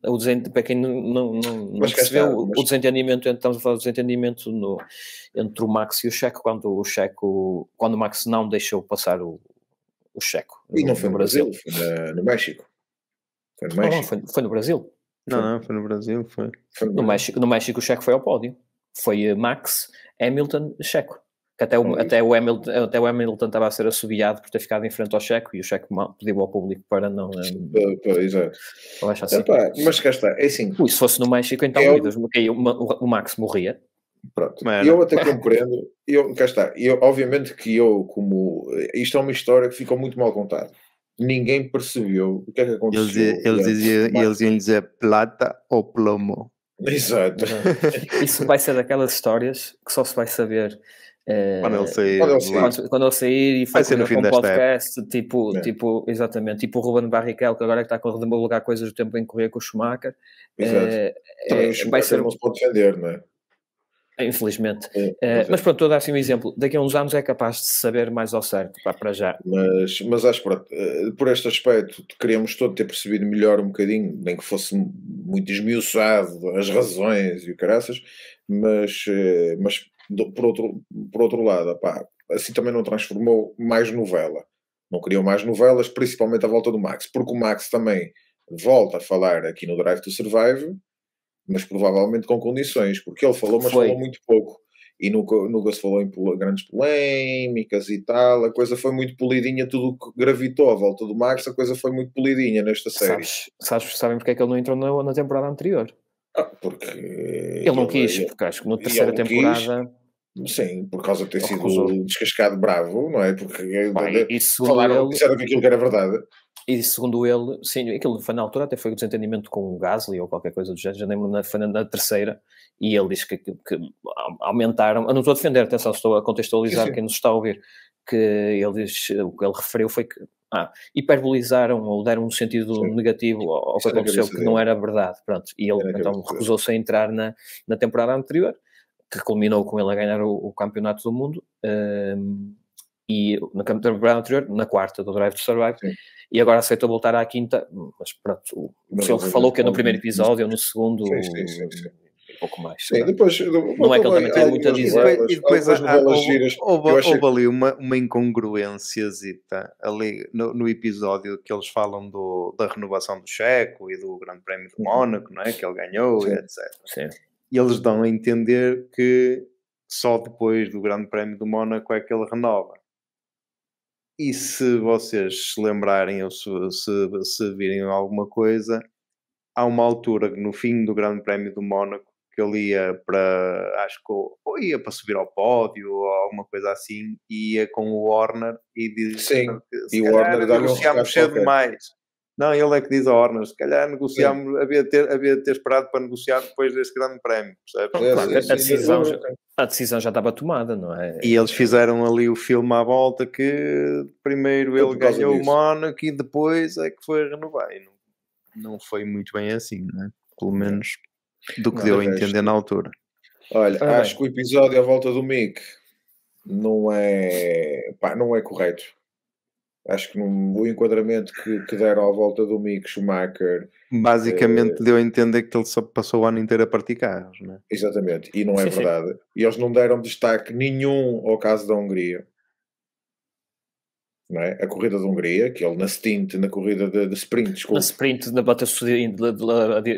A: Para quem não percebeu, o desentendimento, estamos a falar do desentendimento entre o Max e o Checo, quando o Max não deixou passar o Checo.
B: E não foi no Brasil, foi no México. Foi no México.
A: Foi no Brasil.
C: Não, foi no Brasil. Foi.
A: No México o Checo foi ao pódio. Foi Max, Hamilton, Checo. Que até o Hamilton estava a ser assobiado por ter ficado em frente ao Checo, e o Checo pediu ao público para não...
B: Exato.
A: Assim.
B: Mas cá está, é assim...
A: Se fosse no México, então o Max morria.
B: Pronto, eu até compreendo, cá está, obviamente que isto é uma história que ficou muito mal contada. Ninguém percebeu o que é que aconteceu.
C: Eles iam dizer plata ou plomo.
B: Exato.
A: Isso vai ser daquelas histórias que só se vai saber
C: quando ele sair.
A: Quando ele sair e
C: vai ser no fim
A: um podcast,
C: época.
A: tipo, exatamente, tipo o Ruben Barrichello, que agora é que está a divulgar coisas do tempo em correr com o Schumacher.
B: Exato. Vai ser... não se pode defender, não é?
A: Infelizmente. Mas pronto, estou a dar assim um exemplo. Daqui a uns anos é capaz de saber mais ao certo, para já.
B: Mas acho que por este aspecto queríamos todos ter percebido melhor um bocadinho, nem que fosse muito esmiuçado as razões e o caraças, mas por outro lado, assim também não transformou mais novela. Não criou mais novelas, principalmente à volta do Max, porque o Max também volta a falar aqui no Drive to Survive, mas provavelmente com condições, porque ele falou, mas falou muito pouco. E nunca se falou em grandes polémicas e tal. A coisa foi muito polidinha, tudo o que gravitou à volta do Max, a coisa foi muito polidinha nesta série.
A: Sabem porque é que ele não entrou na temporada anterior?
B: Porque...
A: Ele não quis, porque acho que na terceira temporada...
B: Sim, por causa de ter sido descascado bravo, não é? Porque disseram que aquilo era verdade.
A: E segundo ele, sim, aquilo foi na altura, até foi o desentendimento com o Gasly ou qualquer coisa do género, já nem lembro, foi na terceira, e ele disse que aumentaram, eu não estou a defender, atenção, estou a contextualizar quem nos está a ouvir, que ele diz, o que ele referiu foi que hiperbolizaram ou deram um sentido negativo ao que aconteceu, que não era verdade, pronto, e ele então recusou-se a entrar na temporada anterior, que culminou com ele a ganhar o campeonato do mundo, e na temporada anterior, na quarta do Drive to Survive, e agora aceitou voltar à quinta, mas pronto, ele falou que é no primeiro episódio ou no segundo, um pouco mais.
B: Sim, depois,
A: não é que ele também tem muito a dizer.
C: E depois houve ali uma incongruênciazita ali no episódio que eles falam da renovação do Checo e do Grande Prémio de Mónaco, não é? Que ele ganhou, e etc.
A: Sim.
C: E eles dão a entender que só depois do Grande Prémio do Mónaco é que ele renova. E se vocês se lembrarem ou se virem alguma coisa, há uma altura no fim do Grande Prémio do Mónaco que ele ia para, acho que ou ia para subir ao pódio ou alguma coisa assim, e ia com o Horner e diz
B: e o Horner
C: negociámos cedo demais. Não, ele é que diz ao Horner, se calhar negociámos, havia de ter esperado para negociar depois deste Grande Prémio, percebes?
A: A decisão já estava tomada, não é?
C: E eles fizeram ali o filme à volta que primeiro ele ganhou o Mónaco e depois é que foi renovar. E não foi muito bem assim, né? Pelo menos do que deu a entender na altura.
B: Olha, acho que o episódio à volta do Mick não é correto. Acho que o enquadramento que deram à volta do Mick Schumacher...
C: Basicamente deu a entender que ele só passou o ano inteiro a partir carros, não é?
B: Exatamente, e não é verdade. E eles não deram destaque nenhum ao caso da Hungria. não é? A corrida de Hungria, que ele na stint, na corrida de sprint, desculpa.
A: Na sprint, bateu-se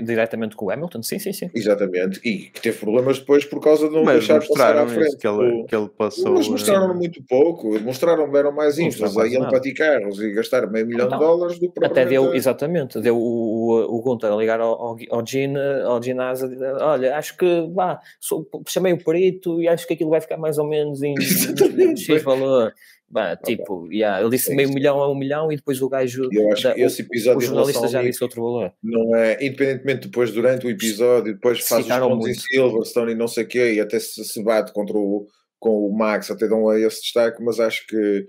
A: diretamente com o Hamilton, sim.
B: Exatamente, e que teve problemas depois por causa de não deixar passar à frente.
C: Que ele passou.
B: Mas mostraram muito pouco, deram mais ínfase a ele para ti carros e gastar $500 mil do que propriamente...
A: Até deu, exatamente, deu o Gunter a ligar ao ginásio, olha, acho que, chamei o perito e acho que aquilo vai ficar mais ou menos em X valor. Ele disse $500 mil a $1 milhão e depois o gajo, o jornalista já disse outro valor.
B: Não é, independentemente depois, durante o episódio, depois faz os pontos em Silverstone e não sei o quê, e até se bate com o Max, até dão a esse destaque, mas acho que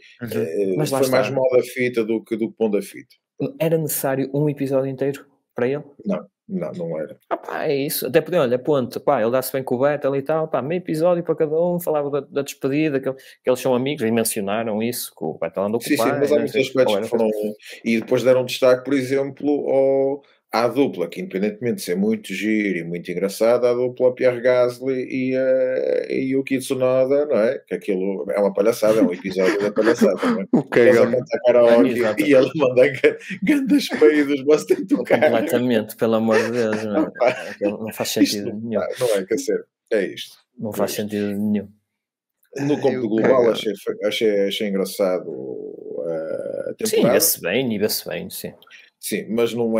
B: foi mais mal da fita do que pão da fita.
A: Era necessário um episódio inteiro para ele?
B: Não era.
A: É isso. Até porque, olha, ponto, ele dá-se bem com o Vettel e tal, meio episódio para cada um, falava da despedida, que eles são amigos, e mencionaram isso, que o Vettel andou com o pai.
B: Sim, mas há muitos aspectos que foram... E depois deram destaque, por exemplo, à dupla, que independentemente de ser muito giro e muito engraçada, a dupla Pierre Gasly e Yuki Tsunoda, não é? Que aquilo é uma palhaçada, é um episódio da palhaçada, não é? Eles mandam a karaoke e ele manda grandes peidos bastante carro.
A: Completamente, pelo amor de Deus, não faz sentido nenhum.
B: Não é, quer dizer, é isto.
A: Não faz sentido nenhum.
B: No cômputo global achei engraçado a temporada.
A: Sim, ia-se bem, sim.
B: Sim, mas não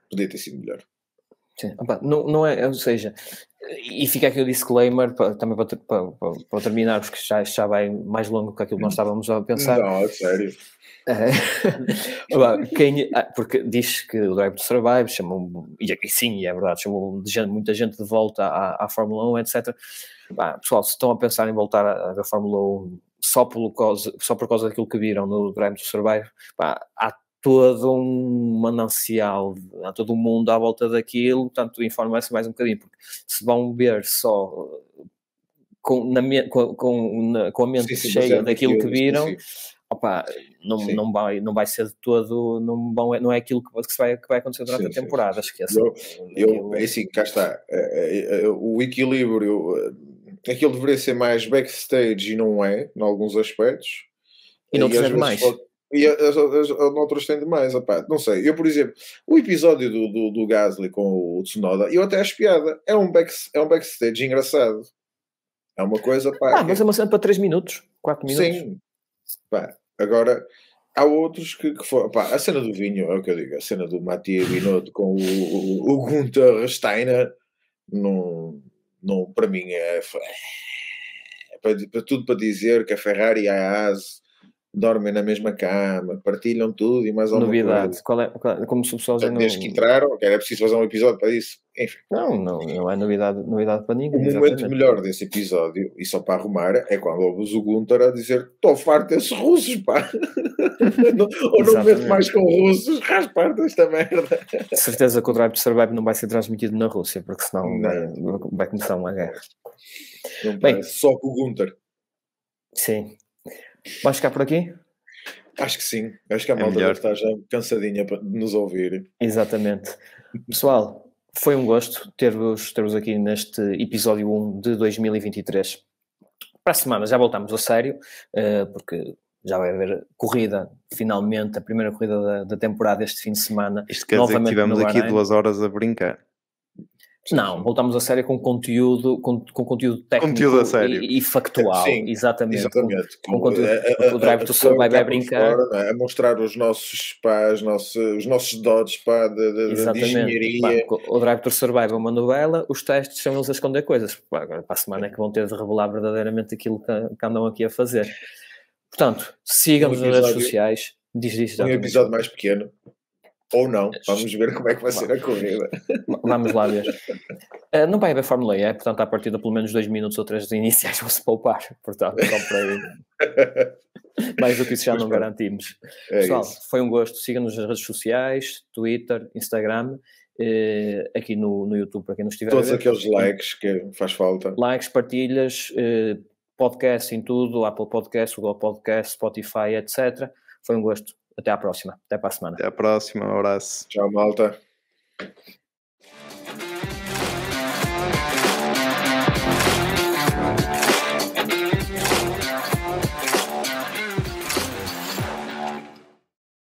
B: podia ter sido melhor.
A: Sim. Não é, ou seja, e fica aqui o disclaimer também para terminar, porque já vai mais longo que aquilo que nós estávamos a pensar.
B: Não, sério.
A: Porque diz que o Drive to Survive chamou, e sim, é verdade, chamou muita gente de volta à Fórmula 1, etc. Pessoal, se estão a pensar em voltar a ver a Fórmula 1 só por causa daquilo que viram no Drive to Survive, há todo um manancial, há todo um mundo à volta daquilo, portanto informa-se mais um bocadinho, porque se vão ver só com a mente cheia daquilo que viram, não vai ser de todo, não é aquilo que vai acontecer durante a temporada, esqueça.
B: Assim, cá está, o equilíbrio, aquilo deveria ser mais backstage e não é, em alguns aspectos.
A: E não tem mais.
B: E noutros tem demais, não sei. Eu, por exemplo, o episódio do Gasly com o Tsunoda, eu até acho piada. É um backstage engraçado. É uma coisa,
A: mas é uma cena para 3 minutos, 4 minutos.
B: Sim. Agora, há outros que foram... a cena do vinho, é o que eu digo. A cena do Mattia Binotto com o Gunther Steiner, não, para mim, tudo para dizer que a Ferrari e a Haas dormem na mesma cama, partilham tudo e mais alguma
A: novidade. Como se o pessoal já não...
B: Desde que entraram, que era preciso fazer um episódio para isso. Enfim.
A: Não é novidade para ninguém.
B: O momento melhor desse episódio, e só para arrumar, é quando ouves o Gunther a dizer: estou farto desses russos, pá. Ou não meto mais com russos, raspar desta merda.
A: De certeza que o Drive to Survive não vai ser transmitido na Rússia, porque senão vai começar uma guerra.
B: Bem, só com o Gunther.
A: Sim. Vamos ficar por aqui?
B: Acho que sim. Acho que a malta deve estar já cansadinha de nos ouvir.
A: Exatamente. Pessoal, foi um gosto ter-vos aqui neste episódio 1 de 2023. Para a semana já voltamos a sério, porque já vai haver corrida, finalmente, a primeira corrida da temporada este fim de semana.
C: Isto quer dizer que tivemos aqui 2 horas a brincar.
A: Não, voltamos a sério com conteúdo técnico e factual.
B: Sim,
A: exatamente.
B: Com
A: conteúdo, o Drive to Survive é brincar.
B: Fora, a mostrar os nossos dotes de engenharia.
A: O Drive to Survive é uma novela, os testes são eles a esconder coisas. Agora, para a semana é que vão ter de revelar verdadeiramente aquilo que andam aqui a fazer. Portanto, sigam-nos nas redes sociais. Diz
B: um episódio mais pequeno. Ou não, vamos ver como é que vai ser a corrida.
A: Vamos lá ver. Não vai haver Fórmula E, portanto, a partir de pelo menos 2 minutos ou 3 iniciais vão-se poupar. Portanto, mais do que isso já não garantimos. Pessoal, foi um gosto. Sigam-nos nas redes sociais, Twitter, Instagram, aqui no YouTube, para quem não estiver
B: todos aqueles likes que faz falta.
A: Likes, partilhas, podcast em tudo, Apple Podcast, Google Podcast, Spotify, etc. Foi um gosto. Até à próxima. Até para a semana.
C: Até à próxima. Um abraço.
B: Tchau, malta.